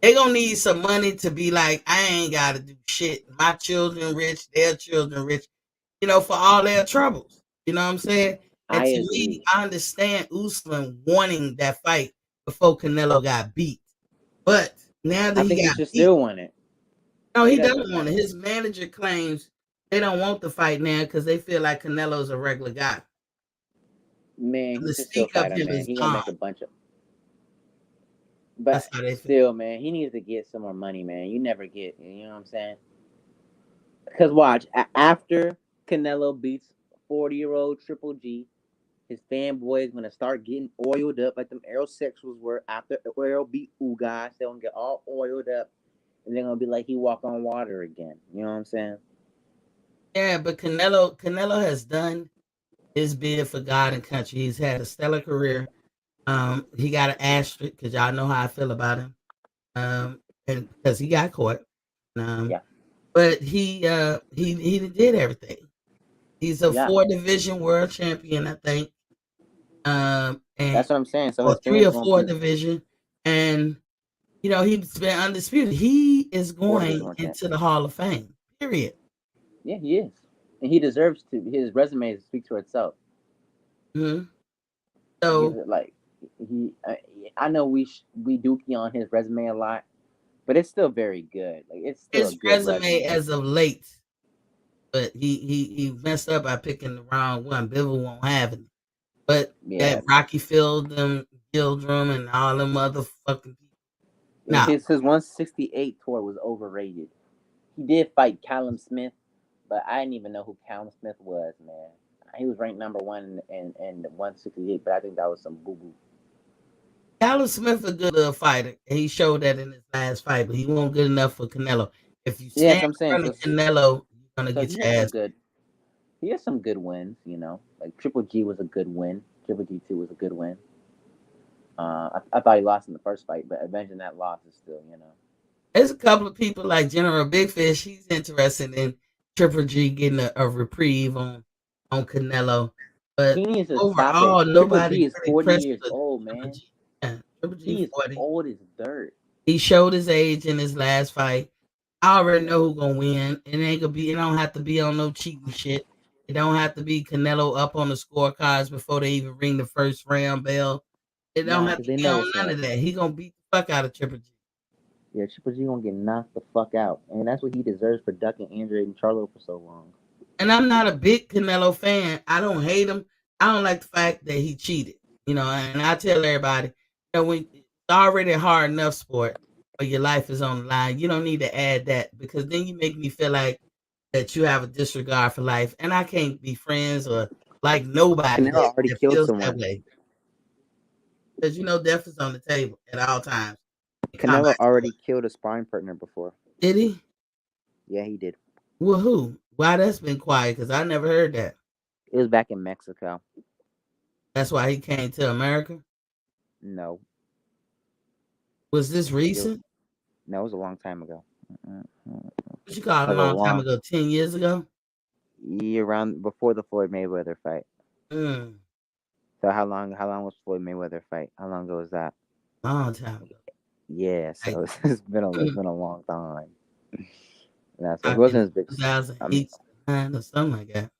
They gonna need some money to be like, I ain't gotta do shit. My children rich, their children rich. for all their troubles. You know what I'm saying? And I to me, agree. I understand Usman wanting that fight before Canelo got beat. But now that I he think he got should beat, still win it. no, He he doesn't doesn't want it. want it. His manager claims they don't want the fight now because they feel like Canelo's a regular guy. Man, he The should still mystique of fight him, him man. is He gonna gone. make a bunch of. That's But how they feel. still, man, he needs to get some more money, man. You never get, you know what I'm saying? Because watch, after Canelo beats 40-year-old Triple G, his fanboys gonna start getting oiled up like them aerosexuals were after Errol beat Ugas. They're gonna get all oiled up, and they're gonna be like he walk on water again. You know what I'm saying? Yeah, but Canelo has done his bid for God and country. He's had a stellar career. He got an asterisk because y'all know how I feel about him. And because he got caught. Um, Yeah, but he did everything. He's a yeah. 4 division world champion, I think. And That's what I'm saying. So or his three fans or gonna four be division, and he's been undisputed. He is 4 division going world champ. into the Hall of Fame. Period. Yeah, he is, and he deserves to. His resume speaks for itself. hmm He gives So it like he. I know we dookie on his resume a lot, but it's still very good. Like it's still a his good resume resume. as of late, but he messed up by picking the wrong one. Bivol won't have it. But that Yeah, Rocky Field, them Gildrum, and all them motherfucking people. Nah, his 168 tour was overrated. He did fight Callum Smith, but I didn't even know who Callum Smith was, man. He was ranked number one in 168, but I think that was some boo boo. Callum Smith a good little fighter. And he showed that in his last fight, but he wasn't good enough for Canelo. If you stand Yes, I'm in saying front so. of Canelo, you're gonna So get he your has some ass. good. He has some good wins, Like Triple G was a good win. Triple G 2 was a good win. I thought he lost in the first fight, but avenging that loss is still. There's a couple of people like General Big Fish. He's interested in Triple G getting a reprieve on Canelo, but He needs to stop it. overall, Triple nobody G is really 40 pressed years for old, Triple man. G. Yeah, Triple G He is 40. old as dirt. He showed his age in his last fight. I already know who's gonna win. It ain't gonna be. It don't have to be on no cheating shit. It don't have to be Canelo up on the scorecards before they even ring the first round bell. It don't Nah, have because to they be know on what's none up. of that. He gonna beat the fuck out of Triple G. Yeah, Triple G gonna get knocked the fuck out. And that's what he deserves for ducking Andre and Charlo for so long. And I'm not a big Canelo fan. I don't hate him. I don't like the fact that he cheated. And I tell everybody, when it's already a hard enough sport where your life is on the line, you don't need to add that because then you make me feel like that you have a disregard for life, and I can't be friends or like nobody Canelo already that killed feels that someone. way because death is on the table at all times in combat Canelo sport. already killed a sparring partner before. Did he? Yeah, he did. Well, who? Why that's been quiet? Because I never heard that. It was back in Mexico. That's why he came to America. No, Was this it, recent? no, it was a long time ago. What you call it a Like a long time long ago? 10 years ago? year around before the Floyd Mayweather fight. Mm, So how long was Floyd Mayweather fight? How long ago was that? long time ago. Yeah, Like so it's been a long time. That's why he talking wasn't as big. I mean, 2008, 9 or something like that.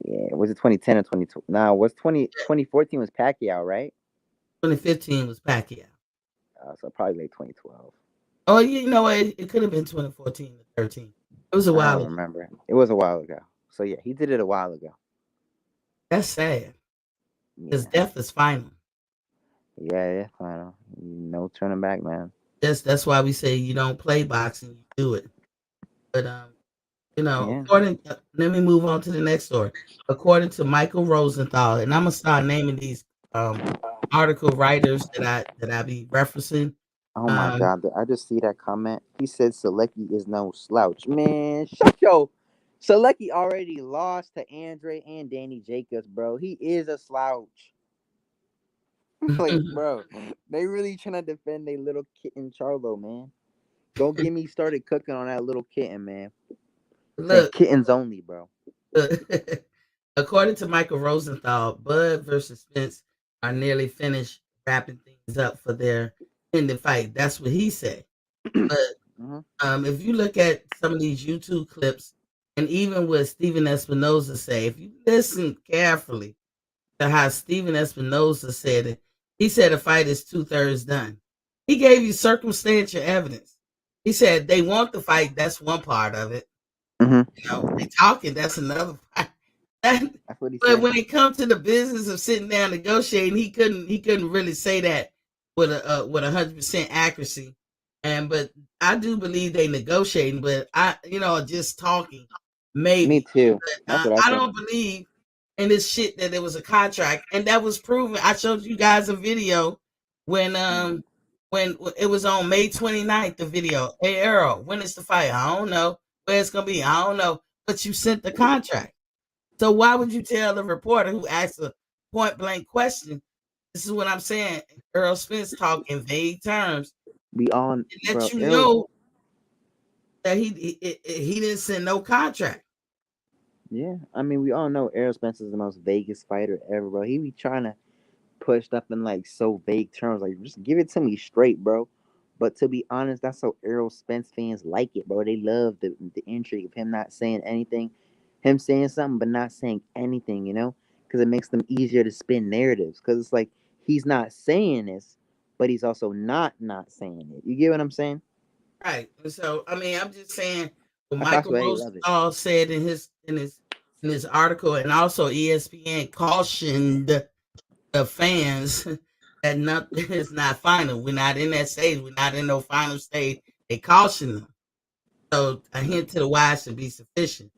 yeah, was it 2010 or 2012? No, was 2014 was Pacquiao, right? 2015 was Pacquiao. So probably late 2012. Oh, you know what? It could have been 2014 to 13. It was a I while don't ago. remember. It was a while ago. So yeah, he did it a while ago. That's sad because Yeah, death is final. yeah. Final. No turning back, man. That's why we say you don't play boxing, you do it. But Yeah. according, let me move on to the next story. According to Michael Rosenthal, and I'm gonna start naming these article writers that I be referencing. Oh my Um, God, I just see that comment. He said Selecki is no slouch. Man, shut your. Selecki already lost to Andre and Danny Jacobs, bro. He is a slouch. Like, bro, they really trying to defend their little kitten Charlo, man. Don't get me started cooking on that little kitten, man. Saying look, kittens only, bro. according to Michael Rosenthal, Bud versus Spence are nearly finished wrapping things up for their pending fight. That's what he said. But Hmm. if you look at some of these YouTube clips, And even what Stephen Espinoza say, if you listen carefully to how Stephen Espinoza said it, he said a fight is 2/3 done. He gave you circumstantial evidence. He said they want the fight. That's one part of it. They talking. That's another part. That, That's what he but said. when it comes to the business of sitting down negotiating, he couldn't really say that with 100% accuracy. But I do believe they negotiating. But just talking, Me maybe. too. But That's what I I think. don't believe in this shit that there was a contract, and that was proven. I showed you guys a video when it was on May 29th. The video. Hey Earl, when is the fight? I don't know. Where it's gonna be? I don't know. But you sent the contract. So why would you tell the reporter who asked a point blank question? This is what I'm saying. Earl Spence talk in vague terms. We all, It bro. lets you Errol's. know that he didn't send no contract. Yeah, I mean, we all know Errol Spence is the most vaguest fighter ever, bro. He be trying to push stuff in like so vague terms, like just give it to me straight, bro. But to be honest, that's how Errol Spence fans like it, bro. They love the intrigue of him not saying anything, him saying something but not saying anything, because it makes them easier to spin narratives. Because it's like he's not saying this, but he's also not saying it. You get what I'm saying? Right. And so I mean I'm just saying what That's Michael why they love it. Rosenthal said in his article, and also ESPN cautioned the fans that nothing is not final. We're not in that stage. We're not in no final stage. They caution them. So a hint to the wise should be sufficient.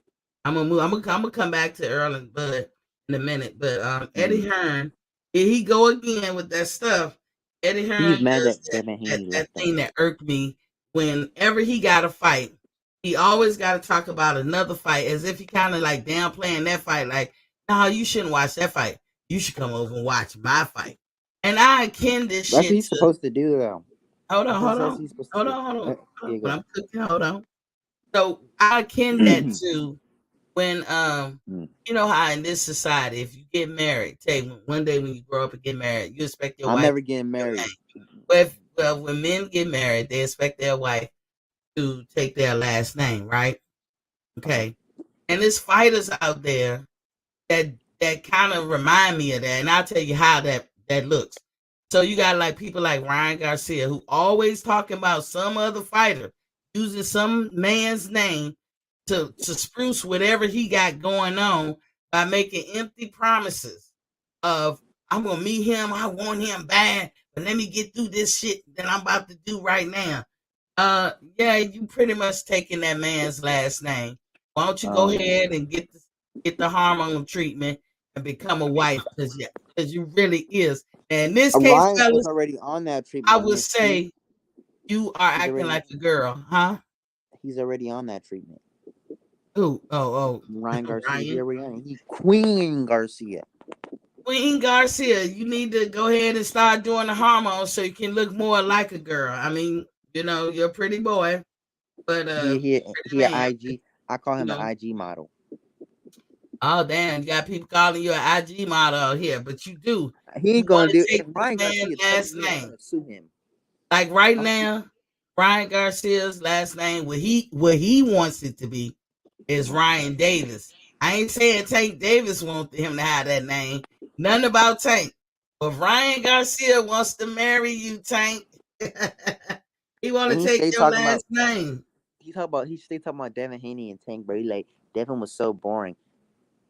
I'm gonna move. I'm gonna come back to Earl and Bud in a minute. But Eddie Mm. Hearn, here he go again with that stuff. Eddie He's Hearn mad does that that Devin that, Haney that left him. thing that irked me. Whenever he got a fight, he always got to talk about another fight as if he kind of like downplaying that fight. Like, no, you shouldn't watch that fight. You should come over and watch my fight. And I akin this That's what shit he's to supposed to do, though. hold on, hold That's what on, he's supposed to hold do. on, hold on, hold on. Yeah, When go. I'm cooking, hold on. So I akin that to when Mm. you know how in this society, if you get married, say one day when you grow up and get married, you expect your I'm wife never to getting take your married. name. Well, when men get married, they expect their wife to take their last name, right? Okay. And there's fighters out there that that kind of remind me of that, and I'll tell you how that looks. So you got like people like Ryan Garcia who always talking about some other fighter using some man's name to spruce whatever he got going on by making empty promises of I'm gonna meet him, I want him bad, but let me get through this shit that I'm about to do right now. Yeah, you pretty much taking that man's last name. Why don't you go Um, ahead and get the hormone treatment and become a wife? Because you really is. And in this case, Ryan is fellas, already on that I treatment, would Miss T. say you are He's acting already like a girl, huh? he's already on that treatment. Who? Oh, Ryan Garcia, he Ryan. already on. He Queen Garcia. Queen Garcia, you need to go ahead and start doing the hormones so you can look more like a girl. I mean, you're a pretty boy, but He he pretty he a man. IG. I call You him an know, IG model. oh damn, you got people calling you an IG model out here, but you do. He You ain't want gonna to do. take If this Ryan man's Garcia touches last me, I'm name. gonna sue him. Like right I'm su- now, Ryan Garcia's last name, what he wants it to be, is Ryan Davis. I ain't saying Tank Davis wants him to have that name. Nothing about Tank. But Ryan Garcia wants to marry you, Tank. He want to and he take stay your talking about last name. he stay talking about Devin Haney and Tank, bro. He like Devin was so boring.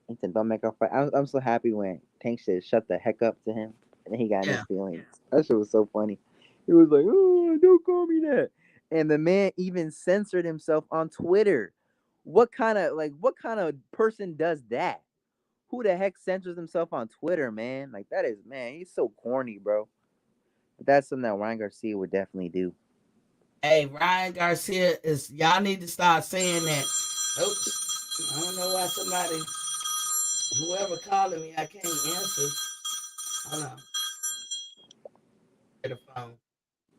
He said, "Don't make a fight." I'm so happy when Tank said, "Shut the heck up" to him, and then he got in his Yeah. feelings. That shit was so funny. He was like, "Oh, don't call me that," and the man even censored himself on Twitter. What kind of person does that? Who the heck censors himself on Twitter, man? Like that is man, he's so corny, bro. But that's something that Ryan Garcia would definitely do. Hey, Ryan Garcia is y'all need to start saying that. Oops. I don't know why whoever calling me, I can't answer. Hold on. Get the phone.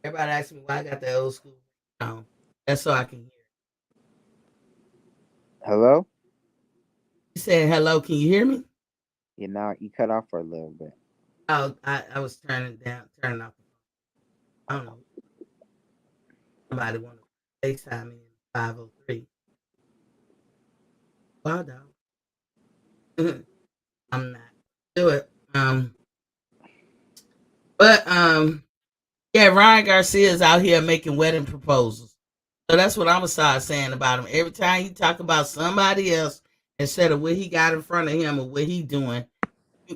Everybody asks me why I got that old school phone. That's so I can hear. Hello? You said hello, can you hear me? Yeah, now you cut off for a little bit. Oh, I was turning off the phone. I don't know. Somebody want to FaceTime me in 503. Well, dog. I'm not do it. But yeah, Ryan Garcia is out here making wedding proposals. So that's what I'm gonna start saying about him. Every time he talk about somebody else instead of what he got in front of him or what he doing,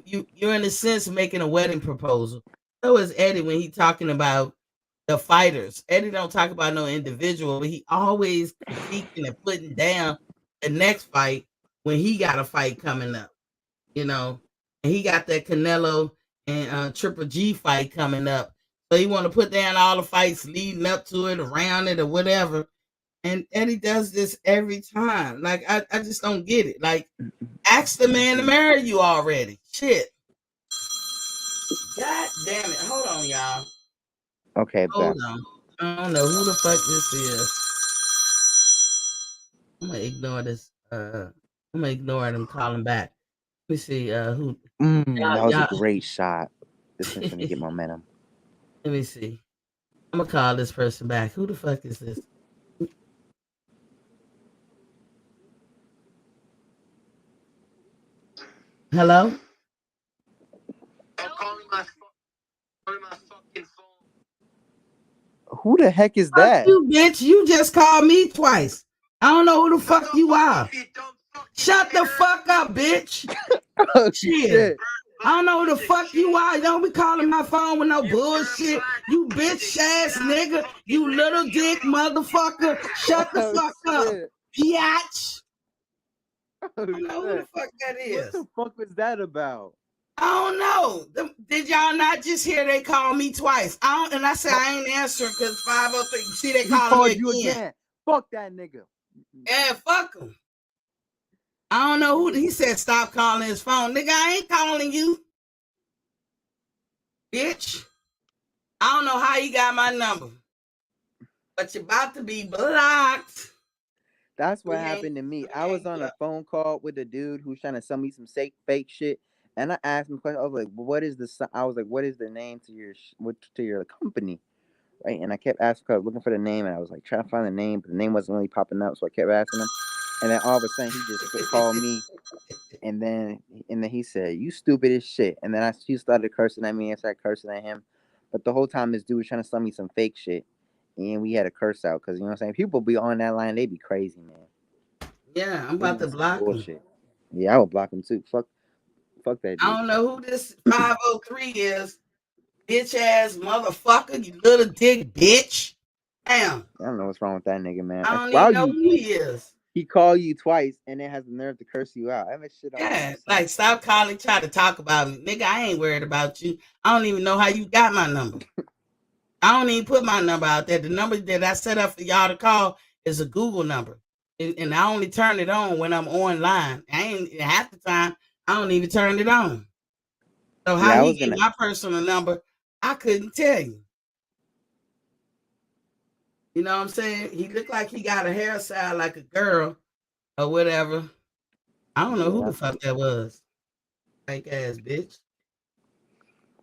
you're in a sense making a wedding proposal. So is Eddie when he talking about the fighters. Eddie don't talk about no individual, but he always critiquing and putting down the next fight when he got a fight coming up, you know. And he got that Canelo and Triple G fight coming up. So he want to put down all the fights leading up to it, around it, or whatever. And Eddie does this every time. Like I just don't get it. Like, ask the man to marry you already. Shit. God damn it. Hold on, y'all. Okay, Hold back. on. I don't know who the fuck this is. I'm gonna ignore this. I'm gonna ignore them calling back. Let me see. Who? That was a Y'all. great shot. This one's gonna get momentum. Let me see. I'm gonna call this person back. Who the fuck is this? Hello? I'm calling my fucking phone. Who the heck is Fuck that? you, bitch. You just called me twice. I don't know who the fuck you are. Shut the fuck up, bitch. Oh Shit. shit! I don't know who the fuck you are. You don't be calling my phone with no bullshit. You bitch ass nigga. You little dick motherfucker. Shut the Oh fuck up. shit! Biatch. Oh I don't know who the shit! fuck that What is. the fuck was that about? I don't know. Did y'all not just hear they call me twice? And I said I ain't answering because 503. See, they He calling called me you again. again. Fuck that nigga. Yeah, fuck him. I don't know who. He said stop calling his phone. Nigga, I ain't calling you. Bitch. I don't know how you got my number. But you're about to be blocked. That's what happened to me. I was on a phone call with a dude who's trying to sell me some fake shit, and I asked him a question. I was like, "What is the?" I was like, "What is the name to your company?" Right, and I kept asking, I was looking for the name, and I was like trying to find the name, but the name wasn't really popping up, so I kept asking him, and then all of a sudden he just called me, and then he said, "You stupid as shit," and then he started cursing at me, and I started cursing at him, but the whole time this dude was trying to sell me some fake shit. And we had a curse out because you know what I'm saying. People be on that line, they be crazy, man. Yeah, I'm about to block him. Bullshit. Yeah, I would block him too. Fuck that dude. I don't know who this 503 is. Bitch ass motherfucker, you little dick bitch. Damn. I don't know what's wrong with that nigga, man. I don't even know who he is. He called you twice and then has the nerve to curse you out. That shit. Yeah, like stop calling, try to talk about me. Nigga, I ain't worried about you. I don't even know how you got my number. I don't even put my number out there. The number that I set up for y'all to call is a Google number. And I only turn it on when I'm online. I ain't half the time I don't even turn it on. So how he get my personal number, I couldn't tell you. You know what I'm saying? He looked like he got a hairstyle like a girl or whatever. I don't know who the fuck that was. Fake ass bitch.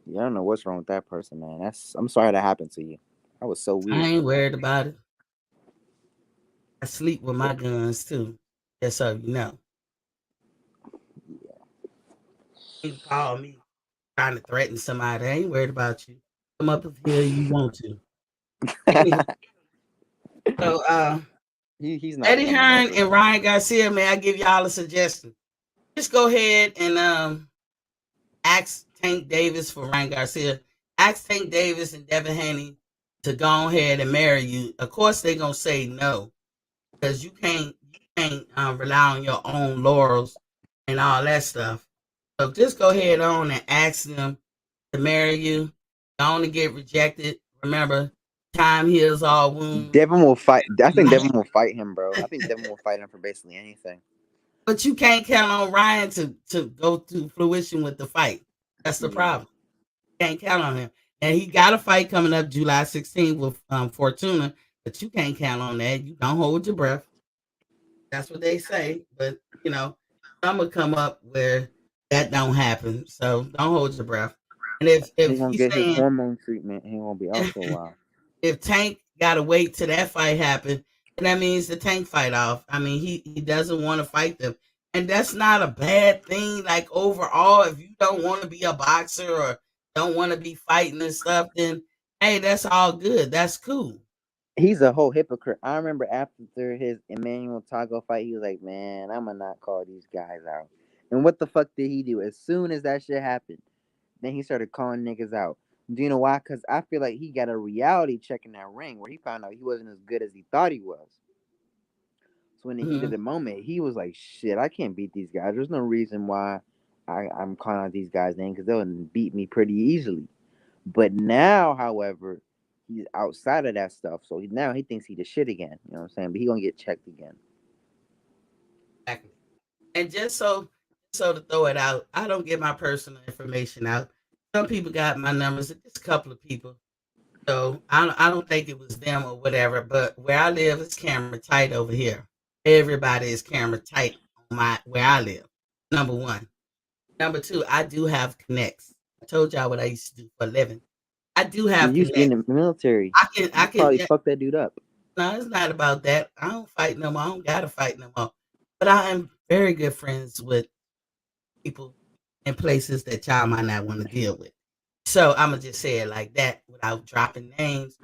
Yeah, I don't know what's wrong with that person, man. I'm sorry that happened to you. That was so weird. I ain't worried about it. I sleep with my guns too. Just so you know. You call me trying to threaten somebody. I ain't worried about you. Come up here you want to. So he's not Eddie Hearn and Ryan Garcia, may I give y'all a suggestion? Just go ahead and ask Tank Davis for Ryan Garcia. Ask Tank Davis and Devin Haney to go ahead and marry you. Of course, they're gonna say no because you can't rely on your own laurels and all that stuff. So just go ahead on and ask them to marry you. Don't to get rejected. Remember, time heals all wounds. Devin will fight. I think Devin will fight him, bro. I think Devin will fight him for basically anything. But you can't count on Ryan to go to fruition with the fight. That's the problem. You can't count on him. And he got a fight coming up July 16th with Fortuna, but you can't count on that. You don't hold your breath. That's what they say. But, you know, some will come up where that don't happen. So don't hold your breath. And if he's gonna get his hormone treatment, he won't be out for a while. If Tank gotta wait till that fight happen, then that means the Tank fight off. I mean, he doesn't want to fight them. And that's not a bad thing. Like overall, if you don't want to be a boxer or don't want to be fighting and stuff, then hey, that's all good. That's cool. He's a whole hypocrite. I remember after his Emmanuel Tago fight, he was like, "Man, I'm gonna not call these guys out." And what the fuck did he do? As soon as that shit happened, then he started calling niggas out. Do you know why? Because I feel like he got a reality check in that ring where he found out he wasn't as good as he thought he was. So in the heat of Mhm. the moment, he was like, "Shit, I can't beat these guys. There's no reason why I'm calling out these guys' name because they'll beat me pretty easily." But now, however, he's outside of that stuff. So now he thinks he the shit again. You know what I'm saying? But he gonna get checked again. Exactly. And just so to throw it out, I don't get my personal information out. Some people got my numbers, just a couple of people. So I don't think it was them or whatever. But where I live, it's camera tight over here. Everybody is camera tight on my where I live. Number one. Number two, I do have connects. I told y'all what I used to do for a living. I do You have used to be in connects. the military. I You can. probably Yeah, fucked that dude up. no, it's not about that. I don't fight no more. I don't gotta fight no more. But I am very good friends with people in places that y'all might not want to deal with. So I'm gonna just say it like that without dropping names.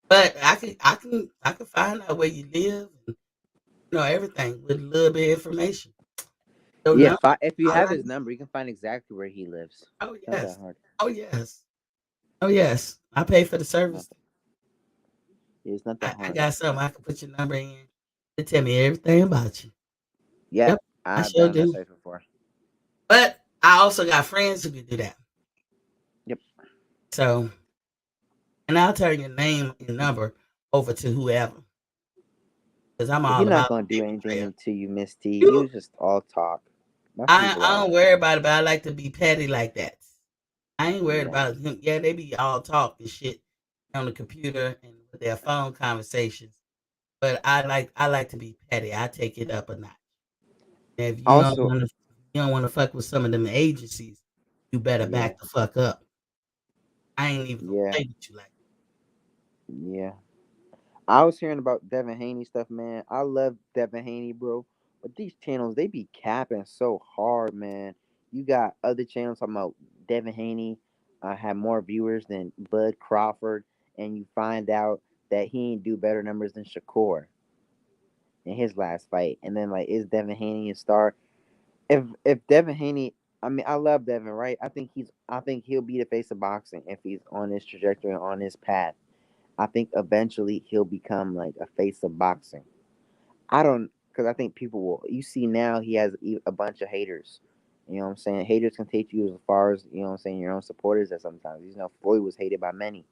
But I can find out where you live and everything with a little bit of information. So Yeah, no, if you all have I his number, you can find exactly where he lives. oh It's not that yes, hard. oh yes, oh yes. I pay for the Not service. that, it's not that I hard. got something. I can put your number in. They tell me everything about you. Yeah, Yep, I I've been sure on that do. site before. But I also got friends who can do that. Yep. So, and I'll turn your name and number over to whoever because I'm He's all not about gonna do paper anything trail. to you, Miss T. He You, was just all talk. That's what he's I about. don't worry about it, but I like to be petty like that. I ain't worried Yeah. about him. Yeah, they be all talk and shit on the computer and with their phone conversations. But I like to be petty. I take it up a notch. If Also, you don't want to fuck with some of them agencies, you better yeah, back the fuck up. I ain't even gonna yeah, play with you like yeah. I was hearing about Devin Haney stuff, man. I love Devin Haney, bro. But these channels, they be capping so hard, man. You got other channels talking about Devin Haney had more viewers than Bud Crawford, and you find out that he ain't do better numbers than Shakur in his last fight. And then like, is Devin Haney a star? If Devin Haney, I mean, I love Devin, right? I think he'll be the face of boxing if he's on this trajectory, on this path. I think eventually he'll become like a face of boxing. I don't, because I think people will. You see now he has a bunch of haters. You know what I'm saying? Haters can take you as far as you know what I'm saying. Your own supporters. That sometimes you know Floyd was hated by many.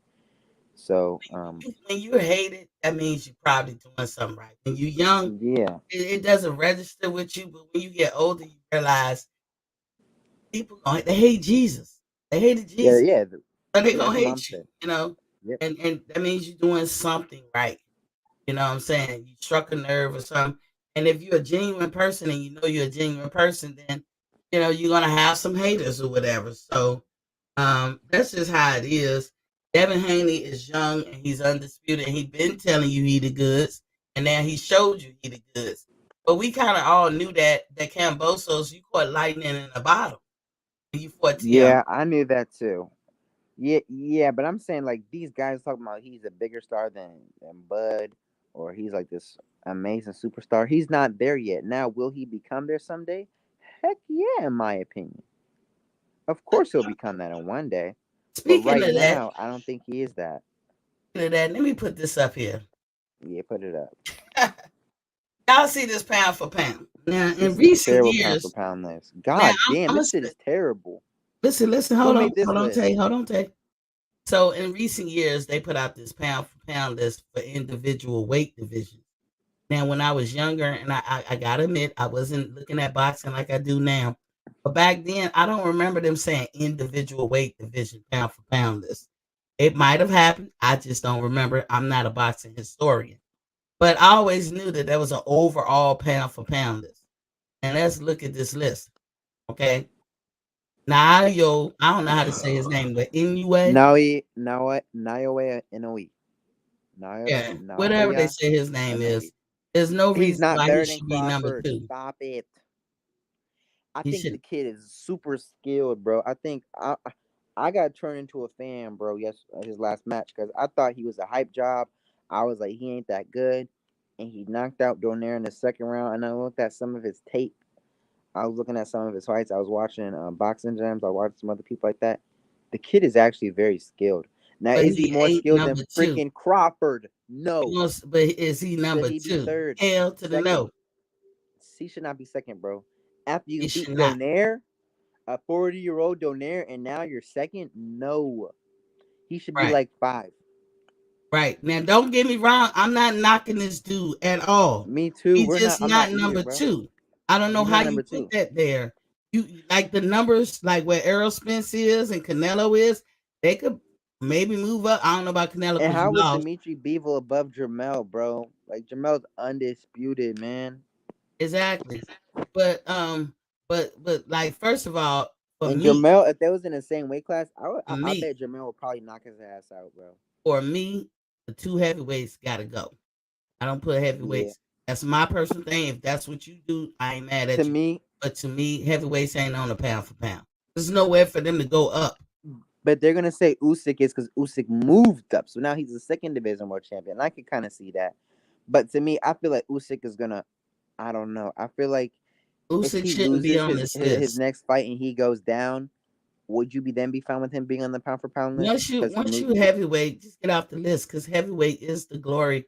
So when you're hated, that means you're probably doing something right. When you're young, yeah, it doesn't register with you, but when you get older, you realize people they hate Jesus. They hated yeah, Jesus. So they yeah. That's gonna what mom hate you, said. you know? Yep. And that means you're doing something right. You know what I'm saying? You struck a nerve or something. And if you're a genuine person and you know you're a genuine person, then you're gonna have some haters or whatever. So that's just how it is. Devin Haney is young and he's undisputed. He been telling you he the goods, and now he showed you he the goods. But we kind of all knew that Cambosos, you caught lightning in a bottle. And you fought TM. Yeah, I knew that too. Yeah, yeah, but I'm saying like these guys talking about he's a bigger star than Bud, or he's like this amazing superstar. He's not there yet. Now, will he become there someday? Heck yeah, in my opinion. Of course, he'll become that in one day. But Speaking right of that, now, I don't think he is that. let me put this up here. Yeah, put it up. Y'all see this pound for pound. Now, in This is a recent terrible pound for years, pound list. now God damn, I'm this shit is terrible. listen, Who hold on, made this list? Tay, hold on, Tay. So in recent years, they put out this pound for pound list for individual weight divisions. Now, when I was younger, and I gotta admit, I wasn't looking at boxing like I do now. But back then, I don't remember them saying individual weight division pound for pound list. It might have happened. I just don't remember. I'm not a boxing historian. But I always knew that there was an overall pound for pound list. And let's look at this list. Okay. Nayo, I don't know how to say his name, but Inoue, Naoya Inoue. yeah, whatever they Naoya say his name is, Inoue. there's no He's reason not why he better than should be number Crawford. two. Stop it. I He think the should. kid is super skilled, bro. I think I got turned into a fan, bro. Yes, his last match because I thought he was a hype job. I was like, he ain't that good, and he knocked out Donaire in the second round. And I looked at some of his tape. I was looking at some of his fights. I was watching boxing gems. I watched some other people like that. The kid is actually very skilled. Now, But is he he more ain't skilled than number two. freaking Crawford? He No. wants, but is he Should number he be two? third? Hell to the Second? no. He should not be second, bro. After He you should beat not. Donaire, a 40-year-old Donaire, and now you're second? No. He should be Right. like 5. Right. Now, don't get me wrong. I'm not knocking this dude at all. Me too. He's just I'm not not either, number bro. two. I don't know He's how not you number put 2. that there. You like the numbers, like where Errol Spence is and Canelo is. They could maybe move up. I don't know about Canelo And because you how was lost. Dimitri Bivol above Jermell, bro? Like, Jermell's undisputed, man. Exactly. But like first of all, for And me, Jermell, if they was in the same weight class, for I me, bet Jermell would probably knock his ass out, bro. for me, the two heavyweights gotta go. I don't put Yeah. heavyweights. That's my personal thing. If that's what you do, I ain't mad To at you. me, But to me, heavyweights ain't on a pound for pound. There's nowhere for them to go up. but they're gonna say Usyk is because Usyk moved up, so now he's a second division world champion. I could kind of see that, but to me, I feel like Usyk is gonna. I don't know. I feel like if Usyk he shouldn't be loses on his this his list. next fight and he goes down, would you be fine with him being on the pound for pound list? Because Once you heavyweight, just get off the list because heavyweight is the glory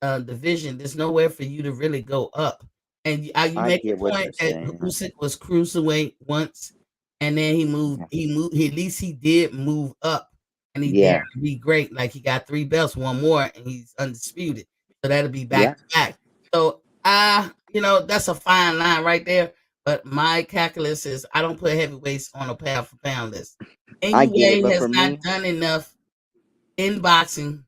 division. There's nowhere for you to really go up. And you I make get a what point you're that saying. Usyk was cruiserweight once, and then he moved. Yeah. He moved. At least he did move up, and he dared Yeah. to be great. Like he got 3 belts, one more, and he's undisputed. So that'll be Yeah. back to back. So that's a fine line right there. But my calculus is I don't put heavyweights on a pound for pound list. I get it, NUA but has for not me, done enough in boxing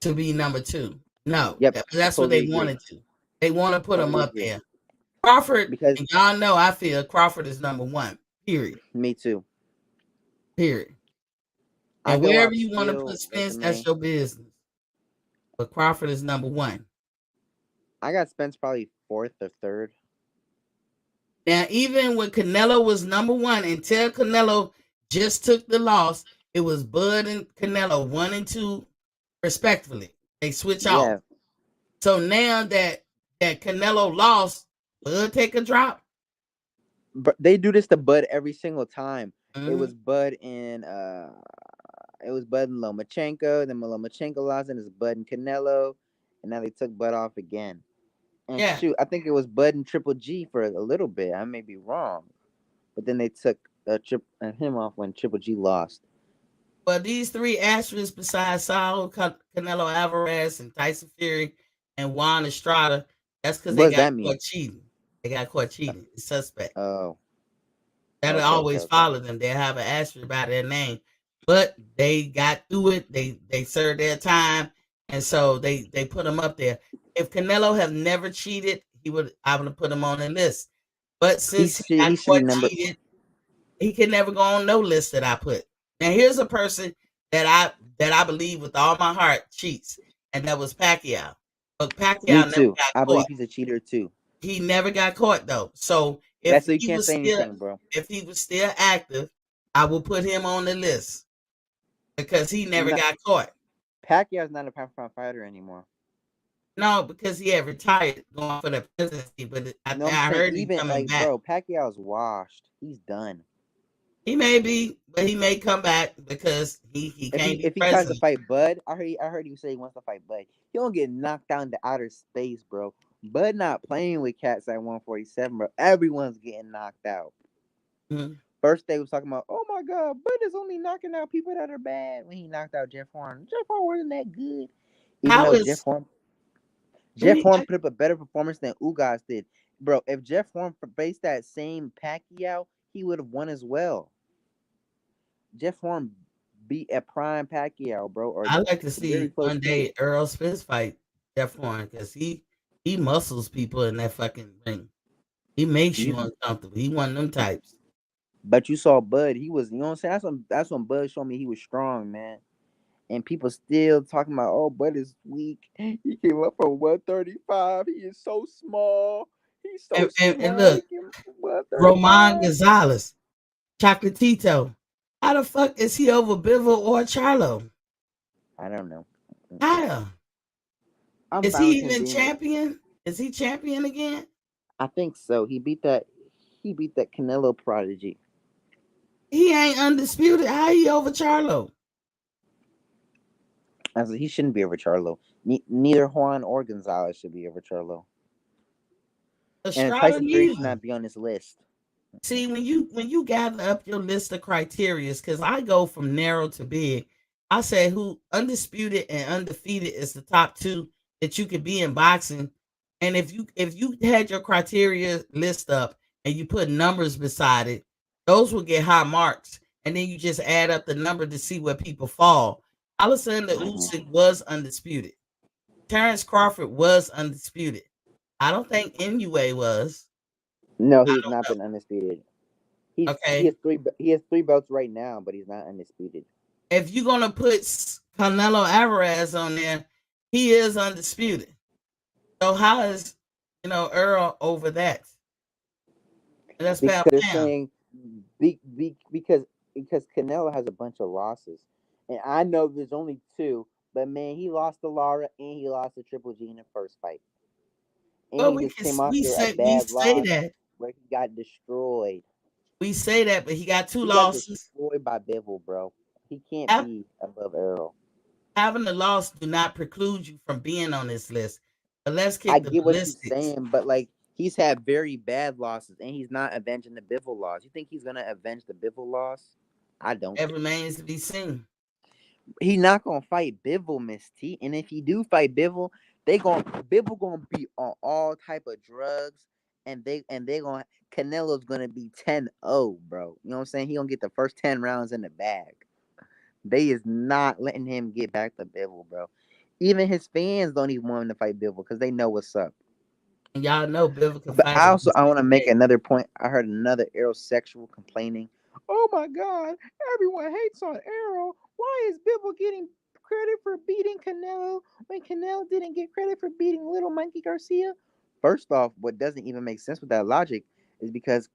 to be number two. No, yep, I that's what totally they agree. wanted to. They want to put him Totally up agree. there. Crawford, Because and y'all know I feel Crawford is number one. Period. me too. Period. I And go wherever off you want to put skill Spence, that's resume. your business. But Crawford is number one. I got Spence probably 4th or 3rd. Now, even when Canelo was number one, until Canelo just took the loss, it was Bud and Canelo 1 and 2, respectfully. They switch off. Yeah, So now that Canelo lost, Bud take a drop. but they do this to Bud every single time. It Mhm. was Bud and Lomachenko. Then Lomachenko lost, and it's Bud and Canelo, and now they took Bud off again. And Yeah. shoot, I think it was Bud and Triple G for a little bit. I may be wrong, but then they took him off when Triple G lost. But these three asterisks besides Saul, Canelo Alvarez, and Tyson Fury, and Juan Estrada, that's because What they does got that mean? caught cheating. They got caught cheating. It's suspect. Oh, That'll okay, okay, always okay. follow them. They'll have an asterisk by their name. But they got through it. They served their time. And so they put him up there. If Canelo have never cheated, I would have put him on the list. But since he got He should be caught number. cheated, he can never go on no list that I put. Now here's a person that I believe with all my heart cheats, and that was Pacquiao. But Me Pacquiao never too. got I believe caught. he's a cheater too. He never got caught though. So That's so you can't say anything, bro. if he was still active, I will put him on the list because he never No, got caught. Pacquiao's not a pound for pound fighter anymore. No, because he had retired going for the presidency, but No, I'm I saying heard he's even coming like, back. bro, Pacquiao's washed. He's done. He may be, but he may come back because he can't be If he tries to president. fight Bud, I heard you say he wants to fight Bud. He don't get knocked down to outer space, bro. Bud not playing with cats at 147, bro. Everyone's getting knocked out. Mhm. First they was talking about, oh my god, Bud is only knocking out people that are bad. When he knocked out Jeff Horn, Jeff Horn wasn't that good. Even How though is Jeff we? Horn put up a better performance than Ugas did, bro. If Jeff Horn faced that same Pacquiao, he would have won as well. Jeff Horn beat a prime Pacquiao, bro, or I like to very see close one to day it. Earl Spence fight Jeff Horn because he muscles people in that fucking ring. He makes you You, uncomfortable. He one of them types. but you saw Bud. He was, you know what I'm saying. That's when Bud showed me he was strong, man. And people still talking about, oh, Bud is weak. He came up from 135. He is so small. He He's so And look, smart. What, Roman 35? Gonzalez, Chocolatito. How the fuck is he over Bivol or Charlo? I don't know. How? I'm Is fine with he him even being. champion? Is he champion again? I think so. He beat that. He beat that Canelo prodigy. He ain't undisputed. How he over Charlo? I said he shouldn't be over Charlo. Neither Juan or Gonzalez should be over Charlo. And Estrada Tyson Fury should neither. not be on this list. See, when you gather up your list of criterias, because I go from narrow to big, I say who undisputed and undefeated is the top two that you could be in boxing. And if you had your criteria list up and you put numbers beside it, those will get high marks. And then you just add up the number to see where people fall. Alexander Mhm. Usyk was undisputed. Terrence Crawford was undisputed. I don't think NUA was. No, I he has don't not know. been undisputed. He Okay. has three. He has three belts right now, but he's not undisputed. If you're gonna put Canelo Alvarez on there, he is undisputed. So how is Earl over that? That's Because pound they're pound. saying because Canelo has a bunch of losses, and I know there's only two. But man, he lost to Lara and he lost to Triple G in the first fight, and Well, he we just can came we after a say we bad say loss that where he got destroyed. but he got two He got losses. destroyed by Bivol, bro. He can't Have, be above Earl. having a loss do not preclude you from being on this list. But let's I kick the get what you're ballistics. saying, but like he's had very bad losses, and he's not avenging the Bivol loss. You think he's gonna avenge the Bivol loss? I don't. That remains to be seen. He not gonna fight Bivol, Miss T. And if he do fight Bivol, Bivol gonna be on all type of drugs, and they gonna Canelo's gonna be 10-0, bro. You know what I'm saying? He gonna get the first 10 rounds in the bag. They is not letting him get back to Bivol, bro. Even his fans don't even want him to fight Bivol because they know what's up. And y'all know Bill can But fight I also against I want to make anybody. another point. I heard another aerosexual complaining. Oh my God! Everyone hates on Arrow. Why is Bibble getting credit for beating Canelo when Canelo didn't get credit for beating Little Mikey Garcia? First off, what doesn't even make sense with that logic is because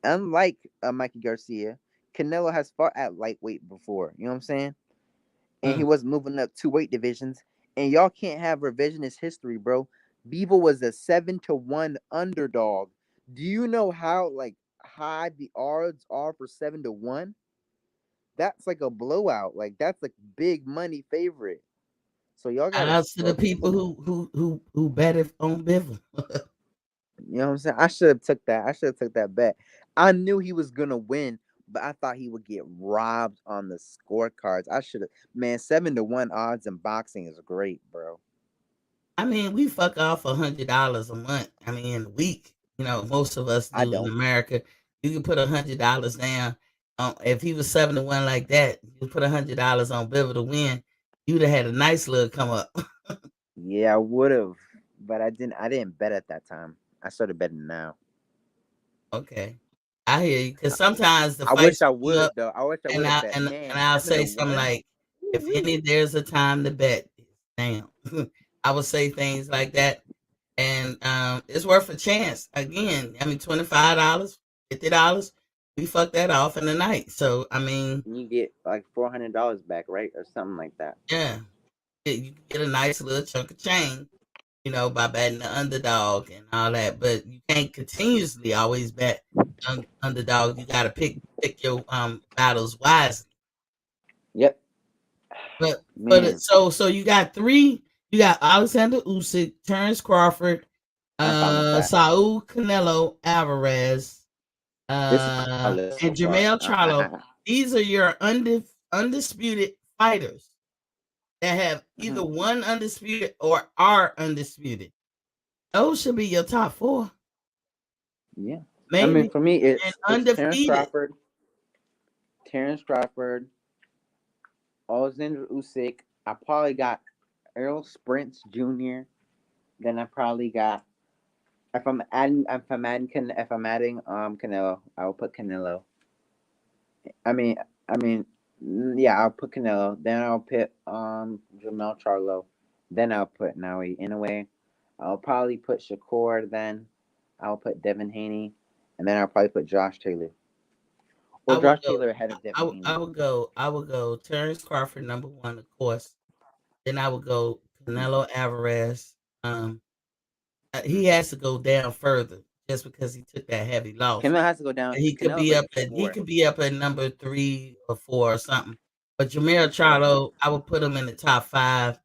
unlike Mikey Garcia, Canelo has fought at lightweight before. You know what I'm saying? And he Mm. was moving up two weight divisions. And y'all can't have revisionist history, bro. Beaver was a 7-1 underdog. Do you know how like high the odds are for 7-1? That's like a blowout. Like that's like big money favorite. So y'all Shout gotta out to the slow people down. who bet it on Bill. You know what I'm saying? I should have took that. I should have took that bet. I knew he was gonna win, but I thought he would get robbed on the scorecards. I should have. Man, 7-1 odds in boxing is great, bro. I mean, we fuck off $100 a month. I mean, a week. Most of us I do in don't. America. You can put $100 down. If he was 7-1 like that, you put $100 on Bevel to win. You'd have had a nice little come up. Yeah, I would have, but I didn't. I didn't bet at that time. I started betting now. Okay, I hear you. Because sometimes the I wish fights I will come would up, have though. I wish I and would have I bet. and, Man, and I'll seven say to something one. like, "If Woo-wee. there's a time to bet, damn." I would say things like that, and it's worth a chance. Again, I mean, $25, $50, we fuck that off in the night. So I mean, You get like $400 back, right, or something like that. yeah, you can get a nice little chunk of change, by betting the underdog and all that. But you can't continuously always bet underdog. You got to pick your battles wisely. Yep, But man. so you got three. You got Alexander Usyk, Terrence Crawford, I'm fine with that. Saul Canelo Alvarez, This is my list so and far. Jermall Charlo. These are your undisputed fighters that have either Mhm. one undisputed or are undisputed. Those should be your top four, Yeah, I mean, maybe, for me, and it's undefeated. Terrence Crawford, Alexander Usyk. I probably got Earl Sprints Jr. Then I probably got if I'm adding Canelo, I will put Canelo. I mean yeah, I'll put Canelo. Then I'll put Jermall Charlo. Then I'll put Naui Inoue. I'll probably put Shakur then. I'll put Devin Haney, and then I'll probably put Josh Taylor or I would Josh go. Taylor ahead of Devin I Haney. would go. I would go. Terrence Crawford #1, of course. Then I would go Canelo Alvarez. He has to go down further just because he took that heavy loss. Canelo has to go down. He could Canelo's be like up a at he four. could be up at number 3 or 4 or something. But Jermall Yeah, Charlo, I would put him in the top 5 me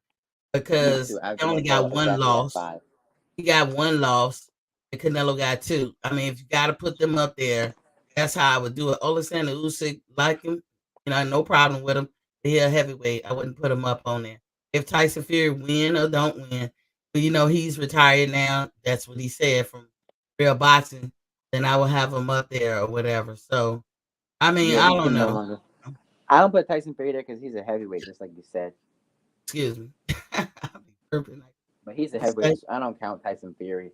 too. because I was he only gonna put got him one exactly at loss. 5. He got one loss, and Canelo got 2. I mean, if you got to put them up there, that's how I would do it. Alexander Usyk, like him, no problem with him. He a heavyweight. I wouldn't put him up on there. If Tyson Fury win or don't win, but he's retired now. That's what he said from real boxing. Then I will have him up there or whatever. So I mean, Yeah, I he don't can no know. longer. I don't put Tyson Fury there because he's a heavyweight, just like you said. Excuse me. I'll be burping But he's a like- heavyweight. I don't count Tyson Fury.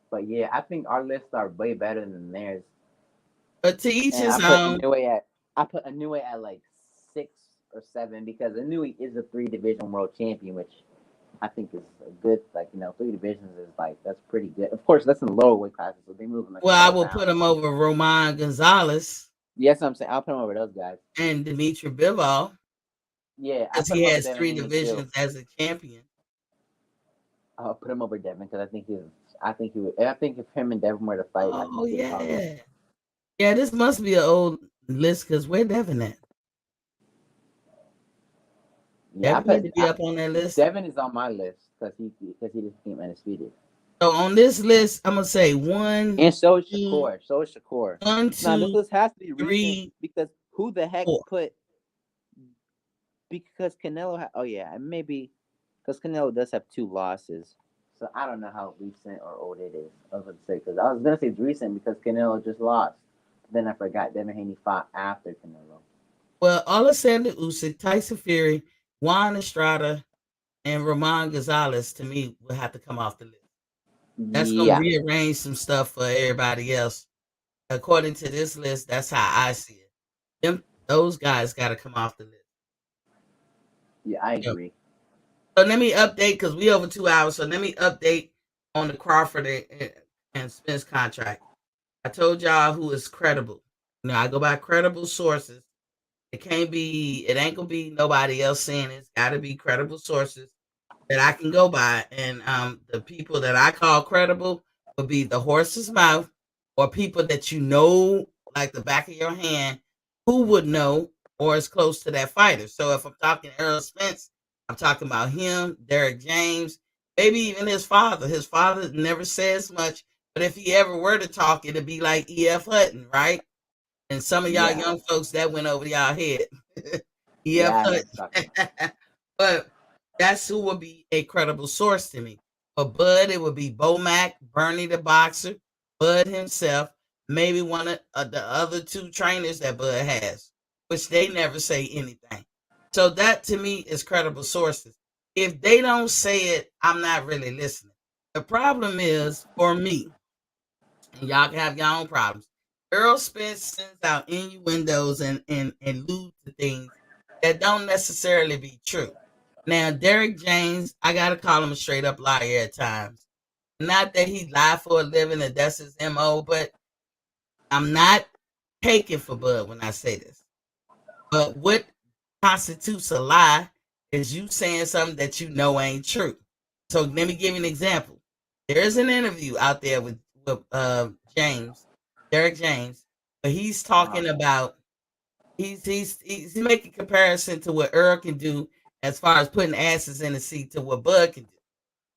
But yeah, I think our lists are way better than theirs. But to each And his I own. put Inoue at like 6 or 7 because Inoue is a 3 division world champion, which I think is a good 3 divisions is like that's pretty good. Of course, that's in the lower weight classes, so they move in like Well, I couple will pounds. put him over Roman Gonzalez Yes, I'm saying I'll put him over those guys. and Dimitri Bivol Yeah, because put he him over has Devin 3 Haney, divisions too. as a champion. I'll put him over Devin because I think if him and Devin were to fight, I Oh think he'd probably. yeah. This must be an old list because where Devin at? Yeah, Devin need to be up on that list. Devin is on my list because he just became undisputed. So on this list, I'm gonna say 1, And so is 2, Shakur. 1, Now this 2, list has to be 3, recent because who the heck 4. put? Because Canelo. Oh yeah, maybe because Canelo does have 2 losses. So I don't know how recent or old it is. I was gonna say because I was gonna say it's recent because Canelo just lost. Then I forgot Devin Haney fought after Canelo. Well, Alexander Usyk, Tyson Fury, Juan Estrada, and Roman Gonzalez to me will have to come off the list. That's gonna Yeah, rearrange some stuff for everybody else. According to this list, that's how I see it. Those guys got to come off the list. yeah, I agree. So let me update because we over 2 hours. So let me update on the Crawford and Spence contract. I told y'all who is credible. I go by credible sources. It ain't gonna be nobody else saying it. It's got to be credible sources that I can go by. And the people that I call credible will be the horse's mouth or people that like the back of your hand, who would know or is close to that fighter. So if I'm talking Errol Spence, I'm talking about him, Derek James, maybe even his father. His father never says much, but if he ever were to talk, it'd be like E.F. Hutton, right? And some of y'all young folks that went over y'all head. E.F. Hutton. But that's who would be a credible source to me. For Bud, it would be Bomac, Bernie the boxer, Bud himself, maybe one of the other 2 trainers that Bud has, which they never say anything. So that to me is credible sources. If they don't say it, I'm not really listening. The problem is for me, and y'all can have your own problems. Earl Spence sends out innuendos and alludes to things that don't necessarily be true. Now, Derek James, I gotta call him a straight up liar at times. Not that he lied for a living and that's his MO, but I'm not taking for Bud when I say this. But what constitutes a lie is you saying something that you know ain't true. So let me give you an example. There's an interview out there with James, Derek James, but he's talking about he's making comparison to what Earl can do as far as putting asses in the seat to what Bud can do.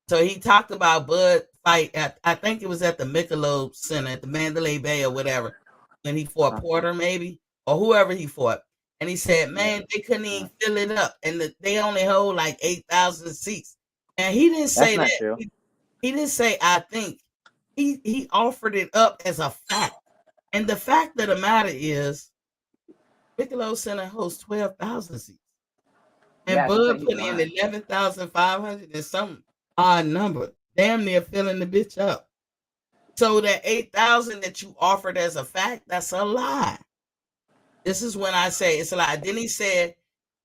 So he talked about Bud fight at, I think it was at the Michelob Center at the Mandalay Bay or whatever, when he fought Porter maybe or whoever he fought. And he said, man, they couldn't even fill it up. And they only hold like 8,000 seats. And he didn't say That's not that. true. He didn't say, I think. He offered it up as a fact. And the fact of the matter is, Michelob Center hosts 12,000 seats. And Bud put in 11,500 and some odd number. Damn near filling the bitch up. So that 8,000 that you offered as a fact, that's a lie. This is when I say it's a lie. Then he said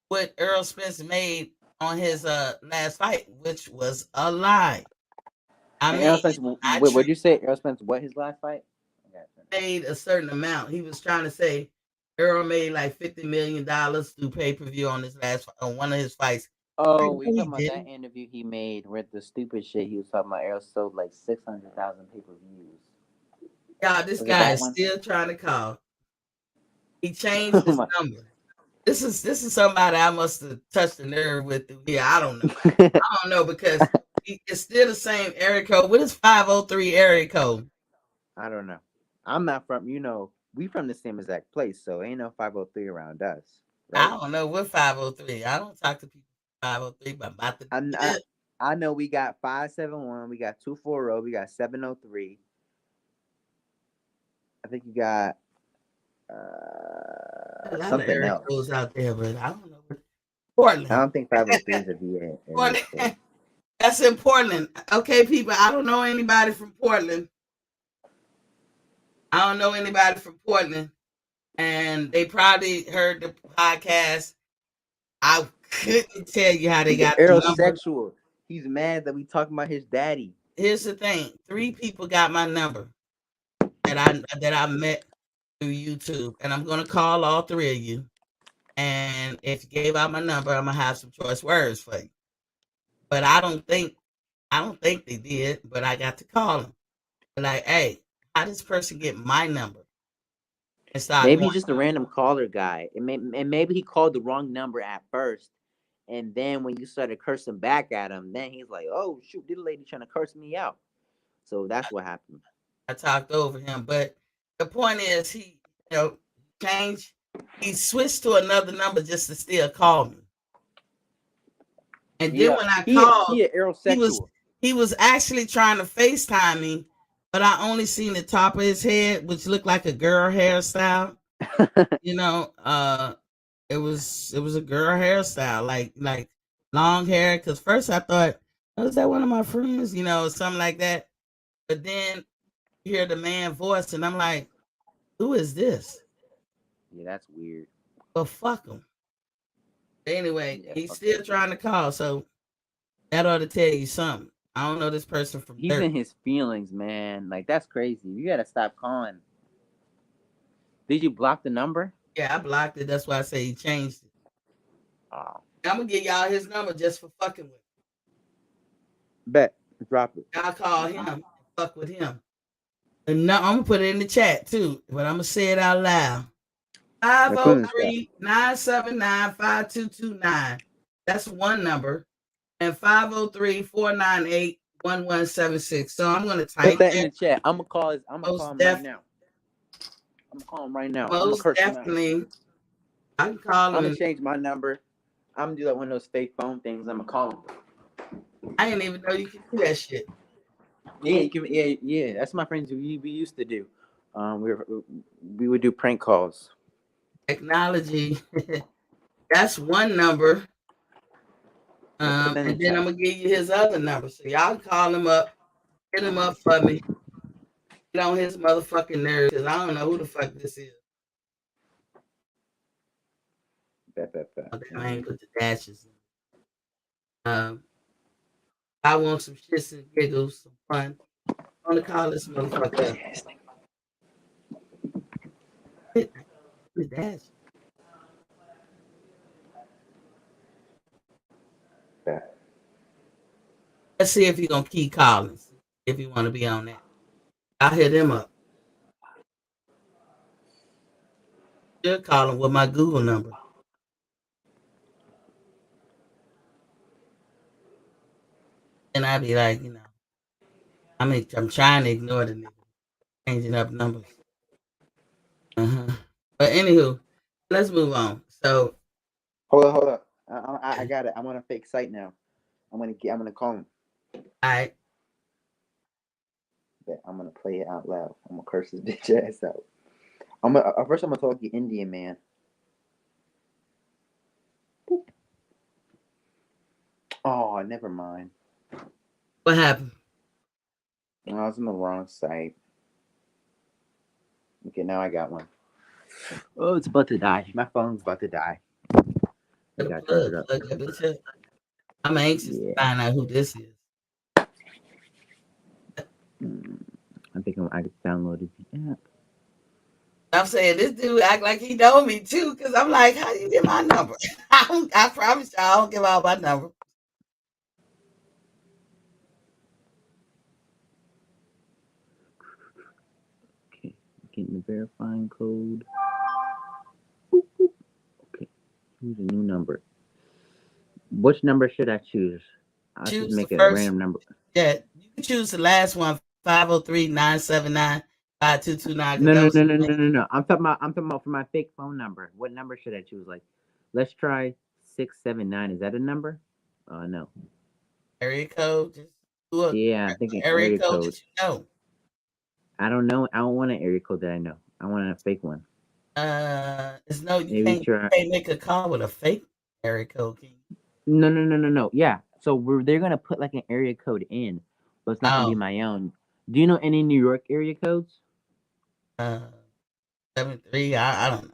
what Errol Spence made on his last fight, which was a lie. I And mean, Errol Spence, I what'd you say? Errol Spence, what his last fight? made a certain amount. He was trying to say Earl made like $50 million through pay-per-view on his last on one of his fights. Oh, No, we he talking about that didn't. interview he made with the stupid shit he was talking about. Errol sold like 600,000 pay-per-views. Y'all, this Was it guy that is one? still trying to call. He changed Oh his my. number. This is somebody I must have touched the nerve with through here. I don't know. I don't know because it's still the same area code. What is 503 area code? I don't know. I'm not from, we from the same exact place, so ain't no 503 around us, I right? don't know what 503. I don't talk to people 503, but I'm about to I, get I, it. I know we got 571, we got 240, we got 703. I think you got A lot of something area else. codes out there, but I don't know. I Portland. don't think 503 is a VA area code. Portland. That's in Portland. Okay, people, I don't know anybody from Portland. I don't know anybody from Portland. And they probably heard the podcast. I couldn't tell you how they He's got the number. aerosexual. He's mad that we talking about his daddy. Here's the thing: 3 people got my number that I met through YouTube, and I'm gonna call all 3 of you. And if you gave out my number, I'm gonna have some choice words for you. But I don't think they did. But I got to call them. Like, hey, how does this person get my number? And start Maybe going. he's just a random caller guy. And maybe he called the wrong number at first. And then when you started cursing back at him, then he's like, oh, shoot, this lady trying to curse me out. So that's what happened. I talked over him, but the point is, changed. He switched to another number just to still call me. And then Yeah. when I He called, a he was aerosexual. he was actually trying to FaceTime me, but I only seen the top of his head, which looked like a girl hairstyle. You know, it was a girl hairstyle, like long hair. Because first I thought, oh, is that one of my friends? Something like that. But then you hear the man voice, and I'm like, who is this? Yeah, that's weird. Well, fuck him. Anyway, Yeah, he's fuck still that. trying to call, so that ought to tell you something. I don't know this person from He's dirt. in his feelings, man. Like, that's crazy. You got to stop calling. Did you block the number? Yeah, I blocked it. That's why I say he changed it. Oh, I'm gonna give y'all his number just for fucking with him. bet. Drop it. Y'all call him and fuck with him. And now I'm gonna put it in the chat too, but I'm gonna say it out loud. Now, put it in the chat. 503-979-5229. That's one number. And 503-498-1176. So I'm gonna Put type that in that. the chat. I'm gonna call Most him right def now. I'm gonna call him right now. I'm gonna most curse him out. definitely I can call I'm him. gonna change my number. I'm gonna do like one of those fake phone things. I'm gonna call him. I didn't even know you could do that shit. Yeah, you can. Yeah. That's my friends. We used to do. We would do prank calls. Technology. That's one number. Yeah, put that in the And then I'm chat. gonna give you his other number. So y'all call him up, hit him up for me. Get on his motherfucking nerves, because I don't know who the fuck this is. Bet. Oh, damn, I ain't put the dashes in. I want some shits and giggles, some fun. I'm gonna call this motherfucker up. Hit the dash. Bet. Let's see if he's gonna keep calling. If you want to be on that, I'll hit him up. Should call him with my Google number. And I'd be like, I'm trying to ignore the nigga, changing up numbers. But anywho, let's move on. So Hold up. I got it. I'm on a fake site now. I'm gonna call him. I Bet. I'm gonna play it out loud. I'm gonna curse his bitch ass out. First I'm gonna talk to the Indian man. Oh, never mind. what happened? I was on the wrong site. Okay, now I got one. Oh, it's about to die. My phone's about to die. I got charge up. Plug that bitch up. I'm anxious to Yeah. find out who this is. I think I just downloaded the app. I'm saying this dude act like he know me too, because I'm like, how you get my number? I promise you, I don't give out my number. Okay, getting the verifying code. Boop, boop. Okay, choose a new number. Which number should I choose? I'll just Choose the make a first. random number. Yeah, you can choose the last one, 503-979-5229, because No, that no, was no, the no, thing. no, no, no. I'm talking about for my fake phone number. What number should I choose? Like, let's try 679. Is that a number? No. Area code. Just do a Yeah, I'm thinking area area code code. that you know. I don't know. I don't want an area code that I know. I want a fake one. It's no, you Maybe can't you try. can't make a call with a fake area code. Can you? No, no, no, no, no. Yeah. So they're gonna put like an area code in, but it's not gonna be Oh, my own. Do you know any New York area codes? uh, 73. I don't know.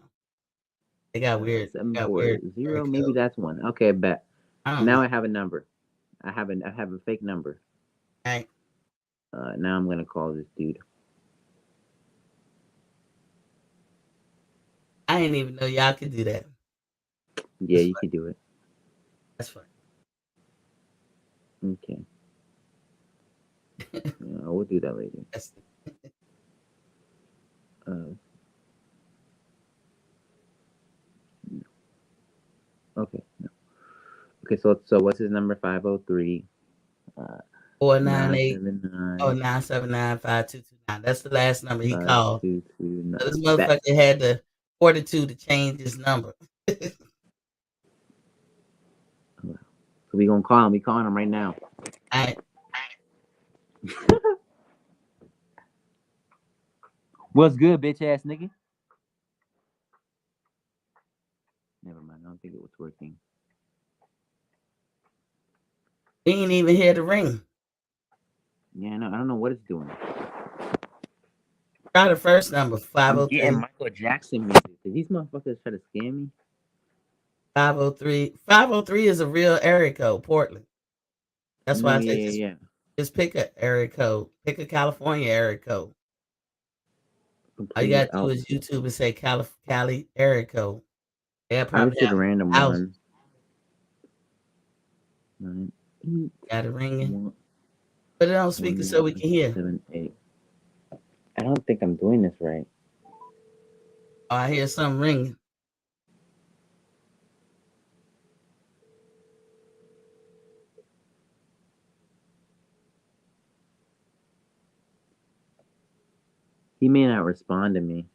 They got weird. Seven They got four weird area zero. Maybe code. that's one. Okay, bet. I don't know. Now I have a number. I have a fake number. I Now I'm gonna call this dude. I didn't even know y'all could do that. Yeah, That's you fun. could do it. That's fun. Okay. Yeah, we'll do that later. That's Uh, okay. No. Okay. So what's his number? 503 uh 498. Oh, 979 979-5229. That's the last number he called. 5229. So this Bet. motherfucker had the fortitude to change his number. So we gonna call him. We calling him right now. I What's good, bitch ass nigga? Never mind. I don't think it was working. we ain't even hear the ring. Yeah, no, I don't know what it's doing. Try the first number, I'm getting 503. Michael Jackson music. Did these motherfuckers try to scam me? 503. 503 is a real area code, Portland. That's No, why I yeah, say yeah, just yeah. just pick a area code. Pick a California area code. All you Complete gotta do out. is YouTube and say Cali area code. They'll I probably just did a have random thousands. one. 9, 8, Got it ringing. 1, Put it on speaker 1, so we 1, can hear. 7, 8. I don't think I'm doing this right. Oh, I hear something ringing. He may not respond to me.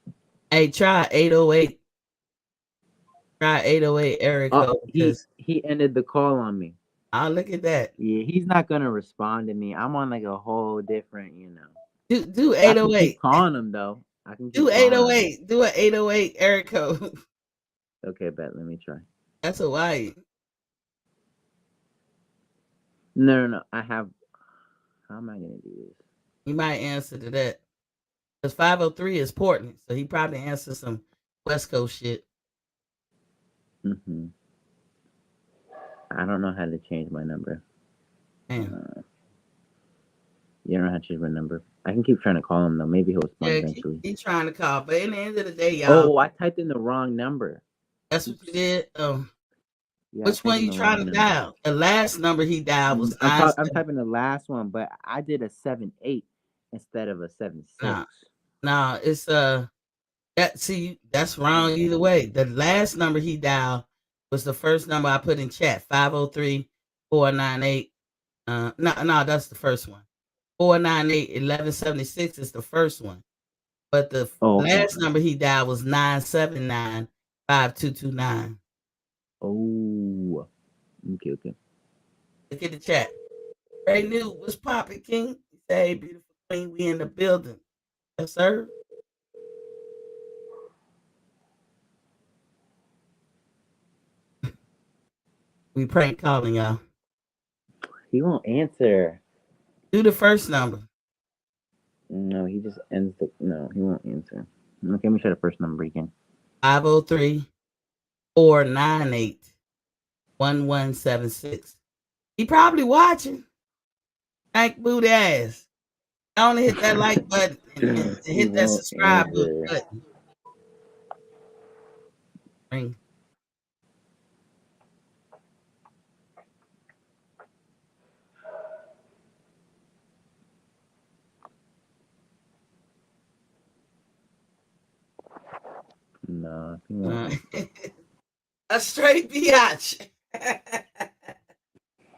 Hey, try 808. Try 808 area Oh, code because he ended the call on me. I'll look at that. Yeah, he's not gonna respond to me. I'm on like a whole different, you know. Do I can keep 808. calling him though. I can Do keep calling him. 808. Do an 808 area code. Okay, bet. Let me try. That's Hawaii. No, no, no. I have. How am I gonna do this? He might answer to that. Because 503 is Portland. So he probably answered some West Coast shit. Hmm. I don't know how to change my number. Damn. You don't know how to change my number. I can keep trying to call him though. Maybe he'll respond Yeah, eventually. keep trying to call. But in the end of the day, y'all, Oh, I typed in the wrong number. that's what you did. Yeah, I Which typed one in you the trying wrong to number. dial? The last number he dialed was I'm 97. typing the last one, but I did a 7-8 instead of a 7-6. Nah, it's that's wrong either way. The last number he dialed was the first number I put in chat, 503-498. No, that's the first one. 498-1176 is the first one. But the Oh, okay. last number he dialed was 979-5229. Oh, okay, okay. Look at the chat. Ray New, what's poppin', King? He said, hey, beautiful queen, we in the building. Yes, sir. We prank calling y'all. He won't answer. Do the first number. No, he just ends the. No, he won't answer. Okay, let me try the first number again. 503-498-1176. He probably watching. Thank booty ass. I only hit that like button and He hit that won't subscribe answer. button. Ring. No, he won't answer. A straight biatch.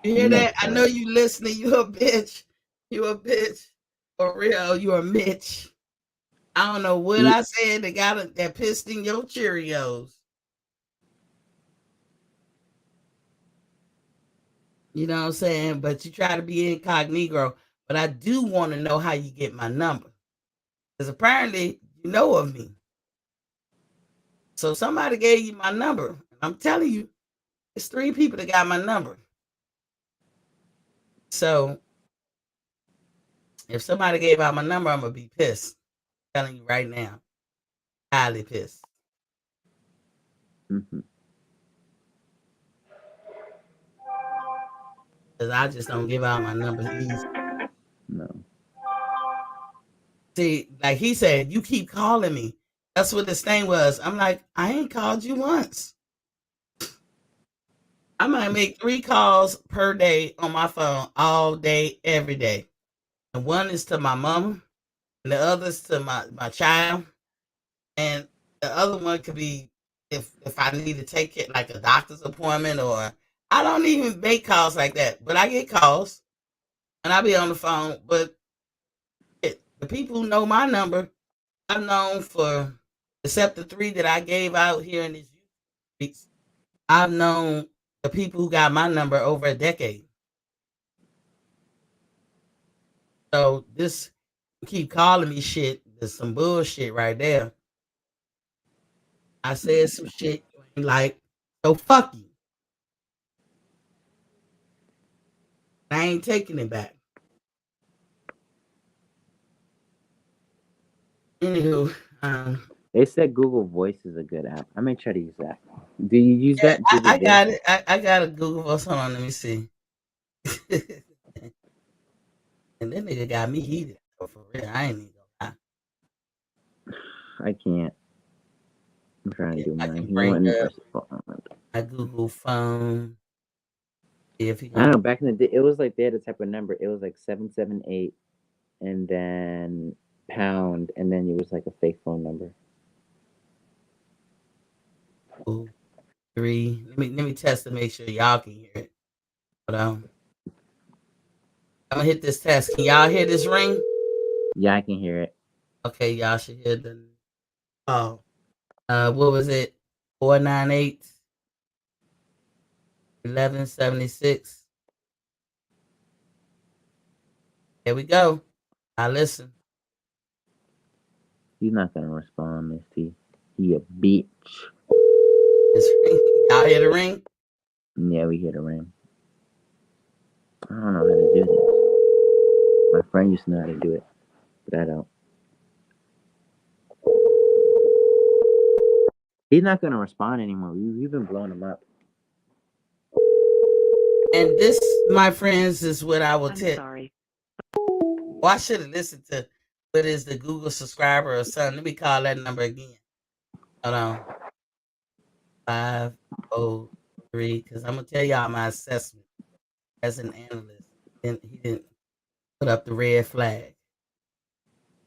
You hear No, that? I know sir. you listening. You a bitch. You a bitch. For real, you a Mitch. I don't know what He, I said that pissed in your Cheerios. You know what I'm saying? But you try to be incognito. But I do want to know how you get my number. Because apparently you know of me. So somebody gave you my number. I'm telling you, it's 3 people that got my number. So if somebody gave out my number, I'm gonna be pissed. I'm telling you right now. Highly pissed. mm-hmm. Because I just don't give out my numbers easy. No. See, like he said, you keep calling me. That's what this thing was. I'm like, I ain't called you once. I might make 3 calls per day on my phone all day, every day. And one is to my mama, and the other is to my child. And the other one could be if I need to take it like a doctor's appointment, or I don't even make calls like that, but I get calls and I be on the phone. But the people who know my number, I've known for, except the 3 that I gave out here in these weeks, I've known the people who got my number over a decade. So this keep calling me shit. There's some bullshit right there. I said some shit you ain't like, so fuck you. I ain't taking it back. Anywho, They said Google Voice is a good app. I may try to use that. Do you use yeah, that Google I Voice? got it. I got a Google Voice. Hold on, let me see. And that nigga got me heated. For real, I ain't even gonna lie. I can't. I'm trying to Okay, do I mine. can He bring won't up respond. my Google phone. See if he I don't gonna. know. Back in the day, it was like they had a type of number. It was like 778, and then pound, and then it was like a fake phone number. 3. Let me test to make sure y'all can hear it. Hold on. I'm gonna hit this test. Can y'all hear this ring? Yeah, I can hear it. Okay, y'all should hear the. Oh, what was it? 498 1176. Here we go. I listen. He's not gonna respond, Miss T. He a bitch. This ring. Y'all hear the ring? Yeah, we hear the ring. I don't know how to do this. My friend used to know how to do it, but I don't. He's not gonna respond anymore. We've been blowing him up. And this, my friends, is what I will tell. Sorry. Well, I should have listened to what is the Google subscriber or something. Let me call that number again. Hold on. 503. Because I'm gonna tell y'all my assessment as an analyst. And he didn't put up the red flag.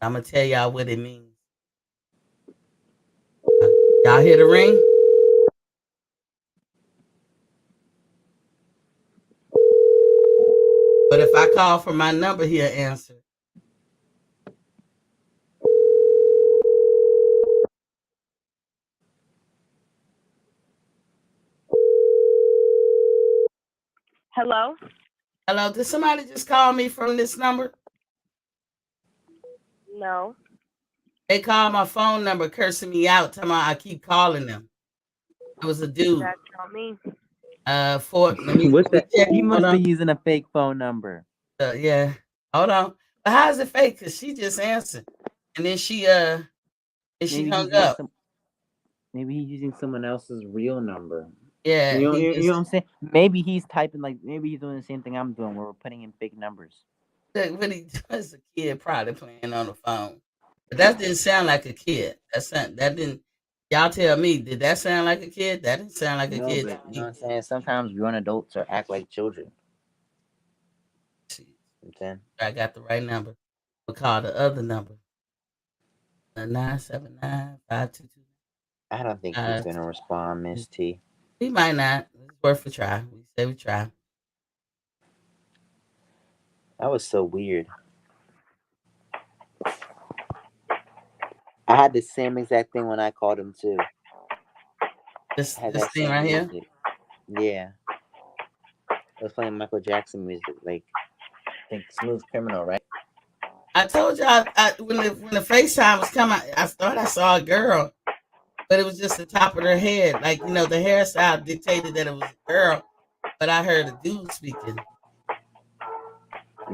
I'm gonna tell y'all what it means. Y'all hear the ring? But if I call for my number, he'll answer. Hello? Hello, did somebody just call me from this number? No. They called my phone number, cursing me out, telling me I keep calling them. It was a dude. That's not me. Let me What's that? check. He Hold must be on. using a fake phone number. Yeah. Hold on. But how is it fake? Cause she just answered, and then she Maybe hung he's using up. some. Maybe he's using someone else's real number. Yeah, You know what I'm saying? Maybe he's typing like maybe he's doing the same thing I'm doing, where we're putting in fake numbers. What he does, a kid probably playing on the phone. But that didn't sound like a kid. That didn't. Y'all tell me, did that sound like a kid? That didn't sound like a No, kid to but you know what me. I'm saying? Sometimes grown adults are act like children. Shit, You know what I'm saying? I got the right number. We'll call the other number. 979-522. I don't think he's gonna respond, Miss T. He might not. It's worth a try. We say we try. That was so weird. I had the same exact thing when I called him too. This I had this that thing same right here. music. Yeah. I was playing Michael Jackson music, like I think Smooth Criminal, right? I told you when the FaceTime was coming, I thought I saw a girl, but it was just the top of her head. Like, the hairstyle dictated that it was a girl, but I heard a dude speaking.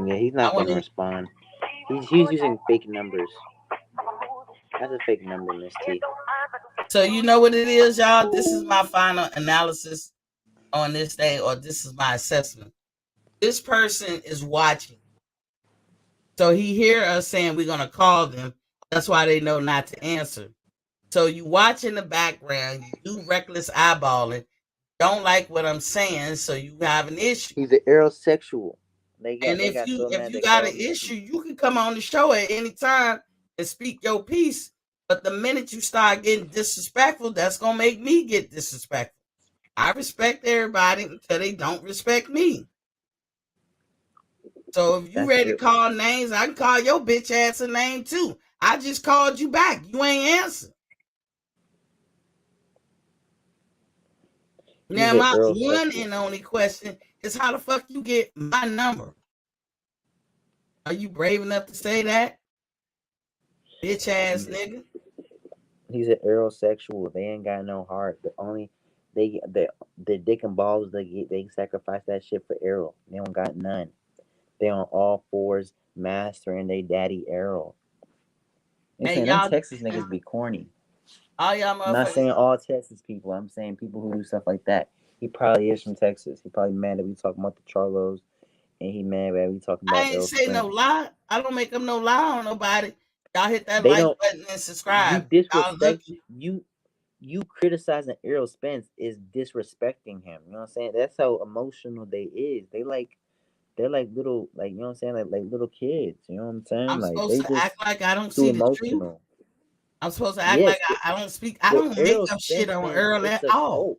Yeah, he's I not want gonna to. respond. He's using fake numbers. That's a fake number, Miss T. So you know what it is, y'all. This is my final analysis on this day, or this is my assessment. This person is watching, so he hear us saying we're gonna call them. That's why they know not to answer. So you watch in the background, you do reckless eyeballing, don't like what I'm saying, so you have an issue. He's an aerosexual. And They if got you so if mad you they got an called me. issue, you can come on the show at any time and speak your piece. But the minute you start getting disrespectful, that's gonna make me get disrespectful. I respect everybody until they don't respect me. So if you That's ready to it. call names, I can call your bitch ass a name too. I just called you back. You ain't answer. He's Now an my one aerosexual. and only question is how the fuck you get my number? Are you brave enough to say that? Bitch ass nigga. He's an aerosexual. They ain't got no heart. The only the dick and balls they sacrifice that shit for arrow. They don't got none. They on all fours mastering they daddy arrow. I'm Hey saying them y'all, Texas niggas be corny. all y'all I'm not motherfuckers. saying all Texas people. I'm saying people who do stuff like that. He probably is from Texas. He probably mad that we talking about the Charlos, and he mad that we talking I about ain't Earl say no Spence. lie. I don't make up no lie on nobody. Y'all hit that They like don't. button and You subscribe. Y'all disrespect lucky. you criticizing Errol Spence is disrespecting him. You know what I'm saying? That's how emotional they is. They're like little, like, you know what I'm saying, like little kids. You know what I'm saying? I'm Like supposed they to just act like I don't too see the truth. emotional. I'm supposed to act like Yes, I don't speak. I the don't make Errol up shit Spence on fans, Earl it's at a all. cult.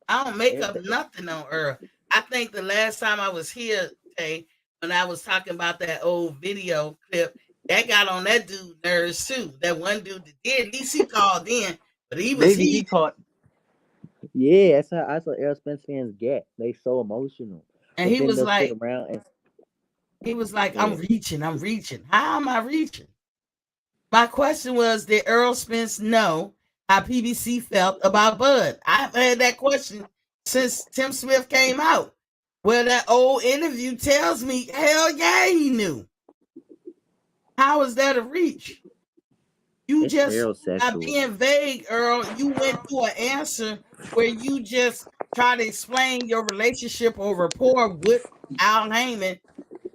I don't make up The, nothing on Earl. I think the last time I was here, okay, when I was talking about that old video clip, that got on that dude nerves too. That one dude that did, at least he called in, but he was maybe he heated. caught. Yeah, that's what Errol Spence fans get. They so emotional, And but then they'll sit around and he was like, yeah. I'm reaching. How am I reaching? My question was, did Earl Spence know how PBC felt about Bud? I've had that question since Tim Smith came out. Well, that old interview tells me, hell yeah, he knew. How is that a reach? You It's just, by aerosexual. being vague, Earl, you went to an answer where you just try to explain your relationship or rapport with Al Heyman.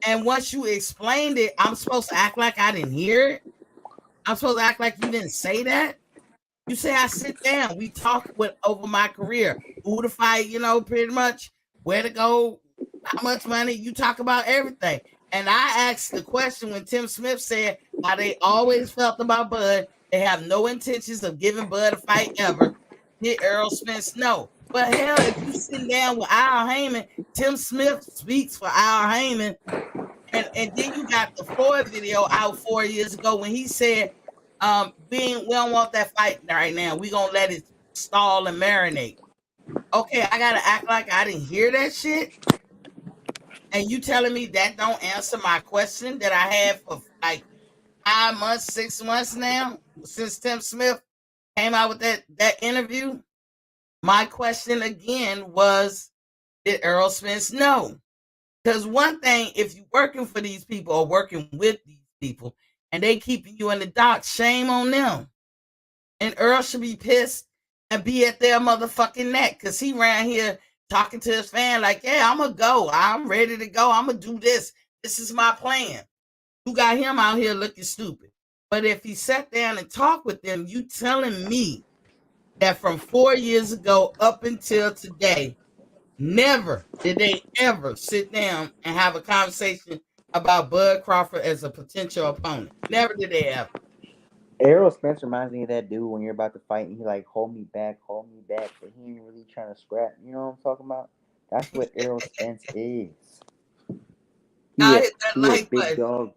And once you explained it, I'm supposed to act like I didn't hear it. I'm supposed to act like you didn't say that. You say I sit down. We talk with over my career, who to fight, pretty much where to go, how much money. You talk about everything. And I asked the question when Tim Smith said how they always felt about Bud. They have no intentions of giving Bud a fight ever. Did Earl Spence know? But hell, if you sitting down with Al Heyman, Tim Smith speaks for Al Heyman. And then you got the Floyd video out 4 years ago when he said, we don't want that fight right now. We gonna let it stall and marinate. Okay, I gotta act like I didn't hear that shit. And you telling me that don't answer my question that I had for like 5 months, 6 months now, since Tim Smith came out with that interview? My question again was, did Earl Spence know? Because one thing, if you're working for these people or working with these people and they keeping you in the dock, shame on them. And Earl should be pissed and be at their motherfucking neck because he ran here talking to his fan like, yeah, I'm going to go. I'm ready to go. I'm going to do this. This is my plan. You got him out here looking stupid. But if he sat down and talked with them, you telling me that from 4 years ago up until today, never did they ever sit down and have a conversation about Bud Crawford as a potential opponent. Never did they ever. Errol Spence reminds me of that dude when you're about to fight and he like hold me back, but he ain't really trying to scrap. You know what I'm talking about? That's what Errol Spence is. I hit that He a like big button. dog.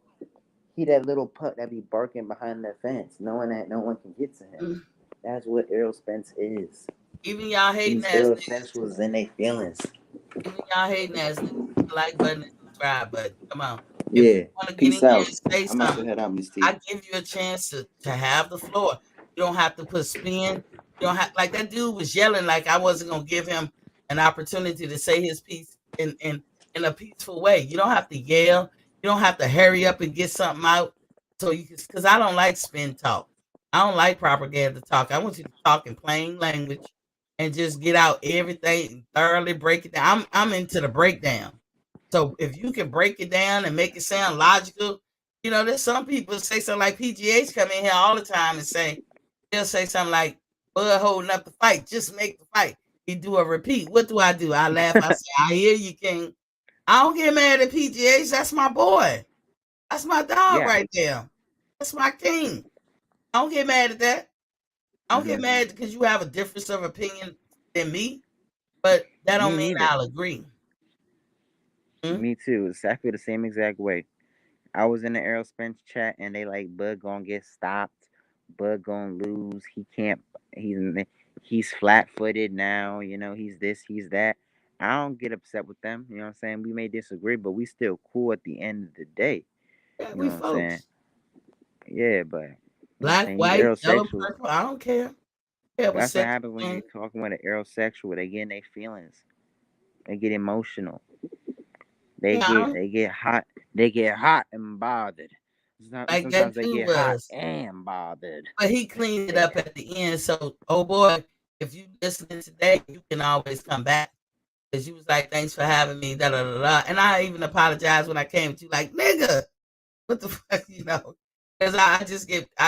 He that little pup that be barking behind the fence, knowing that no one can get to him. That's what Errol Spence is. Even y'all hating These ass Errol niggas, Spence was in their feelings. even y'all hating ass niggas, hit the like button and subscribe button. Come on. If you Yeah. want to get in Peace here out. and say I'm about to something, head out, Miss T. I give you a chance to have the floor. You don't have to put spin. You don't have like that dude was yelling like I wasn't gonna give him an opportunity to say his piece in a peaceful way. You don't have to yell. You don't have to hurry up and get something out. So you can because I don't like spin talk. I don't like propaganda talk. I want you to talk in plain language and just get out everything and thoroughly break it down. I'm into the breakdown. So if you can break it down and make it sound logical, you know, there's some people say something like PGH come in here all the time and say, they'll say something like, Bud holding up the fight, just make the fight. He do a repeat. What do? I laugh. I say, I hear you, King. I don't get mad at PGH. That's my boy. That's my dog Yeah. right there. That's my king. I don't get mad at that. I don't get mad because you have a difference of opinion than me, but that don't Me mean neither. I'll agree. Hmm? Me too. I feel the same exact way. I was in the Errol Spence chat and they like Bud gonna get stopped. Bud gonna lose. He can't. He's he's flat footed now. You know he's this. He's that. I don't get upset with them. You know what I'm saying? We may disagree, but we still cool at the end of the day. Yeah, You know we what I'm saying? folks. Yeah, but you know what I'm Black, saying? He's white, yellow, aerosexual. purple. I don't care. Yeah, what That's what sex happens when you you're in. talking with an aerosexual. They get in their feelings. They get emotional. They Yeah, I get don't they get hot. They get hot and bothered. like that Sometimes they dude get hot was. and bothered. But he cleaned it up at the end. So, oh boy, if you listening today, you can always come back. Because you was like, thanks for having me, da da da da. And I even apologized when I came to you, like, nigga, what the fuck, you know? Because I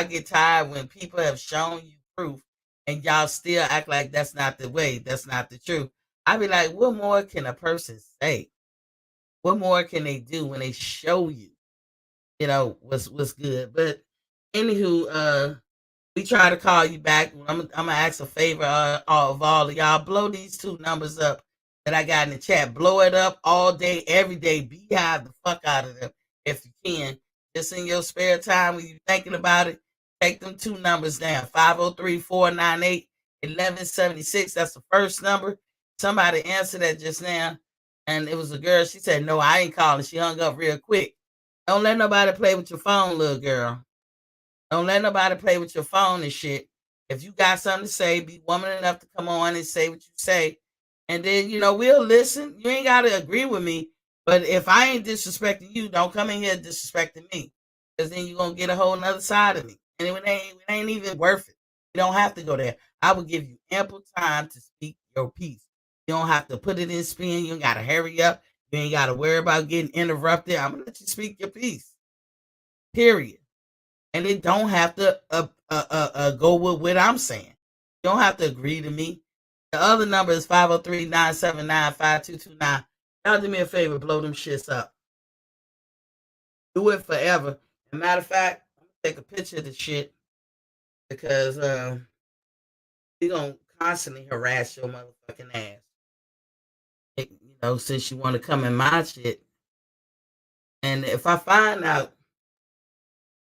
get tired when people have shown you proof and y'all still act like that's not the way, that's not the truth. I be like, what more can a person say? What more can they do when they show you, you know, what's good? But anywho, we try to call you back. I'm gonna ask a favor of all of y'all. Blow these two numbers up that I got in the chat. Blow it up all day, every day. Beehive the fuck out of them if you can. Just in your spare time when you're thinking about it, take them two numbers down. 503-498-1176. That's the first number. Somebody answered that just now, and it was a girl. She said, "No, I ain't calling." She hung up real quick. Don't let nobody play with your phone, little girl. Don't let nobody play with your phone and shit. If you got something to say, be woman enough to come on and say what you say. And then, you know, we'll listen. You ain't got to agree with me. But if I ain't disrespecting you, don't come in here disrespecting me. Because then you're going to get a whole nother side of me. And it ain't even worth it. You don't have to go there. I will give you ample time to speak your piece. You don't have to put it in spin. You ain't got to hurry up. You ain't got to worry about getting interrupted. I'm going to let you speak your piece. Period. And it don't have to go with what I'm saying. You don't have to agree to me. The other number is 503-979-5229. Y'all do me a favor, blow them shits up. Do it forever. As a matter of fact, I'm gonna take a picture of the shit because we gonna constantly harass your motherfucking ass. You know, since you want to come in my shit. And if I find out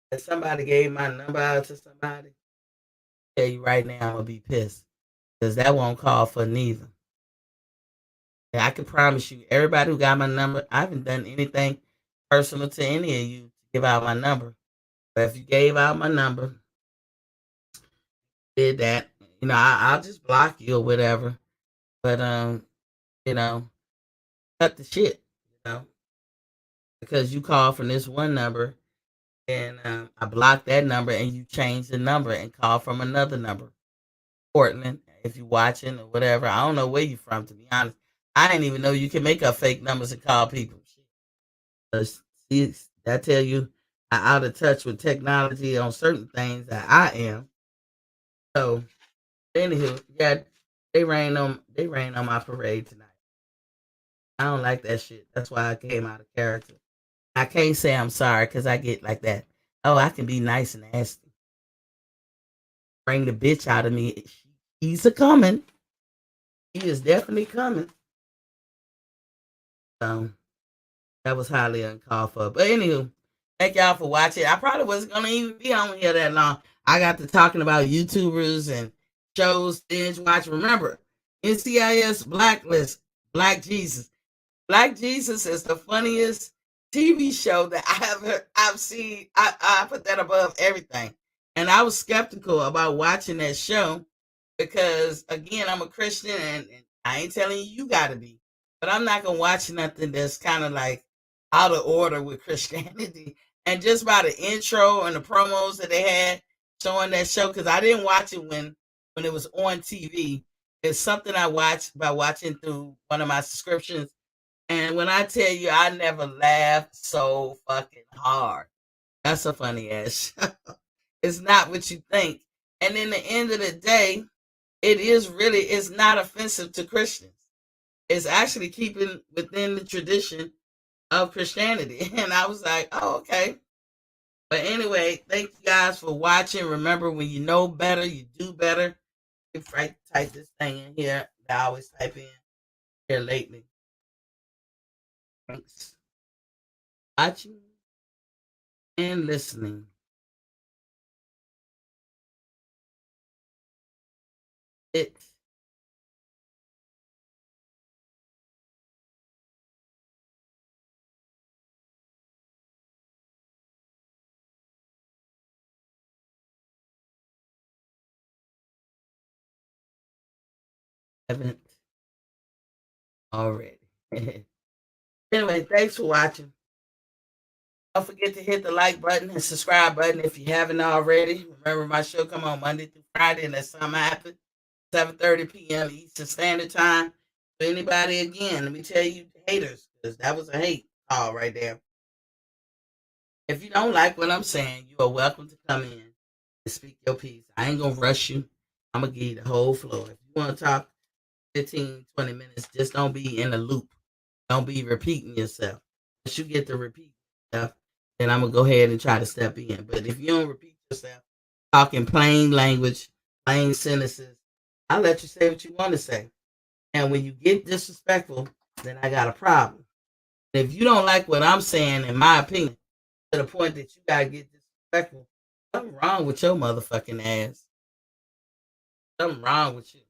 that somebody gave my number out to somebody, I tell you right now, I'm gonna be pissed. Because that won't call for neither. And I can promise you, everybody who got my number, I haven't done anything personal to any of you to give out my number. But if you gave out my number, did that, you know, I'll just block you or whatever. But you know, cut the shit, you know, because you called from this one number and I blocked that number and you changed the number and called from another number. Portland, if you watching or whatever. I don't know where you from, to be honest. I didn't even know you can make up fake numbers and call people. See I tell you, I out of touch with technology on certain things that I am. So anywho, yeah, they rain on my parade tonight. I don't like that shit. That's why I came out of character. I can't say I'm sorry because I get like that. Oh, I can be nice and nasty. Bring the bitch out of me. He's a coming. He is definitely coming. So that was highly uncalled for. But anywho, thank y'all for watching. I probably wasn't gonna even be on here that long. I got to talking about YouTubers and shows, binge watch. Remember, NCIS Blacklist, Black Jesus. Black Jesus is the funniest TV show that I've seen. I put that above everything. And I was skeptical about watching that show because again, I'm a Christian and I ain't telling you gotta be. But I'm not gonna watch nothing that's kind of like out of order with Christianity. And just by the intro and the promos that they had showing that show, because I didn't watch it when it was on TV. It's something I watched by watching through one of my subscriptions, and when I tell you, I never laughed so fucking hard. That's a funny ass show. It's not what you think. And in the end of the day, it's not offensive to Christians. It's actually keeping within the tradition of Christianity. And I was like, oh, okay. But anyway, thank you guys for watching. Remember, when you know better, you do better. If I type this thing in here, I always type in here lately. Thanks. Watching and listening. It haven't already. Anyway, thanks for watching. Don't forget to hit the like button and subscribe button if you haven't already. Remember, my show come on Monday through Friday, and that's something happen 7:30 p.m. Eastern Standard Time. So anybody, again, let me tell you, haters, because that was a hate call right there. If you don't like what I'm saying, you are welcome to come in and speak your piece. I ain't gonna rush you. I'm gonna give you the whole floor. If you want to talk 15, 20 minutes, just don't be in a loop. Don't be repeating yourself. Once you get to repeat stuff, then I'm gonna go ahead and try to step in. But if you don't repeat yourself, talking plain language, plain sentences, I'll let you say what you want to say. And when you get disrespectful, then I got a problem. If you don't like what I'm saying, in my opinion, to the point that you gotta get disrespectful, something wrong with your motherfucking ass. Something wrong with you.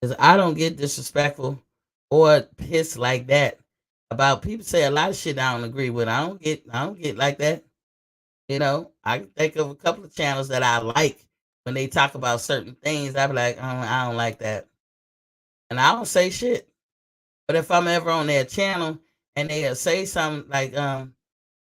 Because I don't get disrespectful or pissed like that about people. Say a lot of shit I don't agree with. I don't get like that. You know, I can think of a couple of channels that I like when they talk about certain things. I be like, I don't like that. And I don't say shit. But if I'm ever on their channel and they say something like when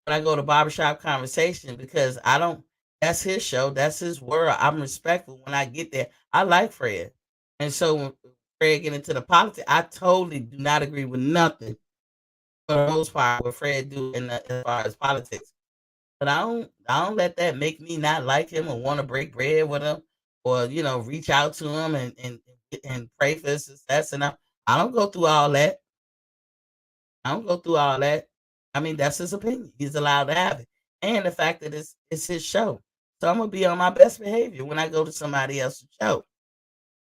I go to barbershop conversation, because I don't, that's his show, that's his world. I'm respectful when I get there. I like Fred. And so when Fred get into the politics, I totally do not agree with nothing for the most part what Fred do as far as politics. But I don't let that make me not like him or want to break bread with him, or reach out to him and pray for his success. And I don't go through all that. I don't go through all that. I mean, that's his opinion. He's allowed to have it. And the fact that it's his show. So I'm gonna be on my best behavior when I go to somebody else's show.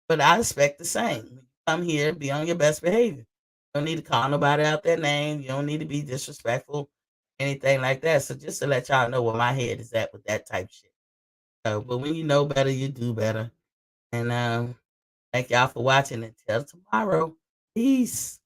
But I expect the same. When you come here, be on your best behavior. You don't need to call nobody out their name. You don't need to be disrespectful, anything like that. So just to let y'all know where my head is at with that type of shit. So, but when you know better, you do better. And thank y'all for watching. Until tomorrow. Peace.